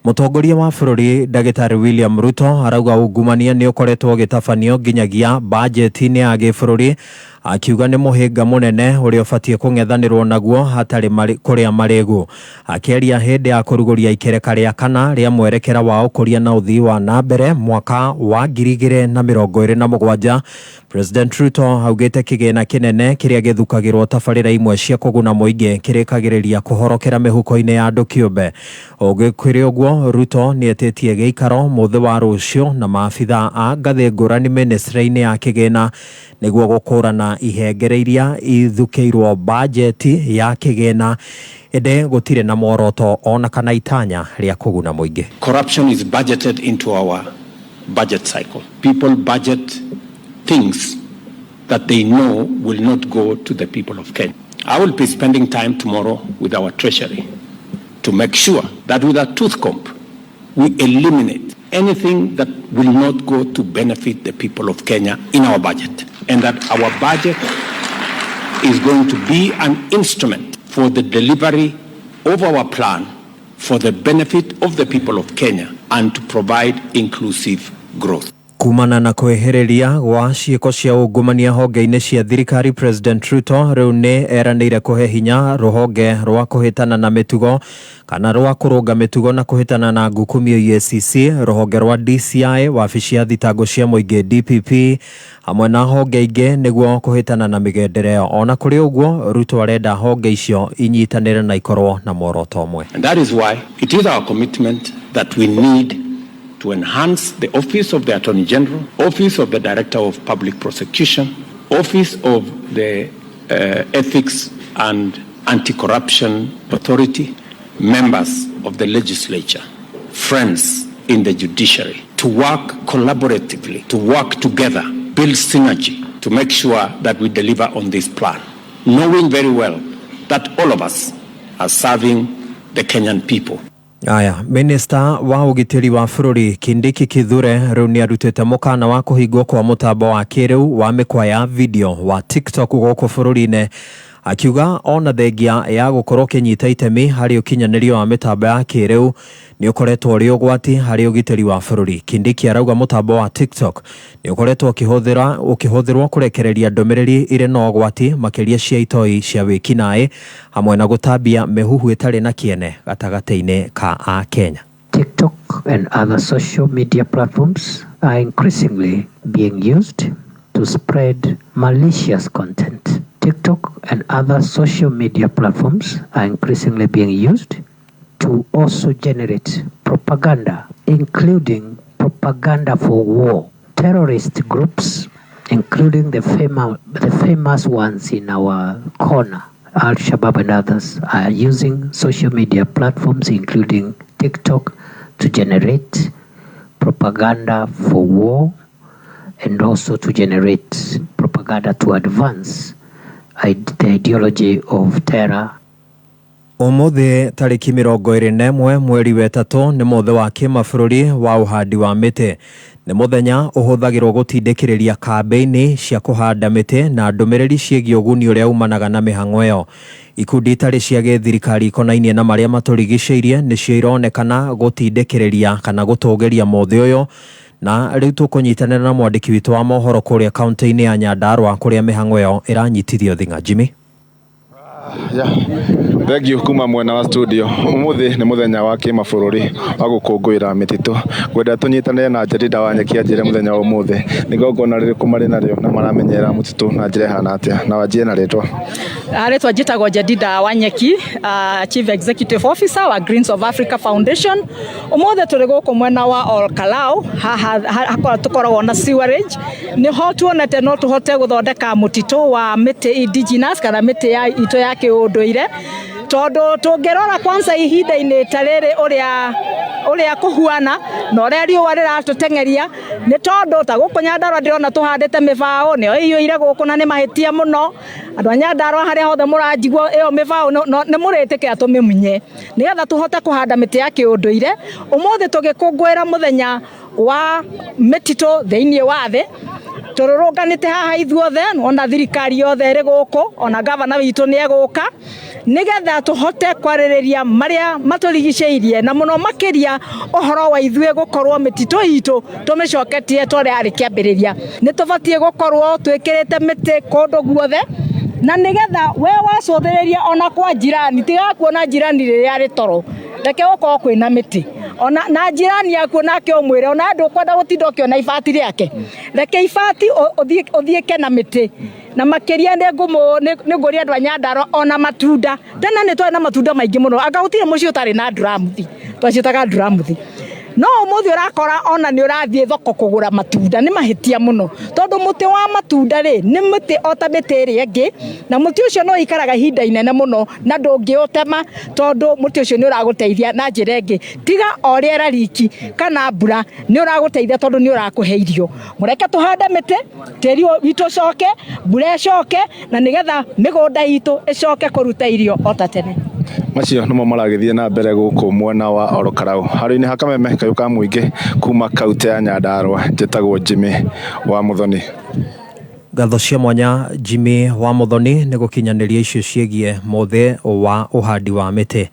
Mũtongoria wa bũrũri Ndagĩtarĩ William Ruto arauga ungumania nĩ ũkoretwo ũgĩtabanio nginyagia bajeti-inĩ ya gĩbũrũri, akiuga nĩ mũhĩnga mũnene ũrĩa ũbatiĩ kũng'ethanĩrwo naguo hatarĩ kũrĩa marĩgu. Akĩaria hĩndĩ ya kũrugũria ikereka rĩa kana rĩa mwerekera wa ũkũria na ũthii wa na mbere mwaka wa 2027, President Ruto augĩte kĩgĩna kĩnene kĩrĩa gĩthukagĩrwo tabarĩra imwe cia kũguna mũingĩ kĩrĩkagĩrĩria kũhorokera mĩhuko-inĩ ya andũ kĩũmbe. Ũgĩkwĩrĩ ũguo, Ruto nĩetĩtie gĩikaro mũthĩ wa rũciũ na maabitha a ngathĩ ngũrani ministry-inĩ ya kĩgĩna nĩguo gũkũrana ihengere iria ithukĩirwo bajeti ya kĩgĩna, ĩndĩ gũtirĩ na mworoto ona kana itanya rĩa kũguna mũingĩ. Corruption is budgeted into our budget cycle. People budget things that they know will not go to the people of Kenya. I will be spending time tomorrow with our treasury to make sure that with a tooth comb we eliminate anything that will not go to benefit the people of Kenya in our budget, and that our budget is going to be an instrument for the delivery of our plan for the benefit of the people of Kenya and to provide inclusive growth. Kumana na kwehereria gwa ciĩko cia ungumania honge-inĩ cia thirikari, President Ruto rĩu nĩ eranĩire kũhe hinya rũhonge rwa kũhĩtana na mĩtugo kana rwa kũrũnga mĩtugo na kũhĩtana na ngukumio EACC, rũhonge rwa DCI, wabici ya thitango cia mũingĩ DPP, hamwe na honge ingĩ nĩguo kũhĩtana na mĩgendere. Ona kũrĩ ũguo, Ruto arenda honge icio inyitanĩre na ikorwo na mworoto ũmwe. And that is why it is our commitment that we need to enhance the Office of the Attorney General, Office of the Director of Public Prosecution, Office of the Ethics and Anti-Corruption Authority, members of the legislature, friends in the judiciary, to work collaboratively, to work together, build synergy, to make sure that we deliver on this plan, knowing very well that all of us are serving the Kenyan people. Aya, Minister wa ũgitĩri wa bũrũri Kindiki Kithure rĩu nĩ arutĩte mũkana wa kũhingwo kwa mũtambo wa kĩrĩu wa mĩkwa ya video wa TikTok gũkũ bũrũri-inĩ, akiuga ona thengia ya gũkorwo kĩnyita itemi harĩ ũkinyanĩrio wa mĩtambo ya kĩrĩu nĩ ũkoretwo ũrĩ ũgwati harĩ ũgitĩri wa bũrũri. Kindiki arauga mũtambo wa TikTok nĩ ũkoretwo ũkĩhũthĩrwo kũrekereria ndũmĩrĩri irĩ na ũgwati makĩria cia itoi cia wĩkinaĩ hamwe na gũtambia mĩhuhu ĩtarĩ na kĩene gatagatĩ-inĩ ka a Kenya. TikTok and other social media platforms are increasingly being used to spread malicious content. TikTok and other social media platforms are increasingly being used to also generate propaganda, including propaganda for war, terrorist groups, including the famous ones in our corner, Al-Shabaab and others, are using social media platforms, including TikTok, to generate propaganda for war and also to generate propaganda to advance the ideology of terror. Umuthi tariki 21 mweri wa gatatu ni muthe wa kimabũrũri wa uhandi wa mĩtĩ. Ni muthenya ũhũthagĩrwo gũtindĩkĩrĩria kambĩini cia kũhanda mĩtĩ na ndũmĩrĩri ciĩgiĩ ũguni ũrĩa umanaga na mĩhang'o ĩyo. Ikundi itarĩ cia gĩthirikari ikonainie na marĩa matũrigicĩirie nĩcio ironekana gũtindĩkĩrĩria kana gũtũgĩria mũthĩ ũyũ, na rĩu tũkũnyitanĩra na mwandĩki witũ wa mohoro kũrĩa kaunti-inĩ ya Nyandarua kũrĩa mĩhang'o ĩyo ĩranyitithio thing'a. Jimmy. Thank you kuma mwena wa studio. Umuthi ni muthenya wa kimabũrũri wa gũkũngũĩra mĩtitũ. Ngwenda tũnyitanĩre na Jedida wa Nyeki anjĩre muthenya wa umuthi nĩ gongona rĩrĩkũ marĩ narĩo na maramenyera mũtitũ na njĩra ihana atĩa, na wanjie na rĩtwa. Rĩtwa njĩtagwo Jedida wa Nyeki, Chief Executive Officer wa Greens of Africa Foundation. Umuthi tũrĩ gũkũ mwena wa Olkalau, haha tũkoragwo na sewerage. Nĩho tuonete no tũhote gũthondeka mũtitũ wa mĩtĩ indigenous kana mĩtĩ ya itũ ya kĩũndũire, tondũ tũngĩrora kwanza ihinda-inĩ ta rĩrĩ ũrĩa kũhuana na ũrĩa riũa rĩratũteng'eria, nĩ tondũ ta gũkũ Nyandarua ndĩrona tũhandĩte mĩbaũ, nĩyo ĩiyũire gũkũ na nĩ mahĩtia mũno. Andũ a Nyandarua harĩa hothe mũranjigwo ĩyo mĩbaũ nĩ mũrĩtĩkĩra tũmĩmunye nĩgetha tũhote kũhanda mĩtĩ ya kĩũndũire. Ũmũthĩ tũgĩkũngũĩra mũthenya wa mĩtitũ thĩinĩ wa thĩ, tũrũrũnganĩte haha ithuothe, ona thirikari yothe ĩrĩ gũkũ, ona gavana witũ nĩ egũka nĩgetha tũhote kwarĩrĩria marĩa matũrigicĩirie na mũno makĩria ũhoro wa ithuĩ gũkorwo mĩtitũ itũ tũmĩcoketie tũrĩa arĩ kĩambĩrĩria. Nĩ tũbatiĩ gũkorwo twĩkĩrĩte mĩtĩ kũndũ guothe, na nĩgetha we wacũthĩrĩria ona kwa jirani, tiga kuona jirani rĩrĩa arĩ toro, reke gũkorwo kwĩna mĩtĩ. Ona na jirani yaku nake ũmwĩre ona ndũ kwenda gũtinda ũkĩona ibati rĩake, reke ibati ũthiĩke na mĩtĩ. Na makĩria nĩ ngũria andũ a Nyandarua ona matunda. Tena nĩ twarĩ na matunda maingĩ mũno, anga gũtirĩ mũciĩ ũtarĩ na nduramuthi, twaciĩtaga nduramuthi. No ũmũthĩ ũrakora ona nĩ ũrathiĩ thoko kũgũra matunda, nĩ mahĩtia mũno, tondũ mũtĩ wa matunda rĩ nĩ mũtĩ o ta mĩtĩ ĩrĩa ĩngĩ, na mũtĩ ũcio no ikaraga ihinda inene mũno na ndũngĩũtema, tondũ mũtĩ ũcio nĩ ũragũteithia na njĩra ĩngĩ, tiga o rĩera riki kana mbura, nĩ ũragũteithia tondũ nĩ ũrakũhe irio. Mũreke tũhande mĩtĩ, tĩri witũ ũcoke, mbura ĩcoke, na nĩgetha mĩgũnda itũ ĩcoke kũruta irio o ta tene. Macio nĩmo maragĩthiĩ na mbere gũkũ mwena wa Olkalau. Harũ-inĩ ha Kameme, kayũ ka mũingĩ kuma kaunti ya Nyandarua, njĩtagwo Jimmy wa Muthoni. Ngatho cia mwanya Jimmy wa Muthoni nĩ gũkinyanĩria icio ciĩgiĩ mũthĩ wa ũhandi wa mĩtĩ,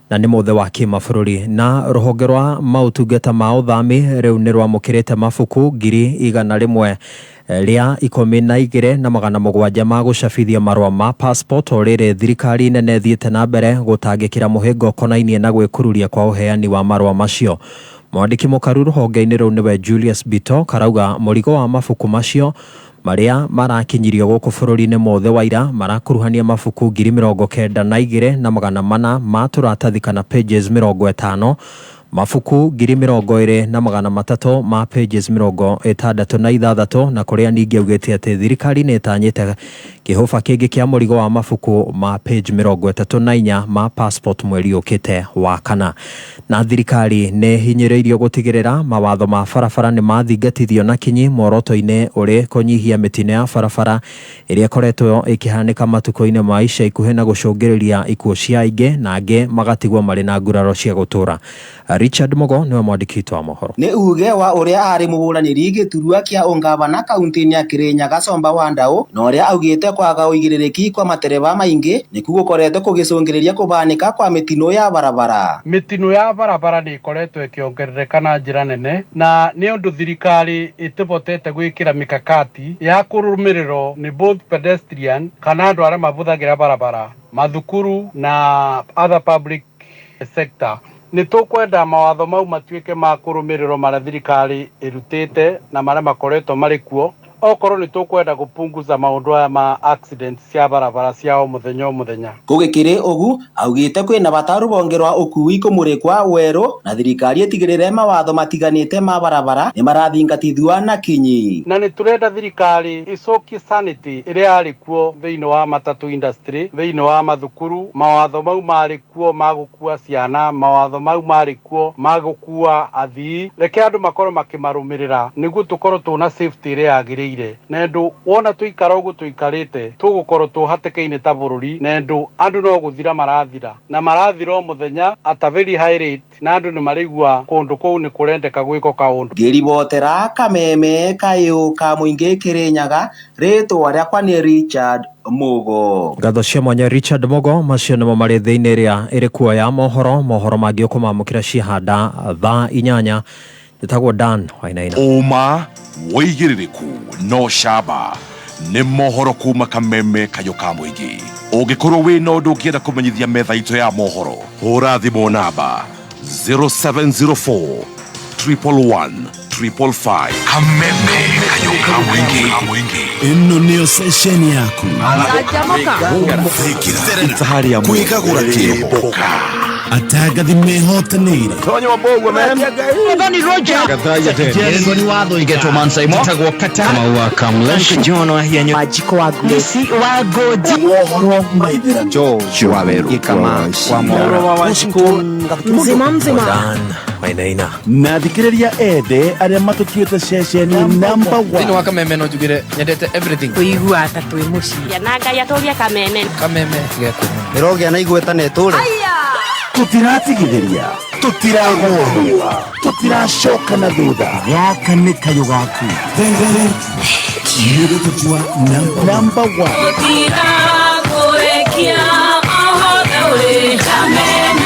na nĩ mũthĩ wa kĩmabũrũri. Na rũhonge rwa maũtungata ma ũthami rĩu nĩ rwamũkĩrĩte mabuku 100,000 rĩa 12,700 ma gũcabithia marũa ma passport, o rĩrĩ thirikari nene thiĩte na mbere gũtangĩkĩra mũhĩngo konainie na gwĩkururia kwa ũheani wa marũa macio. Mwandĩki mũkaru rũhonge-inĩ rũu nĩwe Julius Bito karauga mũrigo wa mabuku macio marĩa marakinyirio gũkũ bũrũri-inĩ mothe wa ira marakuruhania mabuku 92,400 ma tũratathi kana pages 50, mabuku 20,300 ma pages 66, na kũrĩa ningĩ augĩte atĩ thirikari nĩ ĩtanyĩte kĩhũba kĩngĩ kĩa mũrigo wa mabuku ma page 34 ma passport mweri ũkĩte wa kana. Na thirikari nĩ hinyĩrĩirio gũtigĩrĩra mawatho ma barabara nĩ mathingatithio na kinyi muoroto-inĩ ũrĩ kũnyihia mĩtino ya barabara ĩrĩa ĩkoretwo ĩkĩhanĩka matukũ-inĩ ma ica ikuhĩ na gũcũngĩrĩria ikuũ cia aingĩ na angĩ magatigwo marĩ na nguraro cia gũtũra. Richard Mogo nĩwe mwandĩki wa mohoro. Nĩ uge wa ũrĩa arĩ mũhũranĩri gĩturua kĩa ũngavana kaunti-inĩ ya Kirinyaga Somba Wandau, na ũrĩa augĩte kwaga ũigĩrĩrĩki kwa matereba maingĩ nĩkuo gũkoretwo kũgĩcũngĩrĩria kũbanĩka kwa mĩtino ya barabara. Mĩtino ya barabara nĩ ĩkoretwo ĩkĩongerereka na njĩra nene, na nĩ ũndũ thirikari ĩtĩbotete gwĩkĩra mikakati ya kũrũmĩrĩrwo nĩ both pedestrian kana andũ arĩa mahũthagĩra barabara, mathukuru na other public sector. Nĩ tũkwenda mawatho mau matuĩke ma kũrũmĩrĩrwo marĩa thirikari ĩrutĩte na marĩa makoretwo marĩ kuo, okorwo ni tukwenda gupunguza maundu aya ma accident cia barabara cia o muthenya gugikiri ugu augite kwina bata rubonge rwa ukui kumurikwa weru na thirikari itigirire mawatho matiganite ma barabara ni marathingatithua na kinyi na ni turenda thirikari icokie sanity iria ari kuo thiini wa matatu industry thiini wa mathukuru mawatho mau mari kuo magukua ciana mawatho mau mari kuo magukua athii reke andu makorwo makimarumirira niguo tukorwo tuna safety iria yagiriire nendu wona tuikara ugu tuikarite tugukorwo tuhatekeine ta bururi nendu andu no guthira marathira na marathira muthenya at a very high rate na andu ni marigua kundu kou ni kurendeka gwiko kaundu ngiribotera kameme kayo ka muingi Kirinyaga ritwa riakwa ni Richard Mugo ngatho cia mwanya Richard Mugo macio nimo mari thiini ria iri kuoya mohoro mangi ukumamukira cihanda thaa 8 itagwo Dan wainaina uma woigiririku no shaba ni mohoro kuma kameme kayo ka muingi ungikorwo wi no ndu ngienda kumenyithia metha ito ya mohoro hura thimu namba 0704 111 555 kameme kayo ka muingi ino niyo session yaku itahari ya kwigagura kiboka atagathi mehotanire tonyo wabogwa man Anthony Roger Kadhaja Jerry ni watho igeto mansaimo tagwo kata maua kamlesh John wa hianyo majiko wa glesi wa godi mohoro maithira George wa weru ikama wa moro wa Washington mzima Dan wainaina na thikiriria ende aria matukiete session number 1 Thini wa kameme no jugire nyendete everything kuigua ata twi muci na ngai atoria kameme geko irogia na igweta neture tutiratigithiria tutiragorwa tutiracoka na thutha gaka ni kayo gaku Tutua number 1 tutiragorekia ahodaure kameme.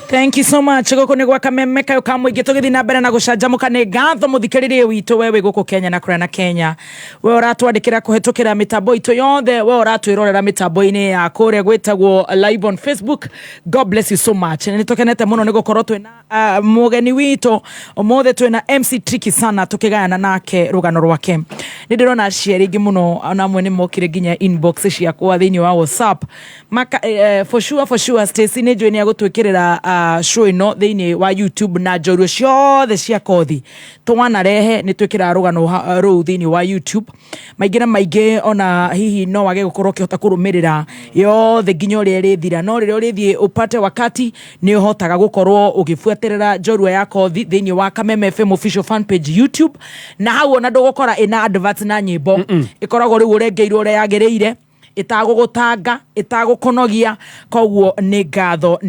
Thank you so much. Goko ni gwa kameme kayo ka muingi tugithi na mbere na gucanjamuka ni ngatho muthikiririe witu wewe guku Kenya na kura na Kenya. We uratwandikira kuhetukira mitambo itu yothe, we uratwirorera mitambo-ini ya kuria gwitagwo live on Facebook. God bless you so much. Ni tukenete muno ni gukorwo twina mugeni witu omothe twina MC Tricky sana tukigayana nake rugano rwake. Ni ndirona aciari ingi muno ona mwe ni mokire ginya inbox ciakwa thiini wa WhatsApp. Maka for sure Stacy ni join ya gutwikirira show ino thiini wa YouTube na njorua ciothe cia kothi twana rehe ni twikira rugano ruu thiini wa YouTube maingira maingi ona hihi no wage gukorwo kihota kurumirira yothe nginya uri rithira no rire urithie upate wakati ni uhotaga gukorwo ugifuatirira njorua ya kothi thiini wa Kameme FM official fan page YouTube na hau ona ndugukora ina advert na nyimbo ikoragwo riu urengeirwo ure yagireire itagugutanga itagukonogia koguo ni ngatho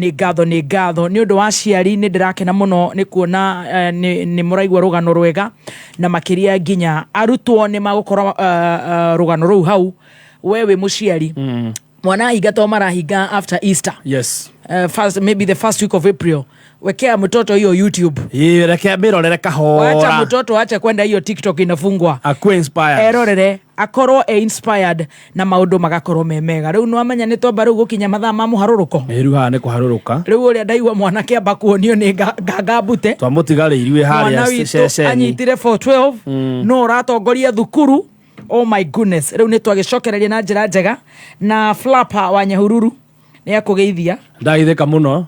ni undu wa ciari ni ndirakena muno ni kuona ni muraigwa rugano rwega na makiria ginya arutwo ni magukora rugano ruu hau wewe muciari mwana higato marahiga after Easter yes maybe the first week of April wekea mtoto hiyo YouTube rekea mirorere kahora wacha mtoto acha kwenda hiyo TikTok inafungwa akwe inspired erorere akorwo inspired na maundu magakorwo memega riu no amenya ni tomba riu gukinya mathaa ma muharuruko riu ni kuharuruka riu uria ndaigwa mwana ke bakuonio ni ngambute twamutigaririwe haria session anyitire 412 no ratongoria thukuru. Oh my goodness, riu ni twagicokereria na njira njega na Flapper wa Nyahururu ni akugeithia ndaitheka muno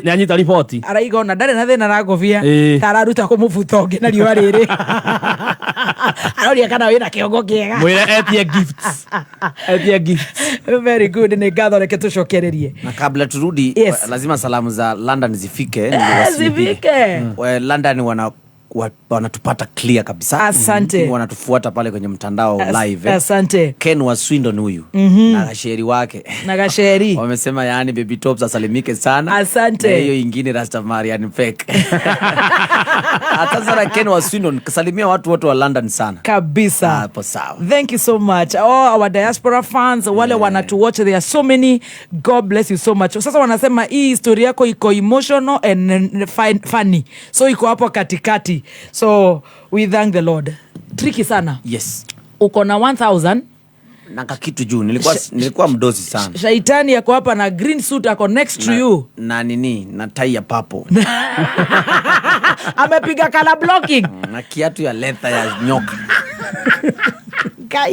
ni anyita ripoti araigona ndare na thina na ngobia tararuta kumubuta ungi na riwa riri aroria kana wina kiongo kiega mwire etie gifts very good ni ngatho reke tucokererie na kabla turudi lazima salamu za London zifike London wanatupata clear kabisa. Asante. Wanatufuata pale kwenye mtandao live. Asante. Ken wa Swindon huyu na gasheri wake. Na gasheri. Wamesema yani baby tops asalimike sana. Asante. Na hiyo ingine Rastamarian fake. Hata sana Ken wa Swindon kasalimia watu wote wa London sana. Kabisa. Hapo sawa. Thank you so much. All our diaspora fans wale wanatu watch, there are so many. God bless you so much. Sasa wanasema hii story yako iko emotional and funny. So iko hapo katikati. So we thank the Lord. Tricky sana. Yes. Uko na 1000 naka kitu juu nilikuwa mdozi sana. Shaitani yako hapa na green suit ako next to you. Na nini? Na tie ya purple. Amepiga kala blocking. Na kiatu ya leather ya nyoka.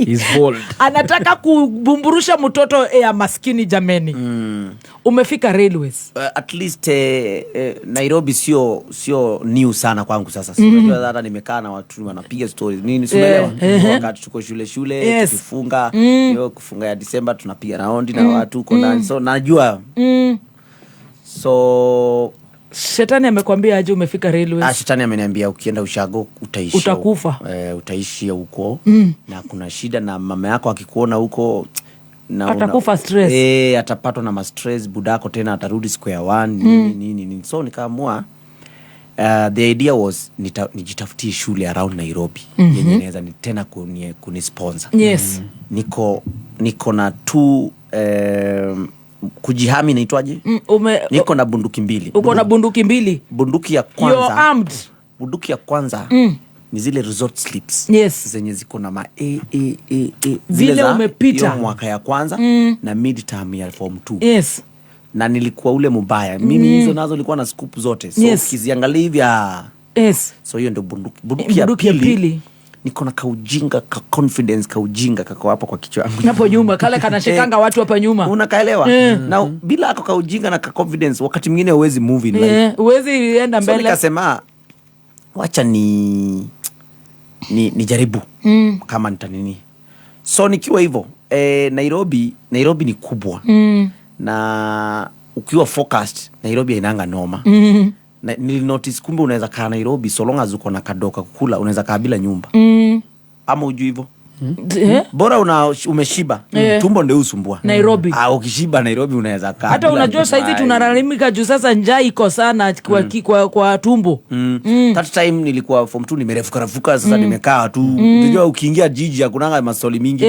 He's bold. Anataka kubumburusha mtoto ya maskini jameni. Umefika railways. At least Nairobi sio new sana kwangu sasa. Unajua hata nimekaa na watu wanapiga stories. Nini umeelewa? Wakati tuko shule tukifunga, hiyo kufunga ya December tunapiga raundi na watu uko ndani. So najua. So Shetani amekwambia aje umefika railways? Shetani ameniambia ukienda ushago utaishi. Utakufa. Utaishi huko. Na kuna shida na mama yako akikuona huko na atakufa stress. Atapatwa na stress, budako tena atarudi square one nini. So nikaamua the idea was nijitafutie shule around Nairobi yenye inaweza tena kunisponsor. Yes. Niko na tu kujihami inaitwaje? Niko na bunduki mbili. Uko na bunduki mbili? Bunduki ya kwanza. You're armed. Bunduki ya kwanza ni zile resort slips. Yes. Zenye ziko na vile umepita mwaka ya kwanza na mid term ya form 2. Yes. Na nilikuwa ule mbaya. Mimi hizo nazo nilikuwa na scoop zote. So kiziangalia hivi yes. So hiyo ndio bunduki ya pili. Niko na kaujinga ka confidence kaujinga kako hapo kwa kichwa yangu. Hapo nyuma kale kanashikanga watu hapa nyuma. Unakaelewa? Na bila ako kaujinga na ka confidence wakati mwingine huwezi move in life. Huwezi enda mbele. So nikasema wacha nijaribu kama nitanini. So nikiwa hivyo Nairobi ni kubwa. Na ukiwa focused Nairobi hainanga noma. Na nilinotice kumbe unaweza kaa Nairobi so long as uko na kadoka kukula unaweza kaa bila nyumba. Ama ujui hivyo? Bora umeshiba tumbo ndio usumbua Nairobi. Ukishiba Nairobi unaweza kaa. Hata unajua saizi tunalalamika juu sasa njaa iko sana kwa tumbo. That time nilikuwa form 2 nimerefuka sasa nimekaa tu. Unajua ukiingia jiji hakunanga maswali mingi.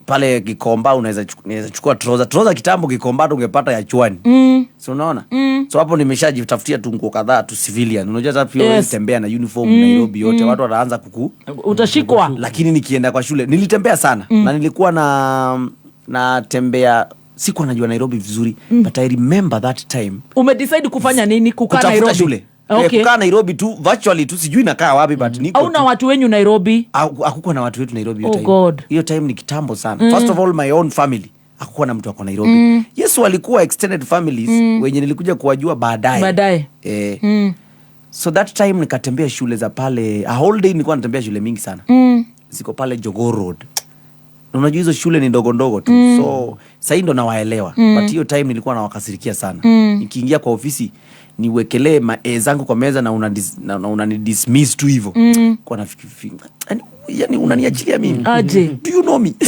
Pale Gikomba unaweza chukua trouser kitambo Gikomba ungepata ya chwani. So unaona? So hapo nimeshajitafutia tu nguo kadhaa tu civilian. Unajua sasa pia tembea na uniform Nairobi yote watu wataanza utashikwa. Lakini nikienda kwa shule nilitembea sana na nilikuwa na tembea sikuwa najua Nairobi vizuri but I remember that time. Umedecide kufanya nini? Kukaa Nairobi shule. Kukaa Nairobi tu virtually tu sijui nakaa wapi but niko au na watu wenyu Nairobi? Hakukuwa na watu wetu Nairobi hiyo time. Hiyo time ni kitambo sana. First of all my own family hakukuwa na mtu wako Nairobi. Yes walikuwa extended families wenye nilikuja kuwajua baadaye. So that time nikatembea shule za pale a whole day nilikuwa natembea shule mingi sana. Ziko pale Jogoo Road. Unajua hizo shule ni ndogo tu. So sasa ndo nawaelewa. But hiyo time nilikuwa nawakasirikia sana. Nikiingia kwa ofisi niwekelee zangu kwa meza na unani dismiss tu hivyo. Kwa nafikiri yani unaniachilia mimi. Aje. Do you know me? Do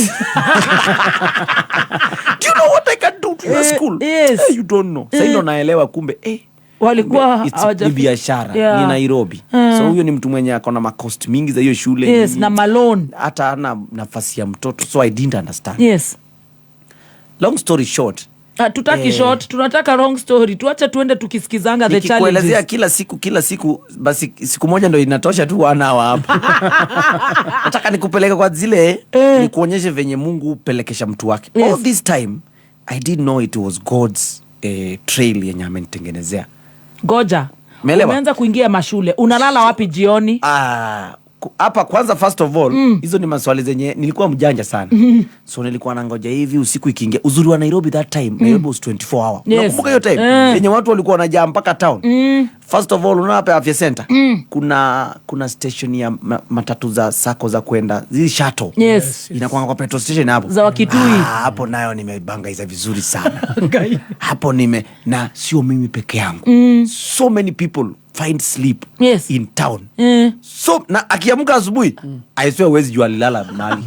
you know what I can do to your school? Yes. You don't know. Sasa ndo naelewa kumbe walikuwa ni biashara ni Nairobi. So huyo ni mtu mwenye akona makost mingi za hiyo shule. Na malone. Hata ana nafasi ya mtoto. So I didn't understand. Long story short. Tutaki short, tunataka long story. Tuache tuende tukisikizanga the challenges. Nikikuelezea kila siku basi siku moja ndio inatosha tu wana hapa. Nataka nikupeleke kwa zile nikuonyeshe venye Mungu upelekesha mtu wake. All this time I didn't know it was God's trail yenye amenitengenezea. Goja. Umeanza kuingia mashule. Unalala wapi jioni? Hapa kwanza first of all hizo ni maswali zenye nilikuwa mjanja sana. So nilikuwa nangoja hivi usiku ikiingia. Uzuri wa Nairobi that time Nairobi was 24 hour. Unakumbuka hiyo time yenye watu walikuwa wanajaa mpaka town. First of all unaapa afya center. Kuna station ya matatu za sako za kwenda zile shuttle. Inakuwa kwa petrol station hapo. Za Wakitui. Hapo nayo nimebanga hizo vizuri sana. Hapo na sio mimi peke yangu. So many people find sleep in town. So na akiamka asubuhi aisee huwezi jua lilala mahali.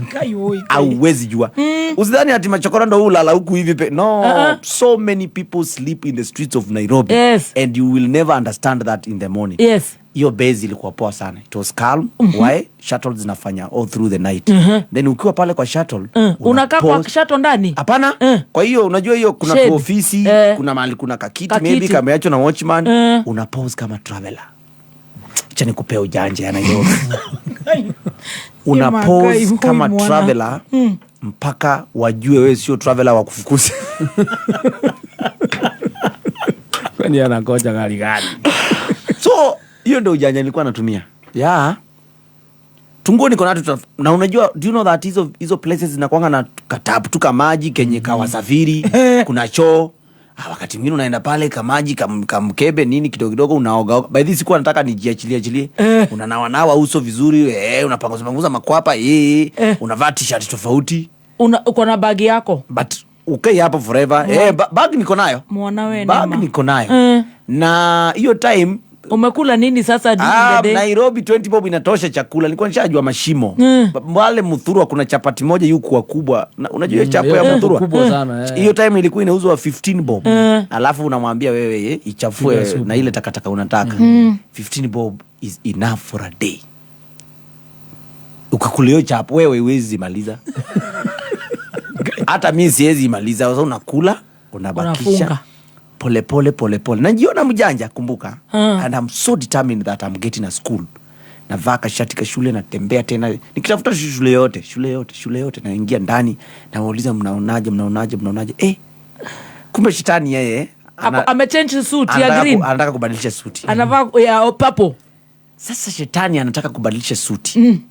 Au huwezi jua. Usidhani ati machokora ndo ulala huku hivi no. So many people sleep in the streets of Nairobi. And you will never understand that in the morning. Hiyo base ilikuwa poa sana. It was calm. Why? Shuttles zinafanya all through the night. Then ukiwa pale kwa shuttle unakaa kwa shuttle ndani? Hapana. Kwa hiyo unajua hiyo kuna ofisi, kuna mahali kuna kakiti maybe kameachwa na watchman, una pause kama traveler. Acha nikupe ujanja ya Nairobi. Una pause kama traveler mpaka wajue wewe sio traveler wa kufukuza. Kwani anangoja gari gani? So Hiyo ndio ujanja nilikuwa natumia. Yeah. Tungoni kuna watu na unajua, do you know that hizo places zinakuanga na katapu tu kamaji kenye kawasafiri, kuna choo. Wakati mwingine unaenda pale kamaji kamkebe nini kidogo kidogo unaoga. By this sikuwa nataka nijiachilie. Unanawa uso vizuri, unapanguza makwapa, unavaa t-shirt tofauti. Uko na bag yako. But okay hapo forever. Bag niko nayo. Muona wewe bag niko nayo. Na hiyo time umekula nini sasa Nairobi 20 bob inatosha chakula. Nilikuwa nishajua mashimo. Wale Muthurwa kuna chapati moja yuko kubwa. Unajua chapo ya Muthurwa kubwa sana. Hiyo time ilikuwa inauzwa 15 bob. Alafu unamwambia wewe ichafue na ile takataka unataka. 15 bob is enough for a day. Ukakula hiyo chapo wewe huwezi maliza. Hata mimi siwezi maliza. Sasa unakula, unabakisha. Pole. Najiona mjanja kumbuka. And I'm so determined that I'm getting a school. Navaa kashati ka shule na tembea tena. Nikitafuta shule yote naingia ndani na wauliza mnaonaje. Kumbe shetani yeye amechange suit ya green. Anataka kubadilisha suti. Anavaa ya purple. Sasa shetani anataka kubadilisha suti.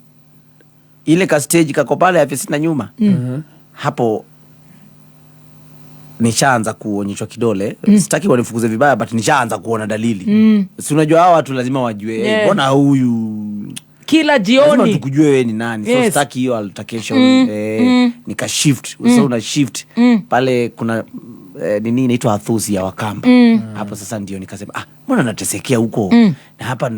Ile ka stage kako pale afisi na nyuma. Hapo nishaanza kuonyeshwa kidole. Sitaki wanifukuze vibaya but nishaanza kuona dalili. Si unajua hawa watu lazima wajue mbona huyu kila jioni lazima tukujue wewe ni nani. So sitaki hiyo altercation. Nika shift. Sasa una shift pale kuna nini inaitwa athusi ya Wakamba. Hapo sasa ndio nikasema mbona natesekea huko. Na hapa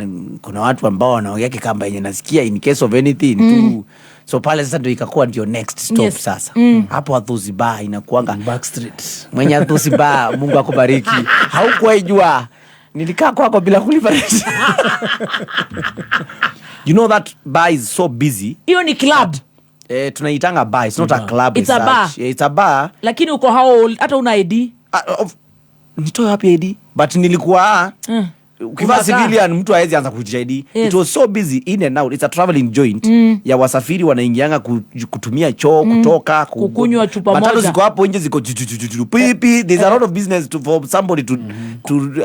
kuna watu ambao wanaongea Kikamba yenye nasikia in case of anything tu. So pale sasa ndio ikakuwa ndio next stop sasa. Hapo athusi bar inakuanga Backstreet. Mwenye athusi bar Mungu akubariki. Haukuwaijua. Nilikaa kwako bila kulipa rent. You know that bar is so busy. Hiyo ni club. Tunaitanga bar. It's not a club. It's a bar. It's a bar. Lakini uko how old? Hata una ID? Nitoe wapi ID? But nilikuwa ukivaa civilian mtu haezi anza kuitisha ID. It was so busy in and out. It's a traveling joint. Ya wasafiri wanaingianga kutumia choo, kutoka, kukunywa chupa moja. Matatu ziko hapo nje ziko pipi. There's a lot of business for somebody to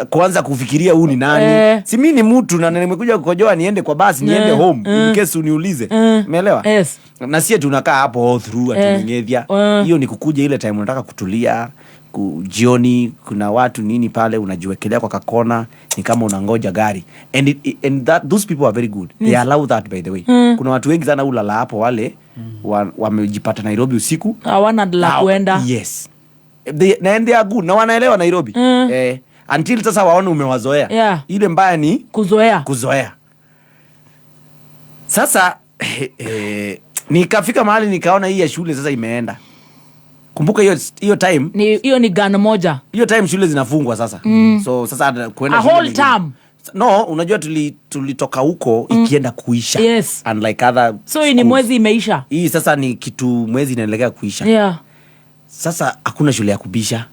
kuanza kufikiria huyu ni nani. Si mimi ni mtu na nimekuja kukojoa niende kwa basi niende home in case uniulize. Umeelewa? Yes. Na sisi tunakaa hapo all through atunyedhia. Hiyo ni kukuja ile time unataka kutulia. Jioni kuna watu nini pale unajiwekelea kwa kakona ni kama unangoja gari and those people are very good. They allow that by the way. Kuna watu wengi sana ulala hapo wale wamejipata Nairobi usiku hawana la kuenda. Yes. They are good na wanaelewa Nairobi. Until sasa waone umewazoea. Ile mbaya ni kuzoea. Sasa nikafika mahali nikaona hii ya shule sasa imeenda. Kumbuka hiyo time hiyo ni gano moja. Hiyo time shule zinafungwa sasa. So sasa kuenda shule a whole term. No, unajua tulitoka huko ikienda kuisha. Yes. Unlike other. So hii ni mwezi imeisha. Hii sasa ni kitu mwezi inaelekea kuisha. Sasa hakuna shule ya kubisha.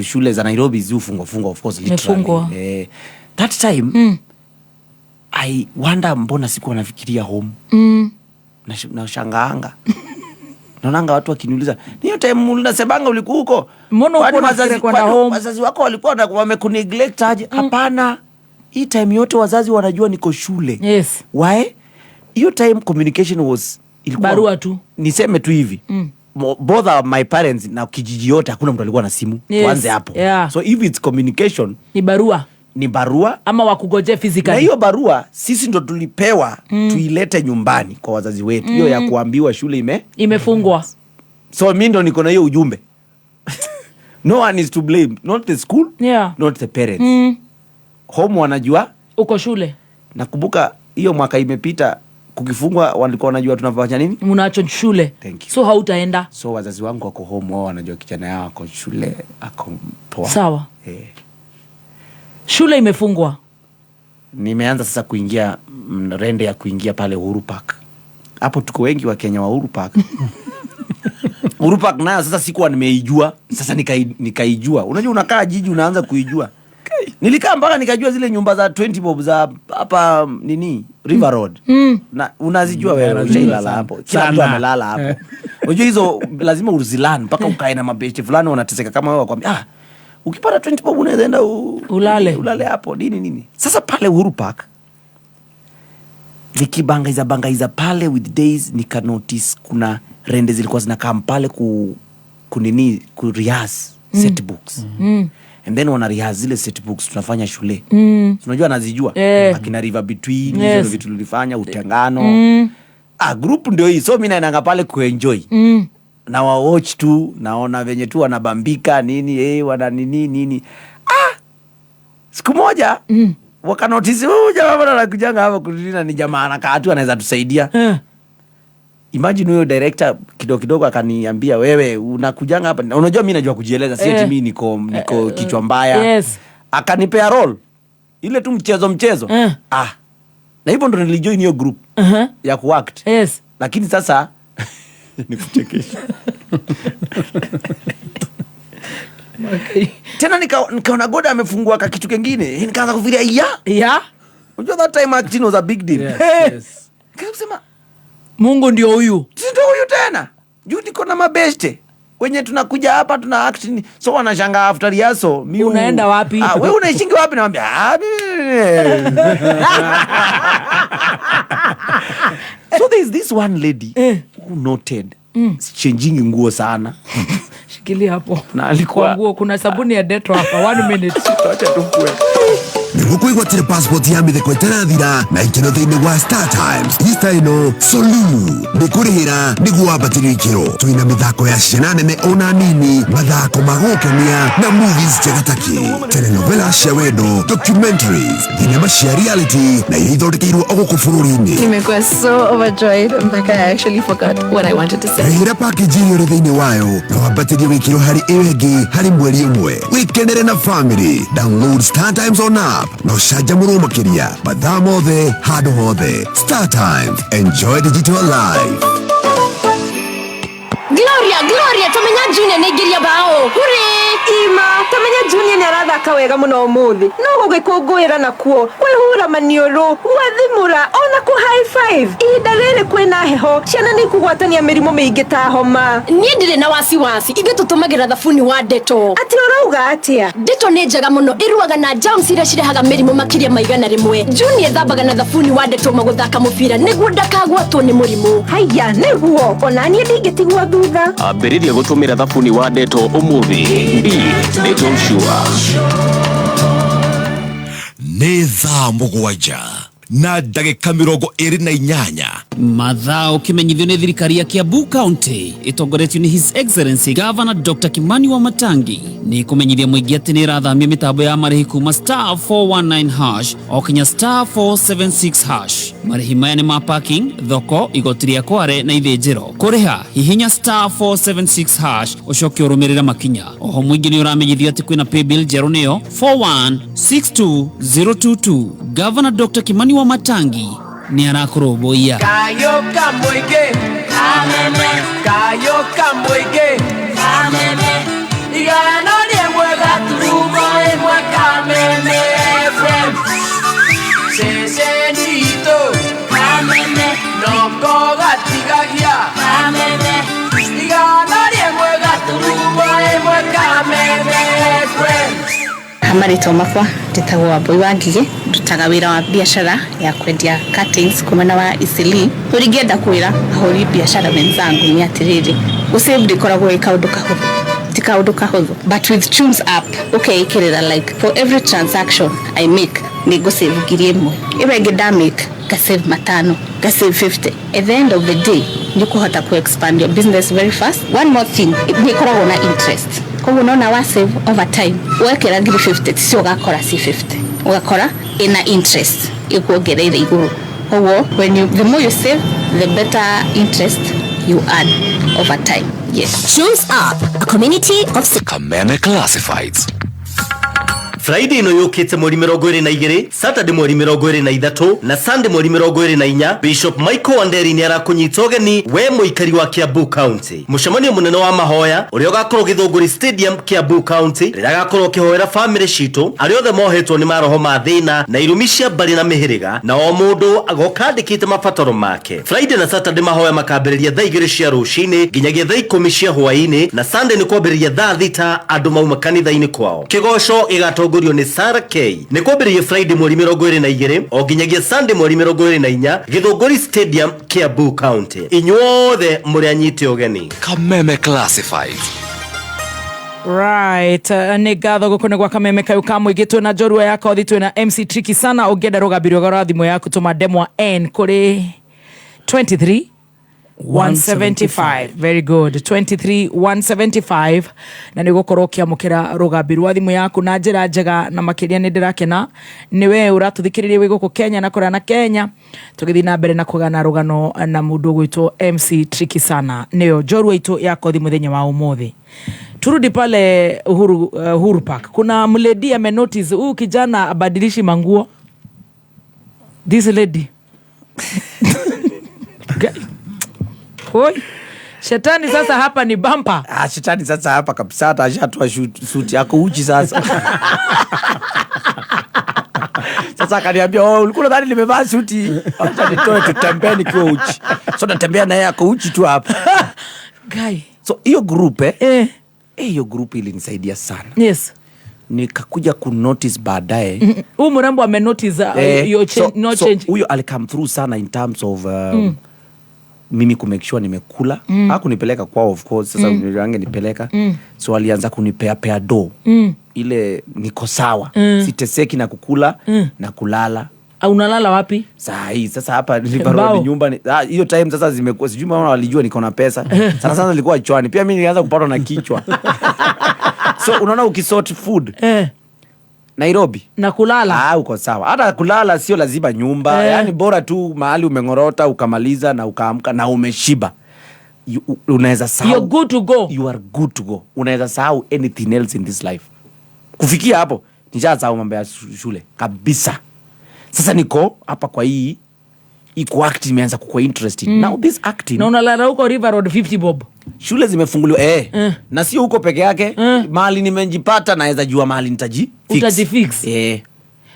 Shule za Nairobi zifungwa of course literally. That time I wonder mbona sikuwa nafikiria home. Na shangaanga. Naonanga watu wakiniuliza, "Hiyo time unasemanga ulikuwa huko? Mbona uko na kwenda home? Wazazi wako walikuwa wamekuneglect aje?" Hapana. Hii time yote wazazi wanajua niko shule. Yes. Why? Hiyo time communication was ilikuwa barua tu. Niseme tu hivi. Both of my parents na kijiji yote hakuna mtu alikuwa na simu. Tuanze hapo. So if it's communication ni barua ama wakugoje physically. Na hiyo barua sisi ndo tulipewa tuilete nyumbani kwa wazazi wetu. Hiyo ya kuambiwa shule imefungwa. So mimi ndo niko na hiyo ujumbe. No one is to blame, not the school, not the parents. Home wanajua uko shule. Nakumbuka hiyo mwaka imepita kukifungwa walikuwa wanajua tunafanya nini? Mnaacho shule. So hautaenda. So wazazi wangu wako home, wao wanajua kijana yao ako shule, ako poa. Sawa. Shule imefungwa. Nimeanza sasa kuingia rende ya kuingia pale Uhuru Park. Hapo tuko wengi wa Kenya wa Uhuru Park. Uhuru Park nayo sasa sikuwa nimeijua. Sasa nikaijua. Unajua unakaa jiji unaanza kuijua. Nilikaa mpaka nikajua zile nyumba za 20 bob za hapa nini River Road. Na unazijua wewe ushailala hapo. Kila mtu amelala hapo. Unajua hizo lazima uzilani mpaka ukae na mabesti fulani wanateseka kama wewe wakwambia ukipata 20 bob unaweza enda ulale hapo nini. Sasa pale Uhuru Park nikibangaiza pale with days, nika notice kuna rende zilikuwa zinakaa pale ku rehearse set books. And then wana rehearse zile set books tunafanya shule. Unajua nazijua akina River Between, hizo vitu tulifanya utengano. Group ndio hii, so mimi naenda pale kuenjoy. Na wa watch tu, naona venye tu wanabambika nini, wana nini. Siku moja wakanotice jamaa bwana anakujanga hapa kulina ni jamaa anakaa tu anaweza tusaidia. Imagine huyo director kidogo akaniambia, wewe unakujanga hapa, unajua mimi najua kujieleza, si eti mimi niko kichwa mbaya. Akanipea role ile tu mchezo. Na hivyo ndo nilijoin hiyo group ya kuact. Lakini sasa nikuchekesha. Tena nikaona God amefungua kitu kingine. Nikaanza kufikiria unajua that time acting was a big deal. Nikasema Mungu ndio huyu. Ndio huyu tena. Juu niko na mabeste. Wenye tunakuja hapa tuna act, so wanashanga after rehearsal. Unaenda wapi? Wewe unaishingi wapi? Naambia so there is this one lady who noted changing nguo sana. Shikilia hapo. Na alikuwa nguo kuna sabuni ya Dettol hapa. 1 minute. Acha tukue. Niguo igwatire passport ya mitheko itarathira na ikeno thiini wa Star Times. Ista ino solu nikurihira niguo wambatirio ikiro. Twina mithako ya ciana nene ona nini, mathako magukenia na movies chegataki, telenovela cia wendo, documentaries, thinema cia reality na iria ithondekeirwo o guku bururi-ini. Nimekuwa so overjoyed mpaka I actually forgot what I wanted to say. Rihira package iri thiini wayo na wambatirio ikiro hari iwengi hari mweri umwe. Wikenere na family. Download Star Times on app. No shaja muru makiria. Mathaa mothe, handu hothe. Star Times. Enjoy digital life. Gloria, tamenya Junior nigiria bao. Hurray! Ima, tamenya Junior ni arathaka wega muno umuthi. No gugikungwira nakuo. Kwihura maniuru, wathimura, ona ku high five. Ihinda riri kwina heho, ciana ni kugwatania mirimu mingi ta homa. Nie ndire na wasiwasi, ithe tutumagira thabuni wa Dettol. Ati urauga atia? Dettol ni njega muno, iruaga na germs iria cirehaga mirimu makiria maigana rimwe. Junior thambaga na thabuni wa Dettol maguthaka mubira niguo ndakagwatwo ni murimu. Haya, niguo ona nie ndingitigwo thutha. Ambĩrĩria gũtũmĩra thabuni wa Dettol ũmũthĩ. Dettol Sure. Nĩ thaa mũgwanja na ndagĩka 28. Mathaa ũkĩmenyithio nĩ thirikari ya Kiambu County ĩtongoretio nĩ His Excellency Governor Dr. Kimani Wamatangi nĩ kũmenyithia mũingĩ atĩ nĩ ĩrathamia mĩtambo ya marĩhi kuma star 419 hash o kinya star 476 hash. Marĩhi maya nĩ ma parking, thoko, igoti rĩa Kware na ithĩnjĩro. Kũrĩha hihinya star 476 hash ũcoke ũrũmĩrĩre makinya. Oho mũingĩ nĩ ũramenyithio atĩ kwĩna paybill njerũ nĩyo 4162022. Governor Dr. Kimani Wamatangi ni arakũrũmbũiya. Kayo kamũingĩ kameme, kayo kamũingĩ kameme, igana rĩmwe gaturumo ĩmwe kameme FM. Ceceni itũ kameme, noko gatigagia kameme, igana rĩmwe gaturumo ĩmwe kameme FM. Marĩtwa makwa njĩtagwo Wambui wa Ngigĩ, ndutaga wĩra wa biashara ya kwendia cuttings kumena wa Isili. Ũringĩenda kwĩra ahũri biashara wenzangu nĩ atĩrĩrĩ, gũsave ndĩkoragwo ĩ kaũndũ kahũthũ, ti kaũndũ kahũthũ, but with Choose app ũkeĩkĩrĩra like for every transaction I make nĩ ngũsave 1,000. Ĩwe ĩngĩ ndamake ngasave 5, ngasave 50. At the end of the day nĩ ũkũhota ku expand your business very fast. One more thing, nĩ ĩkoragwo na interest. Kwa unaona wa save over time wekera 50 sio ugakora si 50, ugakora ina interest ikuongereire iguru. When the more you save, the better interest you earn over time. Yes. Choose up a community of Kameme Classifieds. Friday no yukite mweri 22, Saturday mweri 23 na Sunday mweri 24. Bishop Michael Wanderi ni arakunyita ũgeni we muikari wa Kiambu County. Mucemanio munene wa mahoya uria ugakorwo Githunguri Stadium Kiambu County rĩrĩa agakorwo kihoera family citũ arĩa othe mohetwo ni maroho ma thĩna na irumi cia mbari na mĩhĩrĩga na o mũndũ agokandĩkĩte mabataro make. Friday na Saturday mahoya makambĩrĩria thaa 2 cia rũcinĩ nginyagia thaa 10 cia hwaĩ-inĩ na Sunday ni kwambĩrĩria thaa 6 andũ mauma kanitha-inĩ kwao. Kĩgoco gĩgatongio gũtongorio nĩ Sarah K nĩ kwambĩrĩria Friday mweri 22 o nginyagia Sunday mweri 24 Githunguri Stadium, Kiambu County. Inyuothe mũrĩ anyite ũgeni. Kameme Classified. Right, nĩ ngatho gũkũ gwa Kameme kayo ka mũingĩ twĩna njorua ya kothi twĩna MC Tricky sana ũngĩenda rũgambio rwa thimũ yaku tũma ndemwa N kũrĩ 23 175. Very good. 23 175 na nĩ gũkorwo ũkĩamũkĩra rũgambi rwa thimũ yaku na njĩra njega na makĩria nĩ ndĩrakena nĩ we ũratũthikĩrĩria wĩ gũkũ Kenya na kũrĩa na Kenya tũgĩthiĩ na mbere na kũgana rũgano na mũndũ ũgwĩtwo MC Tricky sana nĩyo njorua itũ ya kothi mũthenya wa ũmũthĩ. Turudi pale Uhuru Park. Kuna mledi amenotice huyu kijana abadilishi manguo. This lady. Hoi. Shetani sasa hapa ni bumper. Shetani sasa hapa kabisa hata ashatoa suit yako uchi sasa. Sasa akaniambia ulikuwa nadhani nimevaa suti. Acha nitoe tutembee nikiwa uchi. So natembea na yeye ako uchi tu hapa. Guy. So hiyo group hiyo group ilinisaidia sana. Yes. Nikakuja ku notice baadaye. Huyu mrembo ame notice your change no change. Huyo alikam through sana in terms of mimi ku make sure nimekula. Hakunipeleka kwao of course sasa nirange nipeleka. So alianza kunipea do. Ile niko sawa. Siteseki na kukula na kulala. Unalala wapi? Sasa hapa niliparudi nyumba hiyo time sasa zimekuwa sijui maana walijua niko na pesa. Sana nilikuwa chwani. Pia mimi nilianza kupatwa na kichwa. So unaona ukisort food Nairobi na kulala uko sawa. Hata kulala sio lazima nyumba. Yani bora tu mahali umengorota ukamaliza na ukaamka na umeshiba. Unaweza sahau. You're good to go. You are good to go. Unaweza sahau anything else in this life. Kufikia hapo nishasahau mambo ya shule kabisa. Sasa niko hapa kwa hii iko acting imeanza kuwa interesting. Now this acting. Na unalala huko River Road 50 bob. Shule zimefunguliwa na sio huko peke yake. Mahali nimejipata naweza jua mahali utajifix.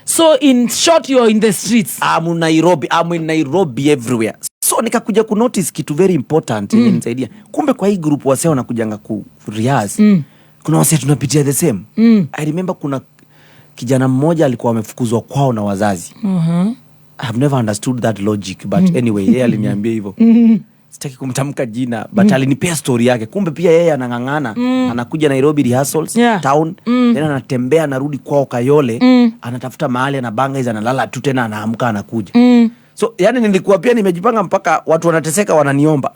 So in short you're in the streets. I'm in Nairobi everywhere. So nikakuja ku notice kitu very important nisaidia. Kumbe kwa hii group waseo wanakujanga ku rehearse. Kuna wasee tunapitia the same. I remember kuna kijana mmoja alikuwa amefukuzwa kwao na wazazi. I have never understood that logic but anyway yeye aliniambia hivyo. Sitaki kumtamka jina but alinipea story yake. Kumbe pia yeye anangangana anakuja Nairobi rehearsals town then anatembea anarudi kwao Kayole anatafuta mahali anabanga hizo analala tu tena anaamka anakuja. So yani nilikuwa pia nimejipanga mpaka watu wanateseka wananiomba.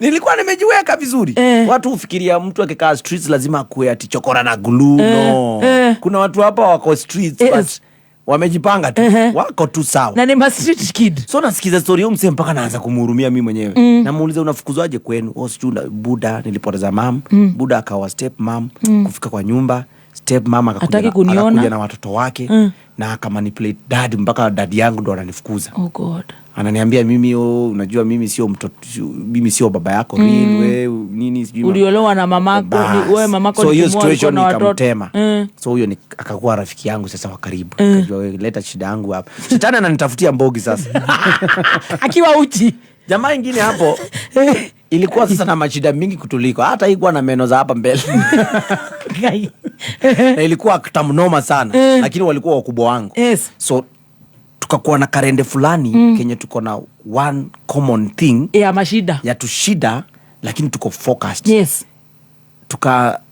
Nilikuwa nimejiweka vizuri. Watu ufikiria mtu akikaa streets lazima akuwe ati chokora na glue. Kuna watu hapa wako streets but wamejipanga tu. Wako tu sawa. Na ni ma street kid. So nasikiza story hiyo msema mpaka naanza kumhurumia mimi mwenyewe. Namuuliza unafukuzwaje kwenu? Sijui Buda nilipoteza mom. Buda akawa step mom. Kufika kwa nyumba step mama akakuja na watoto wake na akamanipulate dad mpaka dad yangu ndo ananifukuza. Oh God. Ananiambia mimi unajua mimi sio mtoto, mimi sio baba yako real wewe nini sijui. Uliolewa na mamako wewe mamako so hiyo situation nikamtema. So huyo akakuwa rafiki yangu sasa wa karibu. Akajua wewe leta shida yangu hapa. Shetani ananitafutia mbogi sasa. Akiwa uchi. Jamaa ingine hapo ilikuwa sasa na mashida mingi kutuliko. Hata haikuwa na meno za hapa mbele. Na ilikuwa kitamnoma sana lakini walikuwa wakubwa wangu. So tukakuwa na karende fulani kenye tuko na one common thing ya mashida ya tushida lakini tuko focused.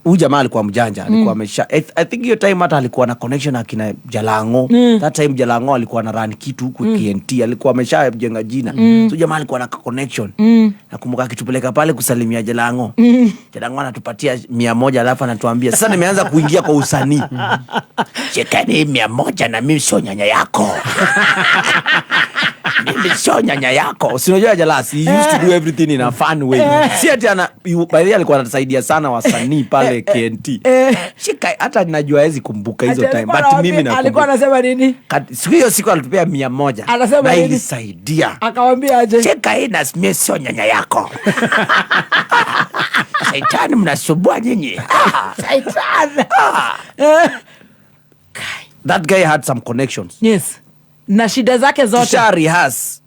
Huyu jamaa alikuwa mjanja, alikuwa amesha I think hiyo time hata alikuwa na connection na kina Jalango. That time Jalango alikuwa na run kitu huko KNT, alikuwa ameshajenga jina. So jamaa alikuwa na connection. Nakumbuka akitupeleka pale kusalimia Jalango. Jalango anatupatia 100 alafu anatuambia sasa nimeanza kuingia kwa usanii. Chekani 100 na mimi sio nyanya yako. Mimi sio nyanya yako. Usinojua Jalasi, he used to do everything in a fun way. Si ati by the way alikuwa anatusaidia sana wasanii pale KNT. Shika hata ninajua hizi kumbuka hizo time but mimi nakumbuka. Alikuwa anasema nini? Siku siku alitupea 100. Anasema nini? Ilisaidia. Akamwambia aje? Shika hii na mimi sio nyanya yako. Shetani mnasubua nyinyi. Shetani. That guy had some connections. Yes. Na shida zake zote. Shari has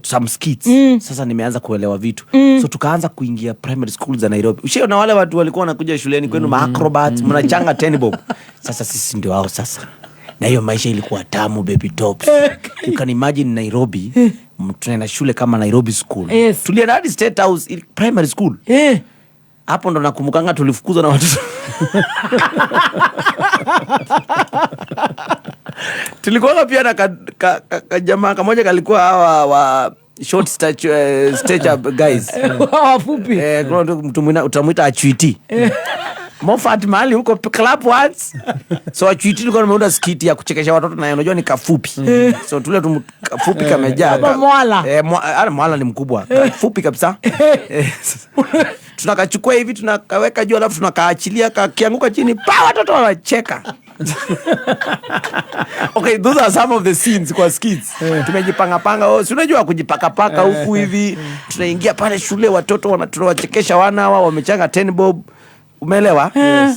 some skits. Sasa nimeanza kuelewa vitu. So tukaanza kuingia primary school za Nairobi. Ushaona wale watu walikuwa wanakuja shuleni kwenu acrobats, mnachanga 10 bob. Sasa sisi ndio wao sasa. Na hiyo maisha ilikuwa tamu baby tops. You can imagine Nairobi, tunaenda shule kama Nairobi school. Tulienda hadi State House primary school. Hapo ndo nakumbukanga tulifukuzwa na watoto. Tulikuwa pia na jamaa kamoja kalikuwa hawa wa short stature guys. Wafupi. Kuna mtu mwingine utamuita Achwiti. Mofat mahali huko club once. So Achwiti tulikuwa tumeunda skit ya kuchekesha watoto na unajua ni kafupi. So tule kafupi kamejaa. Mwala. Mwala ni mkubwa. Kafupi kabisa. Tunakachukua hivi tunakaweka juu alafu tunakaachilia kianguka chini pa watoto wanacheka. Okay, those are some of the scenes kwa skits. Tumejipanga si unajua kujipaka huku hivi. Tunaingia pale shule watoto tunawachekesha hawa wamechanga 10 bob. Umeelewa?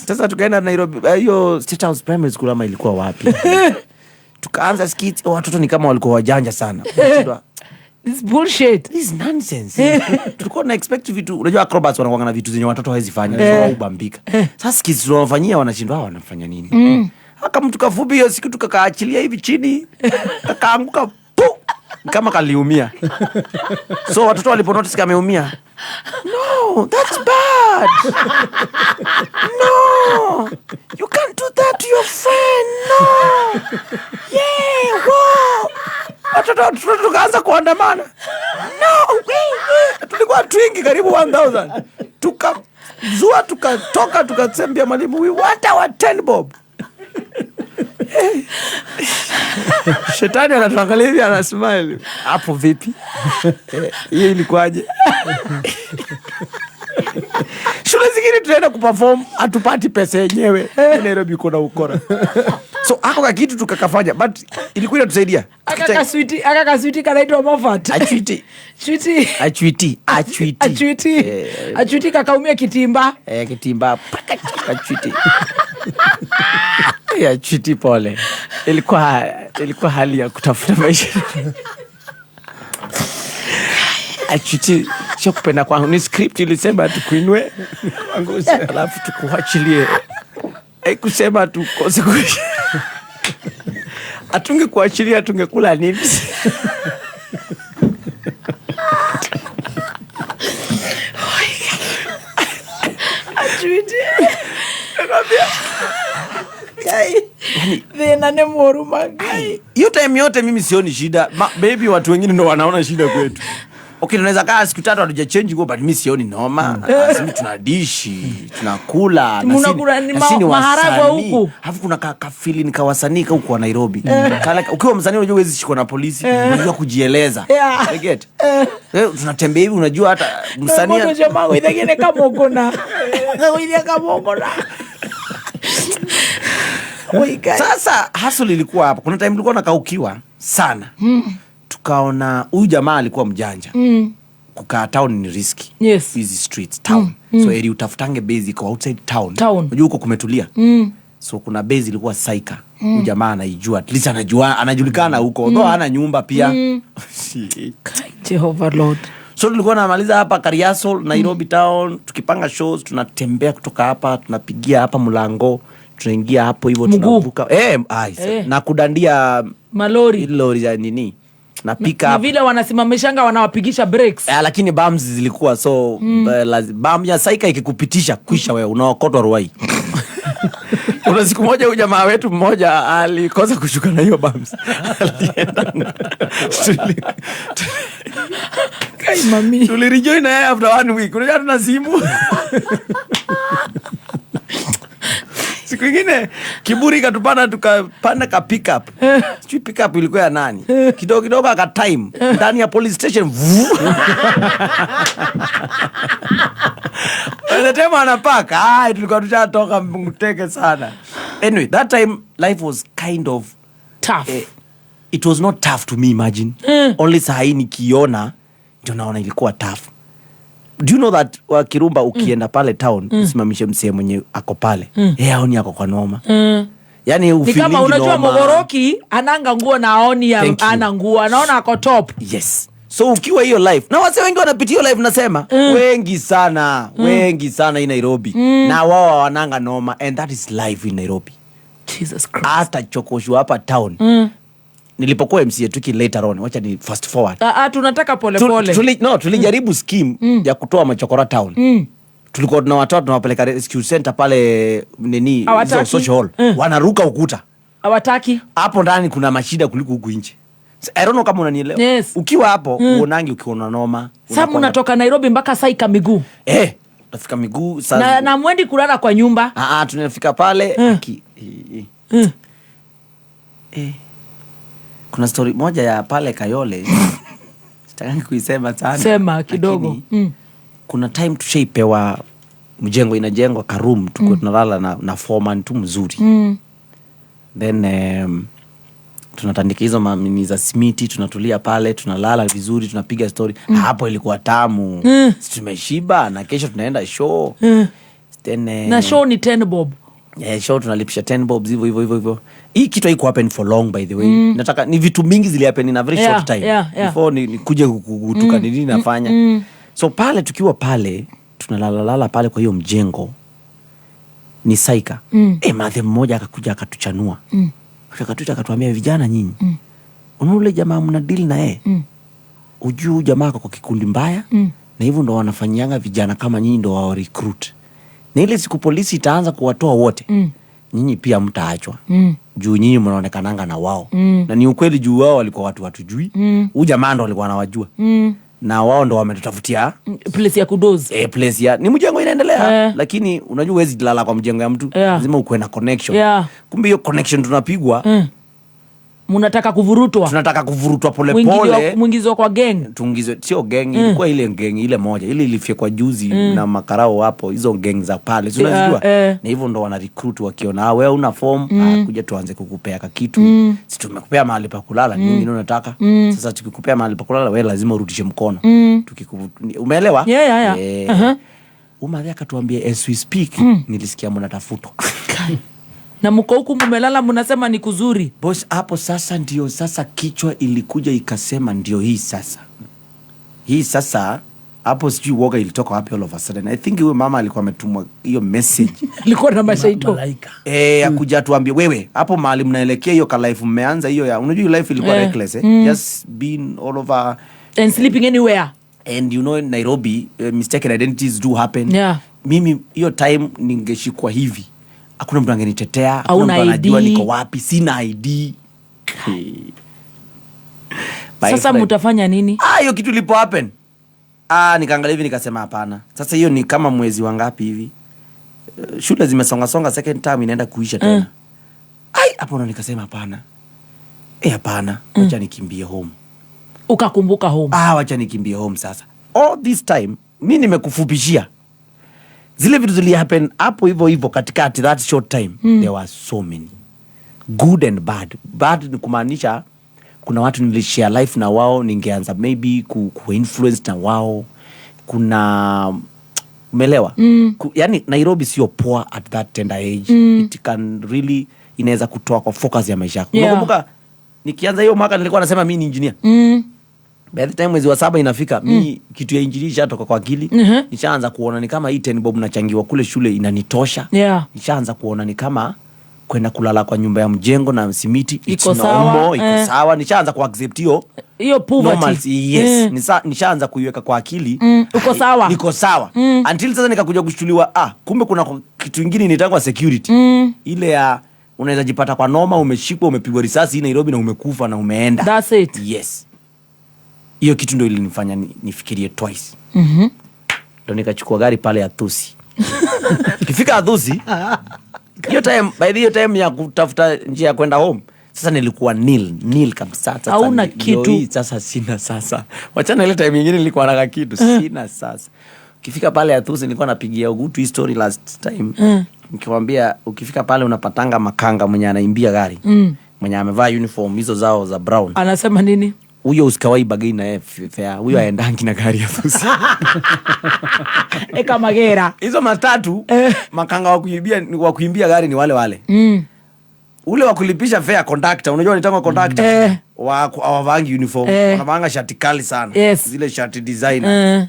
Sasa tukaenda Nairobi hiyo State House Primary School ama ilikuwa wapi? Tukaanza skits watoto ni kama walikuwa wajanja sana. This bullshit. This nonsense. Tulikuwa na expect vitu. Unajua acrobats wanakuanga na vitu zenye watoto hawezi fanya. Sio ubambika. Sasa skits tunawafanyia wanashindwa wanafanya nini? Kama mtu kafupi hiyo siku tukakaachilia hivi chini. Kakaanguka kama kaliumia. So watoto waliponotice kama ameumia. No, that's bad. No. You can't do that to your friend. No. Yeah, wow. Watoto tukaanza kuandamana. No, tulikuwa twingi karibu 1000. Tukazua tukatoka tukasembia mwalimu, we want our 10 bob. Shetani anatuangalia hivi ana smile. Hapo vipi? Hiyo ilikuwaje? Shule zingine tunaenda kuperform hatupati pesa yenyewe. Nairobi kuna ukora. So hako kitu tukakafanya but ilikuwa inatusaidia. Akaka sweetie kanaitwa Mofat. Achwiti kakaumia kitimba. Kitimba. Achwiti. Ya chiti pole. Ilikuwa hali ya kutafuta maisha. Achwiti sio kupenda kwangu, ni script ilisema tukuinue angusha alafu tukuachilie. Kusema tukose kuishi. Atunge kuachilia tungekula nini? Achwiti. Thina ni muruma gai. Hiyo time yote mimi sioni shida. Baby watu wengine ndo wanaona shida kwetu. Okay, tunaweza kaa siku 3 hatuja change go but mimi sioni noma. Sisi tunadishi, tunakula, na sisi maharagwe huku. Alafu kuna feeling ka wasanii huko wa Nairobi. Ukiwa msanii unajua huwezi shikwa na polisi, unajua kujieleza. I get. Tunatembea hivi unajua hata msanii ndio jamaa wengine kama ukona. Wengine kama ukona. Sasa hustle ilikuwa hapa. Kuna time tulikuwa nakaukiwa sana. Tukaona huyu jamaa alikuwa mjanja. Kukaa town ni risky. Busy streets town. So eri utafutange base iko outside town. Unajua huko kumetulia. So kuna base ilikuwa Saika. Huyu jamaa anaijua. At least anajulikana huko. Although hana nyumba pia. Jehovah Lord. So tulikuwa namaliza hapa Kariasol, Nairobi town, tukipanga shows, tunatembea kutoka hapa, tunapigia hapa mlango, tunaingia hapo hivyo tunavuka. Na kudandia lori za nini? Na pick up. Ni vile wanasimamishanga wanawapigisha breaks. Lakini bums zilikuwa so bum ya Saika ikikupitisha kwisha wewe unaokotwa ruai. Kuna siku moja huyu jamaa wetu mmoja alikosa kushuka na hiyo bums. Alienda. Kai mami. Tulirejoin na yeye after 1 week. Unajua tuna simu. Siku nyingine kiburi katupana tukapanda ka pick up. Sijui pick up ilikuwa ya nani. Kidogo aka time ndani ya police station. Ile time anapaka, tulikuwa tushatoka mteke sana. Anyway, that time life was kind of tough. It was not tough to me, imagine. Only saa hii nikiona ndio naona ilikuwa tough. Do you know that Kirumba ukienda pale town, simamishe msee mwenye ako pale. Yeye haoni ako kwa noma. Yani ni kama unajua Mogoroki ananga nguo na aoni ana nguo, anaona ako top. Yes. So ukiwa hiyo life, na wase wengi wanapitia hiyo life nasema, wengi sana in Nairobi. Na wao wananga noma, and that is life in Nairobi. Jesus Christ. Hata chokosho hapa town. Nilipokuwa MCA Tricky later on, wacha ni fast forward. Tunataka pole pole. Tulijaribu scheme ya kutoa machokora town. Tulikuwa na watoto tunawapeleka rescue center pale nini social hall. Wanaruka ukuta. Hawataki. Hapo ndani kuna mashida kuliko huku nje. I don't know kama unanielewa. Yes. Ukiwa hapo uonangi ukiona noma. Sasa unatoka Nairobi mpaka Saika miguu. Utafika miguu sasa. Na mwendi kulala kwa nyumba. Tunafika pale kuna story moja ya pale Kayole. Sitaki kuisema sana. Sema kidogo. Kuna time tushaipewa mjengo inajengwa ka room tuko tunalala na foreman tu mzuri. Then tunatandika hizo mamini za simiti, tunatulia pale, tunalala vizuri, tunapiga story. Hapo ilikuwa tamu. Tumeshiba na kesho tunaenda show. Then na show ni 10 bob. Show tunalipisha 10 bob hivyo. Hii kitu haiko happen for long by the way. Nataka ni vitu mingi zili happen in a very short time. Before ni kuja kutuka nini nafanya. So pale tukiwa pale tunalala pale kwa hiyo mjengo ni Saika. Madhe mmoja akakuja akatuchanua. Akatuambia vijana nyinyi. Unaule jamaa mna deal na yeye. Ujue jamaa kwa kikundi mbaya na hivyo ndo wanafanyanga vijana kama nyinyi ndo wao recruit. Na ile siku polisi itaanza kuwatoa wote. Nyinyi pia mtaachwa. Juu nyinyi mnaonekananga na wao. Na ni ukweli juu wao walikuwa watu watujui. Huyu jamaa ndo alikuwa anawajua. Na wao ndo wametutafutia place ya kudozi. Place ya ni mjengo inaendelea. Lakini unajua huwezi lala kwa mjengo ya mtu. Lazima uwe na connection. Kumbe hiyo connection tunapigwa. Tunataka kuvurutwa pole pole. Muingizwa kwa gang. Tuingizwe sio gang, ilikuwa ile gang ile moja. Ile ilifyekwa juzi na makarao hapo. Hizo gang za pale. Unajua? Na hivyo ndo wana recruit wakiona wewe una form, kuja tuanze kukupea kitu. Si tumekupea mahali pa kulala, nini unataka? Sasa tukikupea mahali pa kulala wewe lazima urudishe mkono. Umeelewa? Umadhi akatuambia as we speak, nilisikia mnatafutwa. Na mko huku mmelala mnasema ni kuzuri. Boss hapo sasa ndio sasa kichwa ilikuja ikasema ndio hii sasa hapo sijui woga ilitoka wapi all of a sudden. I think huyo mama alikuwa ametumwa hiyo message. Alikuwa na mashaito. Malaika. Akuja tuambie wewe hapo mahali mnaelekea hiyo ka life mmeanza hiyo ya unajua hiyo life ilikuwa reckless just being all over and sleeping anywhere. And you know in Nairobi mistaken identities do happen. Mimi hiyo time ningeshikwa hivi. Hakuna mtu angenitetea, hakuna mtu anajua niko wapi, sina ID. Sasa mtafanya nini? Hiyo kitu lipo happen. Nikaangalia hivi nikasema hapana. Sasa hiyo ni kama mwezi wangapi hivi? Shule zimesonga second term inaenda kuisha tena. Hapo ndo nikasema hapana. Hapana, acha nikimbie home. Ukakumbuka home. Acha nikimbie home sasa. All this time mimi nimekufupishia. Zile vitu zili happen hapo hivyo katikati that short time. There were so many good and bad. Bad ni kumaanisha kuna watu nilishare life na wao, ningeanza maybe ku-influence na wao. Kuna umeelewa? Yani Nairobi sio poor at that tender age. It can really inaweza kutoa kwa focus ya maisha yako. Unakumbuka nikianza hiyo mwaka nilikuwa nasema mimi ni engineer. By the time mwezi wa 7 inafika mimi kitu ya injili ishatoka kwa akili. Nishaanza kuona ni kama hii 10 bob nachangiwa kule shule inanitosha. Nishaanza kuona ni kama kwenda kulala kwa nyumba ya mjengo na simiti iko sawa. Nishaanza ku accept hiyo poverty. Yes. Nishaanza kuiweka kwa akili. Uko sawa. Niko sawa. Until sasa nikakuja kushtuliwa kumbe kuna kitu kingine inaitwa security. Ile ya unaweza jipata kwa noma umeshikwa umepigwa risasi Nairobi na umekufa na umeenda. That's it. Yes. Hiyo kitu ndio ilinifanya nifikirie twice. Ndio nikachukua gari pale ya Thusi. Kifika Thusi, hiyo time by the time ya kutafuta njia ya kwenda home, sasa nilikuwa nil kabisa. Sasa hauna kitu. Sasa sina sasa. Wachana ile time nyingine nilikuwa na kitu, sina sasa. Ukifika pale ya Thusi nilikuwa napigia Ugutu history last time. Nikiwaambia ukifika pale unapatanga makanga mwenye anaimbia gari. Mwenye amevaa uniform hizo zao za brown. Anasema nini? Huyo usikawai bagay na fare. Huyo aendangi na gari ya Thusi. Eka magera. Hizo matatu makanga wa kuimbia gari ni wale. ule wa kulipisha fare conductor, unajua nitanga conductor hawavangi uniform, wanavanga shati kali sana, zile shati designer.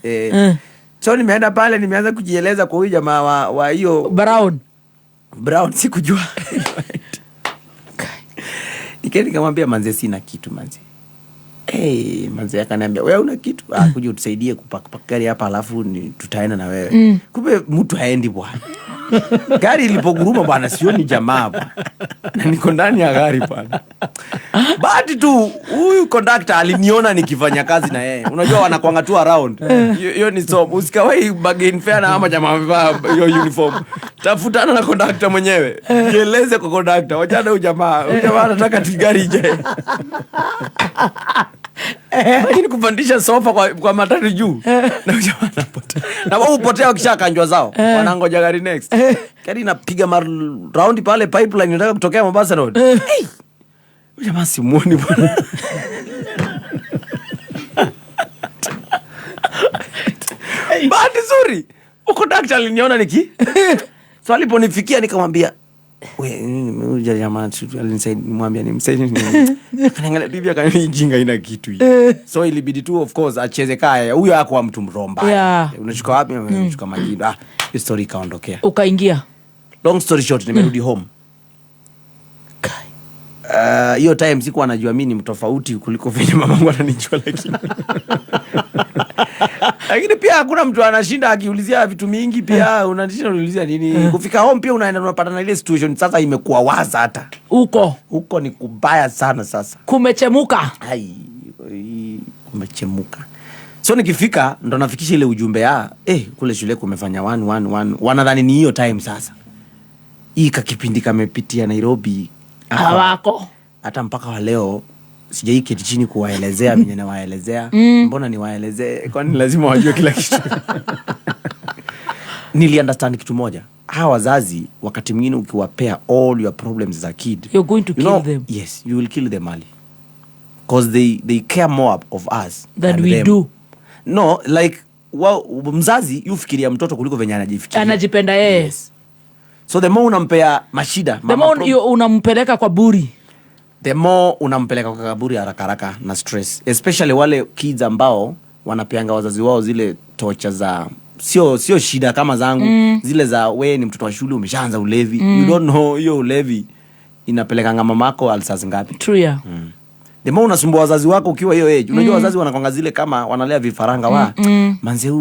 So nimeenda pale, nimeanza kujieleza kwa huyu jamaa wa hiyo Brown sikujua. Nikamwambia manze, sina kitu manze. Manze akaniambia wewe una kitu? Kuja utusaidie kupaka gari hapa alafu tutaenda na wewe. Kumbe mtu haendi bwana. Gari ilipoguruma bwana, sioni jamaa bwana. Na niko ndani ya gari bwana. Bahati tu huyu conductor aliniona nikifanya kazi na yeye. Unajua wanakuanga tu around. Hiyo ni so usikawai bargain fare na ama jamaa amevaa hiyo uniform. Tafutana na conductor mwenyewe. Jieleze kwa conductor. Wachana huyu jamaa. Huyu jamaa anataka gari ije. Lakini kupandisha sofa kwa matatu juu. Na huyu jamaa anapotea. Na wao upotea wakishakanjwa zao. Wanangoja gari next. Gari inapiga round pale pipeline inataka kutokea Mombasa Road. Huyu jamaa simuoni bwana. Bahati nzuri uko daktari aliniona so aliponifikia nikamwambia huyu jamaa alinisaidia, nimsaidie. Akaniangalia bibi akanijinga ina kitu hii. So ilibidi tu of course acheze kaya. Huyo hakuwa mtu mromba. Unachukua wapi? Unachukua majini. Hiyo story kaondokea. Ukaingia. Long story short, nimerudi home. Hiyo time sikuwa najua mimi ni mtofauti kuliko vile mamangu ananijua, lakini pia hakuna mtu anashinda akiulizia vitu mingi. Pia unashinda unaulizia nini. Kufika home pia unaenda unapata na ile situation sasa imekuwa waza. Hata huko ni kubaya sana sasa. Kumechemuka. Kumechemuka. So nikifika ndo nafikisha ile ujumbe kule shule kumefanya 111. Wanadhani ni hiyo time sasa. Hii kakipindi kamepitia Nairobi. Hawako. Hata mpaka wa leo sijai keti chini kuwaelezea venye na waelezea. Mbona ni waelezee? Kwani lazima wajue kila kitu? Nili understand kitu moja. Hawa wazazi wakati mwingine ukiwapea all your problems as a kid, you're going to kill them. Yes, you will kill them early. Because they care more of us than we do. No, like mzazi yufikiria mtoto kuliko venye anajifikiria. Anajipenda yeye. Yes. So the more unampea mashida, the more unampeleka kwa buri, the more unampeleka kwa kaburi haraka na stress. Especially wale kids ambao wanapeanga wazazi wao zile torture za sio shida kama zangu. Zile za wewe ni mtoto wa shule umeshaanza ulevi. You don't know hiyo ulevi inapeleka ngama mamako alsazi ngapi. True ya. The more unasumbua wazazi wako ukiwa hiyo age. Unajua wazazi wanakonga zile kama wanalea vifaranga manze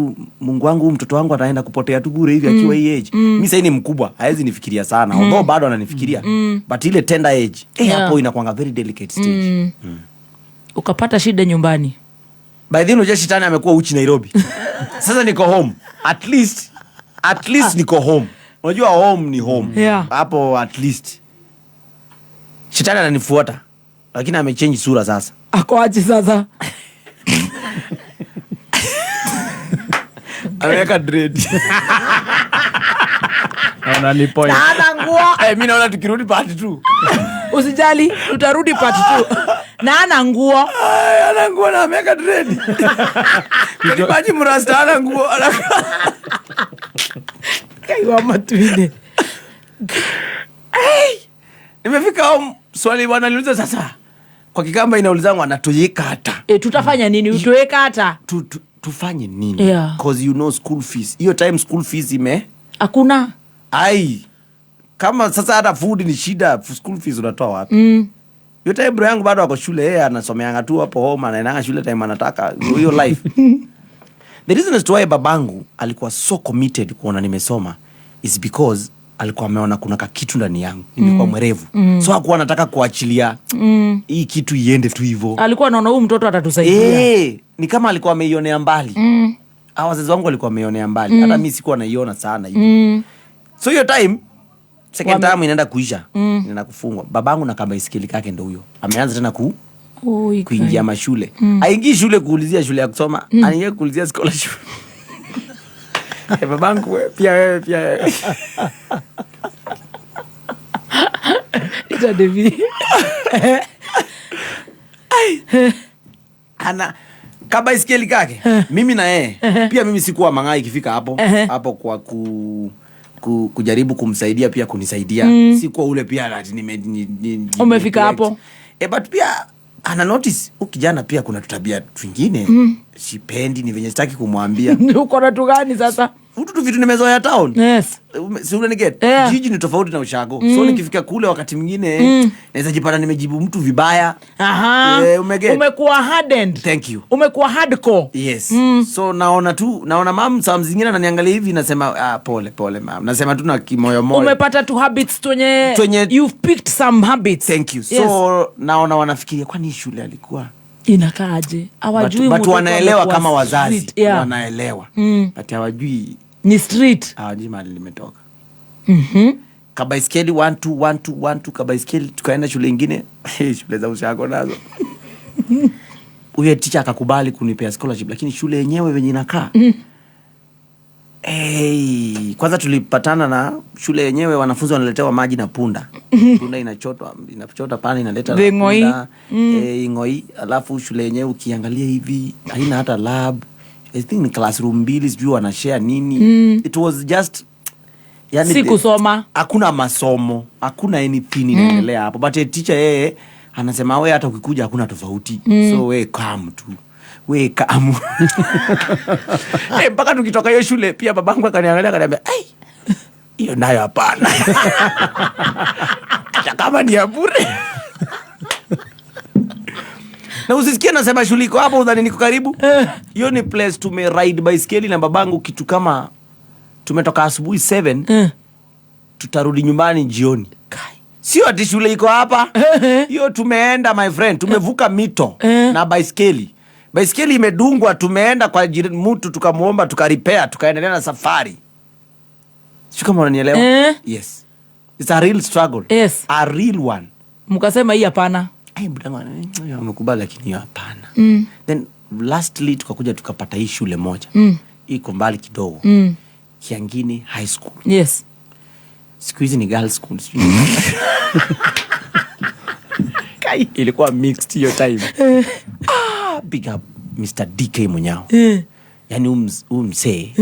Mungu wangu mtoto wangu ataenda kupotea tu bure hivi akiwa hii age. Mimi sasa ni mkubwa, haezi nifikiria sana. Although bado ananifikiria. But ile tender age, hapo inakuanga very delicate stage. Ukapata shida nyumbani. By the way, shetani amekuwa uchi Nairobi. Sasa niko home. At least niko home. Unajua home ni home. Hapo at least. Shetani ananifuata. Lakini amechange sura sasa. Ako aje sasa? Ameweka dread. Anani point. Ana nguo. Mimi naona tukirudi part 2. Usijali, tutarudi part 2. Na ana nguo. Ana nguo na ameweka dread. Kanipaji mrasta ana nguo. Kaiwa matwinde. Nimefika home, swali wananiuliza sasa. Kwa Kikamba inaulizangu anatoyeka hata. Tutafanya nini? Utoeka hata. Tufanye nini? Because you know school fees. Hiyo time school fees hakuna. Kama sasa hata food ni shida, school fees unatoa wapi? Hiyo time bro yangu bado wako shule, yeye anasomeanga tu hapo home, anaenda shule time anataka. Hiyo life. The reason as to why babangu alikuwa so committed kuona nimesoma is because alikuwa ameona kuna kitu ndani yangu. Nilikuwa mwerevu. So hakuwa anataka kuachilia hii kitu iende tu hivyo. Alikuwa anaona huyu mtoto atatusaidia. Ni kama alikuwa ameionea mbali. Wazazi wangu walikuwa ameionea mbali. Hata mimi sikuwa naiona sana hivi. So hiyo time second time inaenda kuisha. Inaenda kufungwa. Babangu na kamba isikili kake ndio huyo. Ameanza tena kuingia mashule. Haingii shule kuulizia shule ya kusoma, anaingia kuulizia scholarship. Babangu pia ita Devi. Ana kaba iskeli kake. Mimi na yeye. Pia mimi sikuwa mangai ikifika hapo kwa kujaribu kumsaidia pia kunisaidia. Si kwa ule pia ati umefika hapo. But pia ana notice kijana pia kuna tutabia twingine sipendi, ni venye sitaki kumwambia. Uko na tu gani sasa? Vitu nimezoea town. Yes. Si unaniget? Jiji ni tofauti na ushago. So nikifika kule wakati mwingine naweza jipata nimejibu mtu vibaya. Umekuwa hardened. Thank you. Umekuwa hardcore. Yes. So naona mom saa zingine ananiangalia hivi nasema pole mom. Nasema tu na kimoyo moyo. Umepata tu habits twenye you've picked some habits. Thank you. So naona wanafikiria kwani shule alikuwa inakaaje? Hawajui but wanaelewa kama wazazi. Wanaelewa. But hawajui ni street. Hawajui mahali limetoka. Kabaiskeli 1 kabaiskeli tukaenda shule nyingine. Shule za ushago nazo. Huyo teacher akakubali kunipea scholarship, lakini shule yenyewe venye inakaa. Kwanza tulipatana na shule yenyewe, wanafunzi wanaletewa maji na punda. Punda inachota pale inaleta punda. Ngoi. Alafu shule yenyewe ukiangalia hivi haina hata lab. I think ni classroom 2 sijui wanashare nini. It was just yani si kusoma. Hakuna masomo, hakuna anything inaendelea hapo. But teacher yeye anasema wewe hata ukikuja hakuna tofauti. So wewe come tu. Wewe come. Mpaka tukitoka hiyo shule pia babangu akaniangalia akaniambia, hiyo nayo hapana. Hata kama ni ya bure. Na usisikie nasema shule iko hapo udhani niko karibu. Hiyo ni place tume ride bicycle na babangu kitu kama tumetoka asubuhi 7 tutarudi nyumbani jioni. Sio ati shule iko hapa. Hiyo tumeenda my friend, tumevuka mito na bicycle. Bicycle imedungwa, tumeenda kwa mtu tukamuomba tukarepair, tukaendelea na safari. Sio kama unanielewa? Yes. It's a real struggle. Yes. A real one. Mkasema hii hapana. Mkubali lakini hapana. Then lastly tukakuja tukapata hii shule moja. Iko mbali kidogo. Kiangini high school. Yes. Siku hizi ni girls school. Ilikuwa mixed hiyo time. Big up Mr. DK Munyao. Yani umse.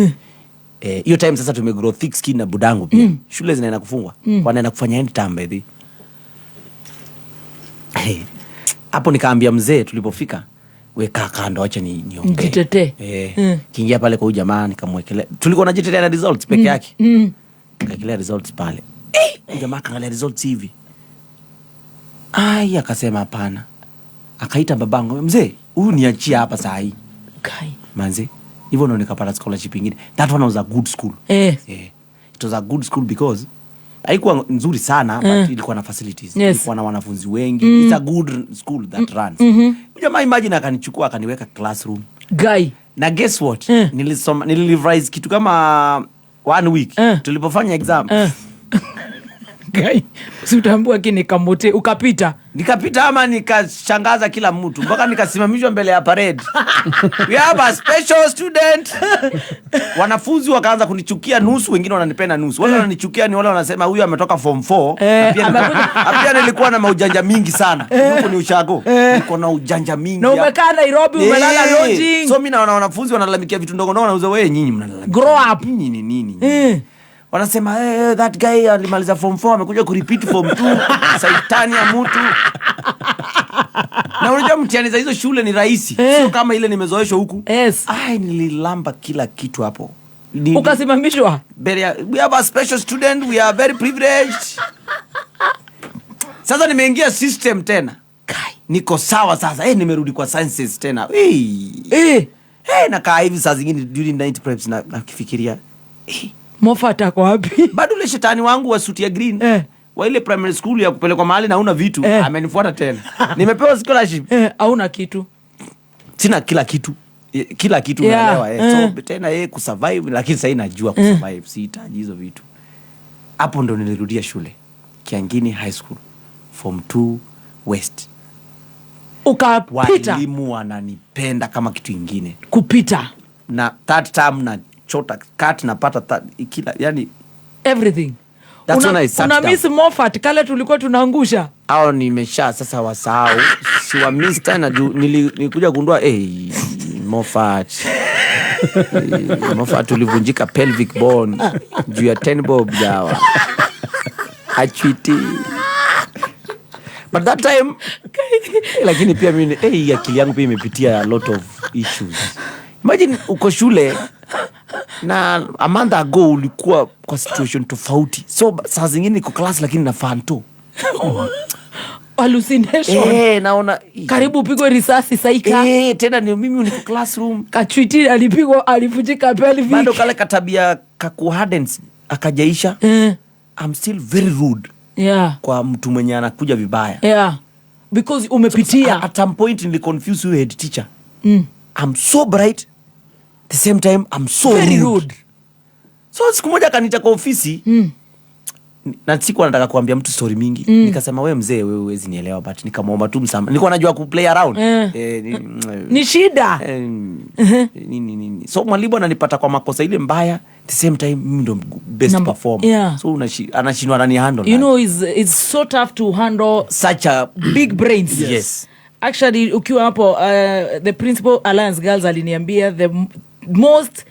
Hiyo time sasa tumegrow thick skin na budangu pia. Shule zinaenda kufungwa. Wanaenda kufanya end term baby. Hapo nikaambia mzee tulipofika, we kando acha niongee. Jitete. Kiingia pale kwa jamaa nikamwekelea. Tulikuwa tunajitetea na results peke yake. Nikakelea results pale. Jamaa kaangalia results hivi. Akasema hapana. Akaita babangu, mzee, huyu niachia hapa saa hii. Manze, hivyo ndo nikapata scholarship nyingine. That one was a good school. It was a good school because haikuwa nzuri sana but ilikuwa na facilities. Ilikuwa na wanafunzi wengi. It's a good school that runs. Jamaa imagine akanichukua akaniweka classroom. Na guess what? Nilirevise kitu kama 1 week. Tulipofanya exam. Usitambua kini kamote ukapita. Nikapita ama nikashangaza kila mtu mpaka nikasimamishwa mbele ya parade. We have a special student. Wanafunzi wakaanza kunichukia nusu, wengine wananipenda nusu. Wale wananichukia ni wale wanasema huyu ametoka form 4. Pia nilikuwa na maujanja mingi sana. Huko ni ushago. Niko na ujanja mingi. Na umekaa Nairobi umelala lodging. So mimi na wanafunzi wanalalamikia vitu ndogo ndogo, nauza wewe nyinyi mnalalamika. Grow up. Nini. Wanasema that guy alimaliza form 4 amekuja kurepeat form 2. Saitani ya mtu. Na unajua mtihani za hizo shule ni rahisi. Sio kama ile nimezoeshwa huku. Nililamba kila kitu hapo. Ukasimamishwa. We have a special student, we are very privileged. Sasa nimeingia system tena. Niko sawa sasa. Nimerudi kwa sciences tena. Nakaa hivi saa zingine during night preps na kifikiria. Mofata kwa wapi? Bado ile shetani wangu wa suit ya green. Wa ile primary school ya kupelekwa mahali na una vitu, amenifuata tena. Nimepewa scholarship. Hauna kitu. Sina kila kitu. Kila kitu unaelewa. So tena kusurvive, lakini sasa najua kusurvive. Sihitaji hizo vitu. Hapo ndo nilirudia shule. Kiangini High School. Form 2 West. Ukapita. Walimu wananipenda kama kitu ingine. Kupita. Na third term na chota cut napata kila yani everything. That's when I sat down. Una miss Moffat kale tulikuwa tunaangusha. Hao nimesha sasa wasahau. Si wa miss tena nilikuja kugundua Moffat. Mafa tulivunjika pelvic bone juu ya 10 bob dawa. Achwiti. But that time lakini pia mimi akili yangu pia imepitia a lot of issues. Imagine uko shule na a month ago ulikuwa kwa situation tofauti. So saa zingine niko class lakini na fanto. Hallucination. Naona karibu pigwe risasi saika. Tena ni mimi niko classroom. Kachwiti alivunjika pelvic. Bado kale katabia kakuhardens akajaisha. I'm still very rude. Yeah. Kwa mtu mwenye anakuja vibaya. Yeah. Because umepitia. At some point nili confuse you head teacher. I'm so bright. At the same time I'm so very rude. So siku moja kanita kwa ofisi. Na sikuwa nataka kuambia mtu story mingi. Nikasema wewe mzee wewe huwezi nielewa but nikamwomba tu msamaha. Nilikuwa najua ku play around. Ni shida. Nini. So mwalimu ananipata kwa makosa ile mbaya. At the same time mimi ndo best performer. Yeah. So anashindwa anani handle. You know it's so tough to handle such a big brains. Yes. Actually ukiwa hapo the principal Alliance Girls aliniambia the most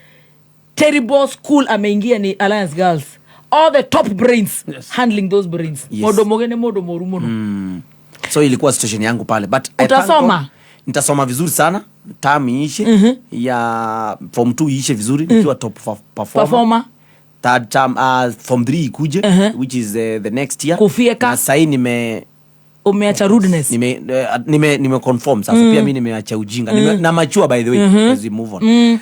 terrible school ameingia ni Alliance Girls. All the top brains handling those brains. Modo mogene modo morumono. So ilikuwa situation yangu pale but utasoma. Nitasoma vizuri sana. Term iishe ya form 2 iishe vizuri nikiwa top performer. Third term form 3 ikuje which is the next year. Kufieka. Na sasa umeacha rudeness. Nime conform sasa pia mimi nimeacha ujinga. Na mature by the way as we move on.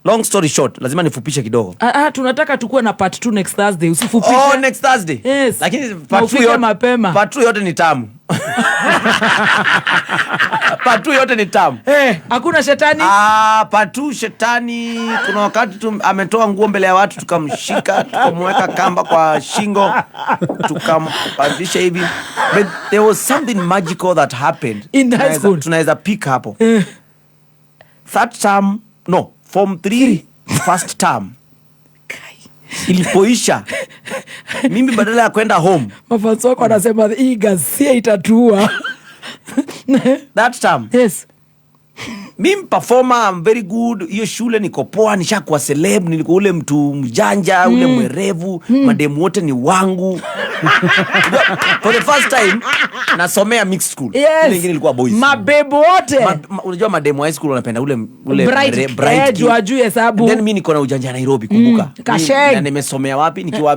Long story short, lazima nifupishe kidogo. Tunataka tukue na part 2 next Thursday. Usifupishe. Next Thursday. Yes. Lakini part 2 yote mapema. Part 2 yote ni tamu. Part 2 yote ni tamu. Hakuna shetani? Part 2 shetani. Kuna wakati ametoa nguo mbele ya watu tukamshika, tukamweka kamba kwa shingo, tukampandisha hivi. But there was something magical that happened. In the high school. Tunaweza pick hapo. Third term, no. Form 3 first term ilipoisha mimi badala ya kwenda home mafanso wako anasema hii gazia itatua that term. Yes. Mimi performer, I'm very good. Hiyo shule niko poa, nishakuwa celeb, nilikuwa ule mtu mjanja, ule mwerevu, mademu wote ni wangu. For the first time nasomea mixed school. Yes. Ile nyingine ilikuwa boys. Mabebo wote. Unajua mademu high school wanapenda ule bright juu hesabu. Then mimi niko na ujanja Nairobi kumbuka. Na nimesomea wapi? Nikiwa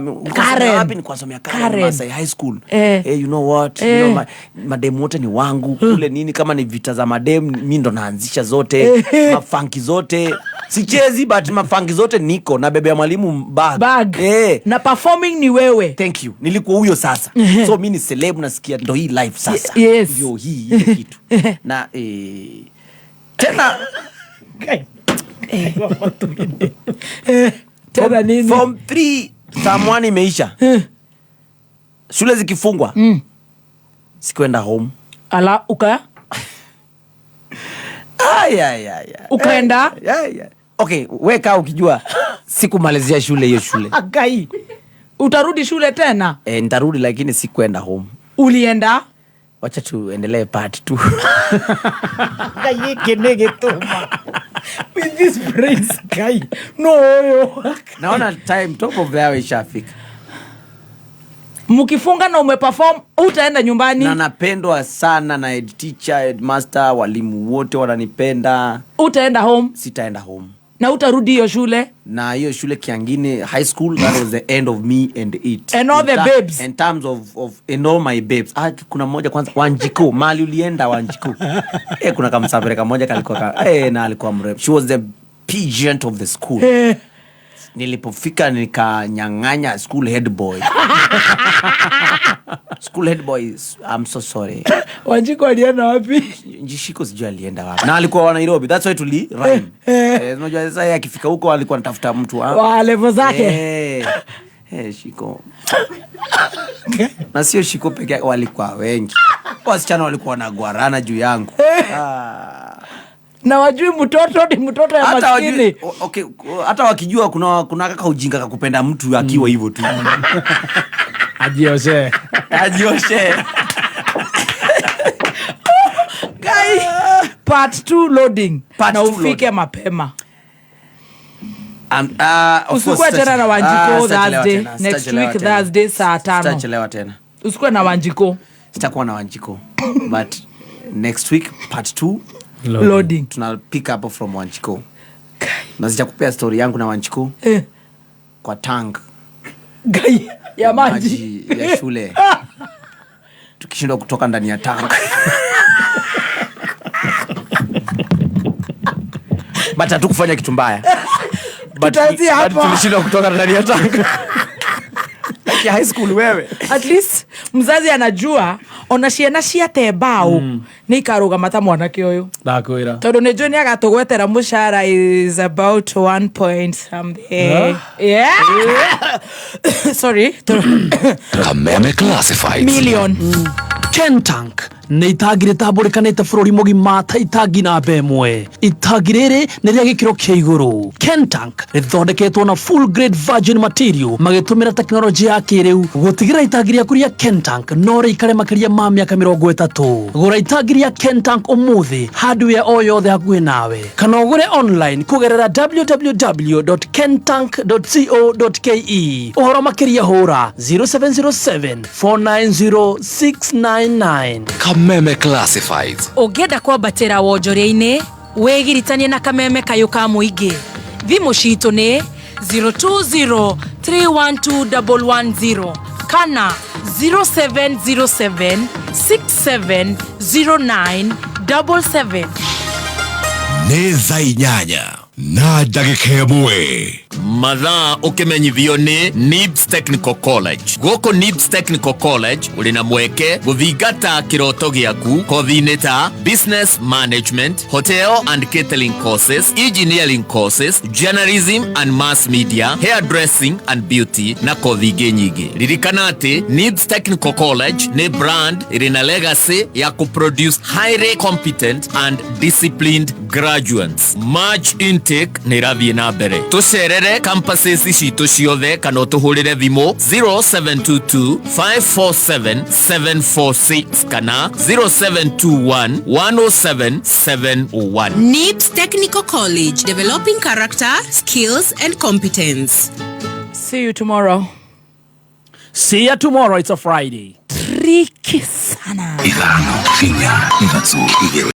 nikasomea Karen Masai High School. You know what? You know mademu wote ni wangu. Kule nini kama ni vita za mademu mimi ndo naanzisha zote. Mafanki zote. Sichezi but mafanki zote niko na bebe ya mwalimu bag. Na performing ni wewe. Thank you. Nilikuwa huyo sasa. So mimi ni celeb nasikia ndo hii life sasa. Yes. Ndio hii kitu. Na tena tena nini? Form 3 term 1 imeisha. Shule zikifungwa. Sikwenda home. Ala ukaenda? Okay, weka ukijua sikumalizia shule hiyo shule. Agai. Utarudi shule tena? Nitarudi lakini sikwenda home. Ulienda? Wacha tuendelee part 2. Agai kenege tuma. With this brains guy. No. Naona time top of the hour ishafika. Mkifunga na umeperform utaenda nyumbani? Na napendwa sana na head teacher, headmaster, walimu wote wananipenda. Utaenda home? Sitaenda home. Na utarudi hiyo shule? Na hiyo shule Kiangini High School, that was the end of me and it. And all the babes. In terms of all my babes. Kuna mmoja kwanza Wanjiku, mali ulienda Wanjiku. Kuna kamsafiri kamoja kalikuwa na alikuwa mrembo. She was the pageant of the school. Nilipofika nikanyang'anya school head boy. School head boy, I'm so sorry. Wanjiko alienda wapi? Njishiko sijui alienda wapi. Na alikuwa wa Nairobi. That's why tuli rhyme. Unajua sasa akifika huko alikuwa anatafuta mtu wa level zake. Shiko. Na sio Shiko peke yake, walikuwa wengi. Wasichana walikuwa wanaguarana juu yangu. Na wajui mtoto ni mtoto ya maskini. Okay, hata wakijua kuna kaka ujinga kakupenda mtu akiwa hivyo tu. Ajioshe. Guy, part 2 loading. Na ufike mapema. Usikue tena na Wanjiko Thursday. Next week Thursday saa 5. Sitachelewa tena. Usikue na Wanjiko. Sitakuwa na Wanjiko. But next week part 2 loading. Tuna pick up from Wanjiko. Na sijakupea story yangu na Wanjiko. Kwa tank. Gai ya maji ya shule. Tukishindwa kutoka ndani ya tank. But hatukufanya kitu mbaya. But tulishindwa kutoka ndani ya tank. Like high school wewe. At least mzazi anajua onashia tebao ni karuga mata mwanake uyu. Ndakwira. Tondu ne John agatugwetera mushara is about 1 point something. Yeah. Sorry. Kameme classified. Million. Kentank nä itangä rä tambå rä kanä te bå rå ri må gima ta itangi na mbemwe. Itangi rä rä nä rä a gä kä ro kä igå. Kentank rä thondeketwo na full grade virgin material magä tå mä ra teknolojĩ ya kä rä u gå tigä ra itangi rä aku rä a Kentank no rä ikare makä ma mä aka 30. gå ra itangi rä a Kentank å må thä handå o yothe hakuhä nawe kana å gå re online kå gerera www.kentank.co.ke. å horo makä ria hå ra 0707 490 699. Kameme Classifieds. Ũngĩenda kwambatĩra wonjoria-inĩ wĩgiritanie na Kameme kayũ ka mũingĩ. Thimũ citũ nĩ 020312110 kana 0707670977. Nĩ thaa 8 na ndagĩka 1. Mathaa ukimenyithio ni NIBS Technical College. Goko NIBS Technical College uri na mweke guthingata kiroto giaku kothi-inĩ ta business management, hotel and catering courses, engineering courses, journalism and mass media, hairdressing and beauty na kothi ingĩ nyingĩ. Ririkana ati NIBS Technical College ni brand iri na legacy ya kuproduce highly competent and disciplined graduates. March intake ni irathie na mbere. Tucerere campuses citũ ciothe kana ũtũhũrĩre thimũ 0722 547 746 kana 0721 107 701. NIBS Technical College, developing character, skills and competence. See you tomorrow. See you tomorrow. It's a Friday. Tricky sana. Idano, finya,